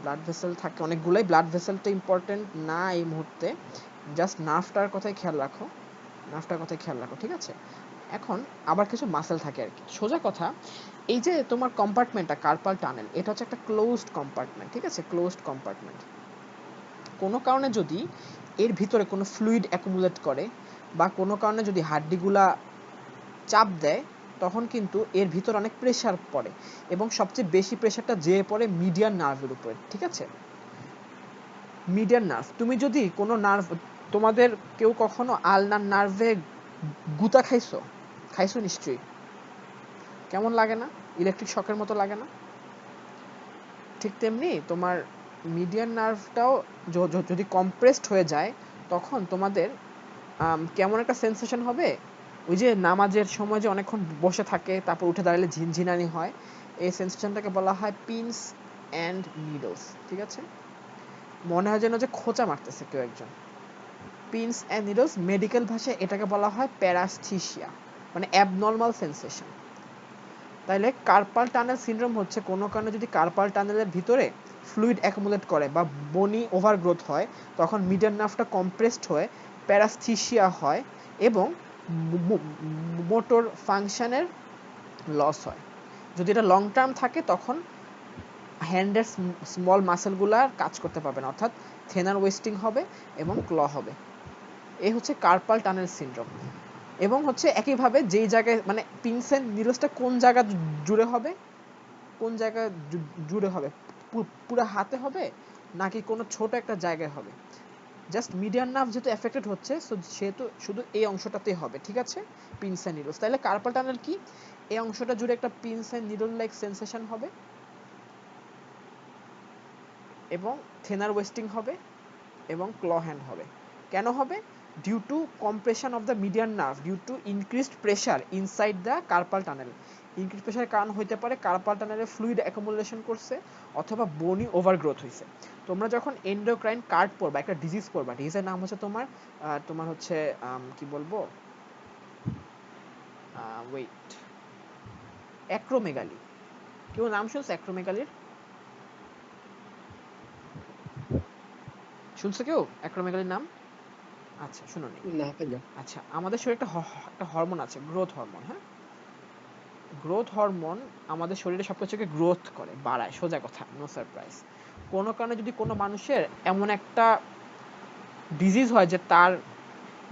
ব্লাড ভেসেল থাকে অনেকগুলাই। ব্লাড ভেসেলটা ইম্পর্টেন্ট না এই মুহূর্তে, জাস্ট নার্ভটার কথাই খেয়াল রাখো, নার্ভটার কথাই খেয়াল রাখো। ঠিক আছে, এখন আবার কিছু মাসেল থাকে আর কি। সোজা কথা, এই যে তোমার কম্পার্টমেন্টটা কার্পাল টানেল, এটা হচ্ছে একটা ক্লোজড কম্পার্টমেন্ট। ঠিক আছে, ক্লোজড কম্পার্টমেন্ট। কোনো কারণে যদি এর ভিতরে কোনো ফ্লুইড অ্যাকুমুলেট করে বা কোনো কারণে যদি হাড্ডিগুলা চাপ দেয়, তখন কিন্তু এর ভিতর অনেক প্রেশার পড়ে এবং সবচেয়ে বেশি প্রেশারটা যেয়ে পড়ে মিডিয়ান নার্ভের উপরে। ঠিক আছে, মিডিয়ান নার্ভ। তুমি যদি কোনো নার্ভ, তোমাদের কেউ কখনো আলনার নার্ভে গুতা খাইছো? খাইছো নিশ্চয়ই। কেমন লাগে না? ইলেকট্রিক শকের মতো লাগে না? ঠিক তেমনি তোমার মিডিয়ান নার্ভটাও যদি কম্প্রেসড হয়ে যায়, তখন তোমাদের কেমন একটা সেন্সেশন হবে, ওই যে নামাজের সময় যে অনেকক্ষণ বসে থাকে তারপর উঠে দাঁড়ালে ঝিনঝিনানি হয়, এই সেন্সেশনটাকে বলা হয় পিনস অ্যান্ড নিডলস। ঠিক আছে, মনে হয় যেন যে খোঁচা মারতেছে কেউ একজন। পিনস অ্যান্ড নিডলস, মেডিকেল ভাষায় এটাকে বলা হয় প্যারাস্থিসিয়া, মানে অ্যাবনর্মাল সেন্সেশন। তাইলে কার্পাল টানেল সিনড্রোম হচ্ছে কোনো কারণে যদি কার্পাল টানেলের ভিতরে ফ্লুইড অ্যাকুমুলেট করে বা বনি ওভারগ্রোথ হয়, তখন মিডিয়ান নার্ভটা কম্প্রেসড হয়ে প্যারাস্থিসিয়া হয় এবং মোটর ফাংশনের লস হয়। যদি এটা লং টার্ম থাকে, তখন হ্যান্ডের স্মল মাসেলগুলো কাজ করতে পারবে না, অর্থাৎ থেনার ওয়েস্টিং হবে এবং ক্ল হবে। এই হচ্ছে কার্পাল টানেল সিনড্রোম। এবং হচ্ছে একইভাবে যেই জায়গায়, মানে পিনস এন্ড নিডলসটা কোন জায়গা জুড়ে হবে, কোন জায়গা জুড়ে হবে, পুরো হাতে হবে নাকি কোনো ছোট একটা জায়গায় হবে? জাস্ট মিডিয়ান নার্ভ যেহেতু এফেক্টেড হচ্ছে, সেহেতু শুধু এই অংশটাতেই হবে। ঠিক আছে, পিনস এন্ড নিডলস। তাহলে কার্পাল টানেল কি? এই অংশটা জুড়ে একটা pins and needle like sensation হবে এবং থেনার ওয়েস্টিং হবে এবং ক্ল হ্যান্ড হবে। কেন হবে? Due to compression of the median nerve due to increased pressure inside the carpal tunnel. Increase প্রেশারের কারণ হইতে পারে কার্পাল টানেলে ফ্লুইড অ্যাকুমুলেশন করছে অথবা বনি ওভারগ্রোথ হয়েছে। তোমরা যখন এন্ডোক্রাইন কার্ড পড়বা, একটা ডিজিজ পড়বা, ডিজিজের নাম হচ্ছে তোমার হচ্ছে কি বলবো, ওয়েট, অ্যাক্রোমেগালি। কেউ নাম শুনছে অ্যাক্রোমেগালির? শুনছো কেউ অ্যাক্রোমেগালির নাম? আচ্ছা শুনুনি। না ভাইয়া। আচ্ছা, আমাদের শরীরে একটা হরমোন আছে, গ্রোথ হরমোন। হ্যাঁ, গ্রোথ হরমোন আমাদের শরীরে সবকিছুকে গ্রোথ করে, বাড়ায়, সোজা কথা, নো সারপ্রাইজ। কোনো কারণে যদি কোনো মানুষের এমন একটা ডিজিজ হয় যে তার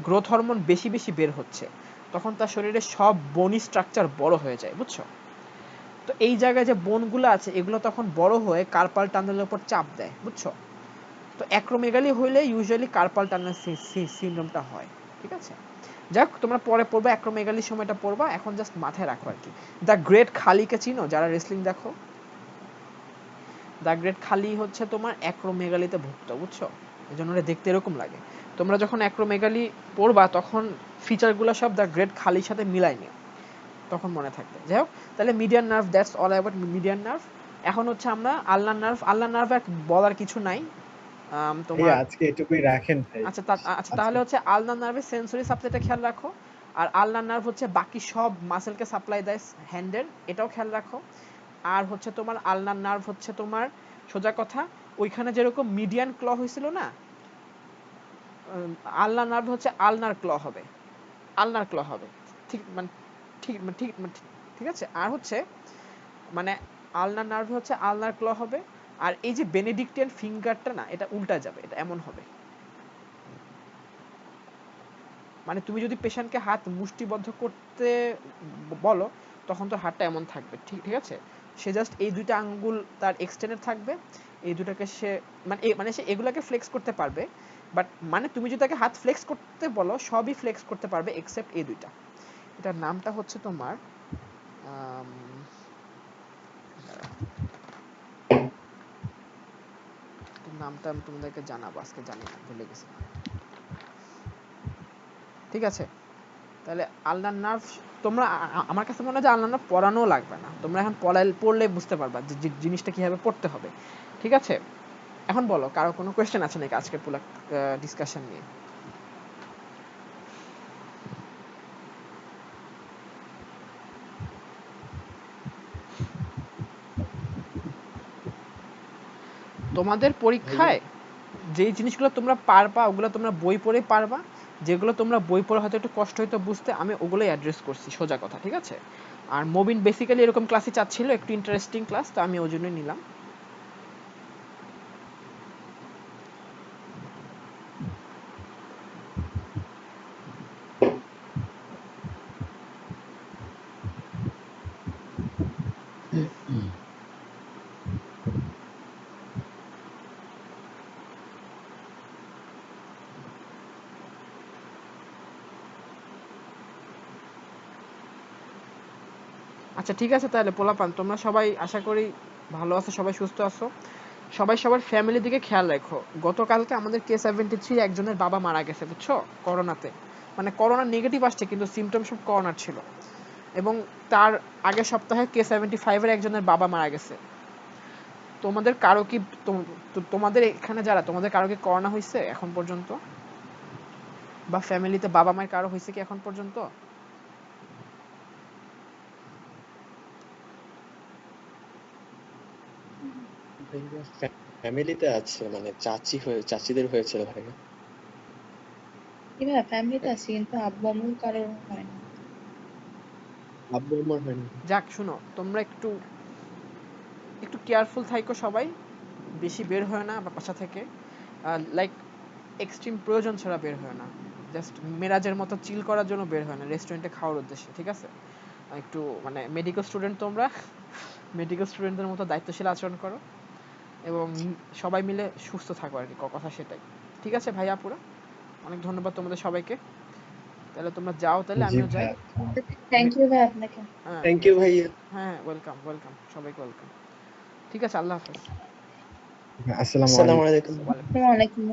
গ্রোথ হরমোন বেশি বেশি বের হচ্ছে, তখন তার শরীরে সব বনি স্ট্রাকচার বড় হয়ে যায়, বুঝছো? তো এই জায়গায় যে বোনগুলো আছে, এগুলো তখন বড় হয়ে কার্পাল টানেলের উপর চাপ দেয়, বুঝছো? তো অ্যাক্রোমেগালি হইলে ইউজুয়ালি কার্পাল টানেল সিনড্রোমটা হয়। ঠিক আছে, যাক তোমরা পরে পড়বা, অ্যাক্রোমেগালির সময়টা পড়বা, এখন জাস্ট মাথায় রাখো আর কি। দ্য গ্রেট খালিকে চিনো যারা রেসলিং দেখো? দ্য গ্রেট খালি হচ্ছে তোমার অ্যাক্রোমেগালিতে ভুক্ত, বুঝছো? এই জন্য দেখতে এরকম লাগে। তোমরা যখন অ্যাক্রোমেগালি পড়বা তখন ফিচারগুলো সব দ্য গ্রেট খালির সাথে মিলাই নিও। তখন মনে থাকবে। যাই হোক, তাহলে median nerve, that's all about median nerve. এখন হচ্ছে আমরা আলনার নার্ভ। আলনার নার্ভ আর বলার কিছু নাই। ভাইয়া তোমার আজকে এটুকুই রাখেন ভাই। আচ্ছা আচ্ছা, তাহলে আজকে হচ্ছে আলনার নার্ভের সেন্সরি সাপ্লাইটা খেয়াল রাখো। আর আলনার নার্ভ হচ্ছে বাকি সব মাসেলকে সাপ্লাই দেয় হ্যান্ডের, এটাও খেয়াল রাখো। আর হচ্ছে তোমার আলনার নার্ভ হচ্ছে তোমার সোজা কথা ওইখানে যেরকম মিডিয়ান ক্ল হয়েছিল না, আলনার নার্ভ হচ্ছে আলনার ক্ল হবে, আলনার ক্ল হবে। ঠিক মানে ঠিক মানে ঠিক মানে ঠিক আছে। আর হচ্ছে মানে আলনার নার্ভ হচ্ছে আলনার ক্ল হবে। আর এই যে বেনেডিক্টিয়ান ফিঙ্গারটা না, এটা উল্টা যাবে, এটা এমন হবে। মানে তুমি যদি পেশেন্টকে হাত মুষ্টিবদ্ধ করতে বলো, তখন তো হাতটা এমন থাকবে, ঠিক ঠিক আছে। সে জাস্ট এই দুইটা আঙ্গুল তার এক্সটেন্ডেড থাকবে, এই দুটাকে সে মানে সে এগুলাকে ফ্লেক্স করতে পারবে, বাট মানে তুমি যদি তাকে হাত ফ্লেক্স করতে বলো, সবই ফ্লেক্স করতে পারবে এক্সেপ্ট এই দুইটা। এটার নামটা হচ্ছে তোমার আম, এটার নামটা আমি তোমাদেরকে জানাবো, আজকে জানি না, ভুলে গেছি। ঠিক আছে, তাহলে আলনার নার্ভ তোমরা আমার কাছে মনে হয় যে আলনার নার্ভ পড়ানো লাগবে না, তোমরা এখন পড়লে বুঝতে পারবা যে জিনিসটা কিভাবে পড়তে হবে। ঠিক আছে, এখন বলো কারো কোনো কোয়েশ্চেন আছে নাকি আজকের পুরো ডিসকাশন নিয়ে? তোমাদের ভাইয়া পরীক্ষায় যেই জিনিসগুলো তোমরা পারবা ওগুলো তোমরা বই পড়ে পারবা, যেগুলো তোমরা বই পড়ে হয়তো একটু কষ্ট হয়তো বুঝতে, আমি ওগুলোই অ্যাড্রেস করছি সোজা কথা। ঠিক আছে, আর মবিন বেসিক্যালি এরকম ক্লাসই চাচ্ছিল, একটু ইন্টারেস্টিং ক্লাস, তো আমি ওই জন্যই নিলাম। আচ্ছা ঠিক আছে, তাহলে পোলাপান তোমরা সবাই আশা করি ভালো আছো, সবাই সুস্থ আছো, সবাই সবার ফ্যামিলির দিকে খেয়াল রাখো। গতকালকে আমাদের K73 একজনের বাবা মারা গেছে, বুঝছো, করোনাতে। মানে করোনা নেগেটিভ আসছে কিন্তু সিমটম সব করোনার ছিল। এবং তার আগের সপ্তাহে K75 এর একজনের বাবা মারা গেছে। তোমাদের কারো কি তোমাদের এখানে যারা, তোমাদের কারো কি করোনা হয়েছে এখন পর্যন্ত, বা ফ্যামিলিতে বাবা মায়ের কারো হয়েছে কি এখন পর্যন্ত? ভাইয়া ফ্যামিলিতে আছে, মানে চাচিদের হয়েছিল ভাইয়া। এবার ফ্যামিলিতে আছে কিন্তু আব্বু আম্মুর কারোর হয় না। আব্বু আমার হয় না। যাক শুনো, তোমরা একটু একটু কেয়ারফুল থাইকো সবাই, বেশি বের হয় না বাসা থেকে, লাইক এক্সট্রিম প্রয়োজন ছাড়া বের হয় না, জাস্ট মেরাজের মতো চিল করার জন্য বের হয় না, রেস্টুরেন্টে খাওয়ার উদ্দেশ্যে। ঠিক আছে, একটু মানে মেডিকেল স্টুডেন্ট তোমরা, মেডিকেল স্টুডেন্টদের মতো দায়িত্বশীল আচরণ করো, এবং সবাই মিলে সুস্থ থাকো আর কি, কথা সেটাই। ঠিক আছে ভাই আপুরা, অনেক ধন্যবাদ তোমাদের সবাইকে। তাহলে তোমরা যাও, তাহলে জি আমিও যাই। ভাইয়া। থ্যাংক ইউ ভাই আপনাকে। হ্যাঁ থ্যাংক ঠিক ইউ আছে, ভাইয়া। হ্যাঁ ওয়েলকাম ওয়েলকাম, সবাইকে ওয়েলকাম। ঠিক আছে, আল্লাহ হাফেজ। আসসালামু আসসালামু আলাইকুম। আলাইকুম। ওয়ালাইকুম আসসালামু আসসালাম। আলাইকুম ভাই।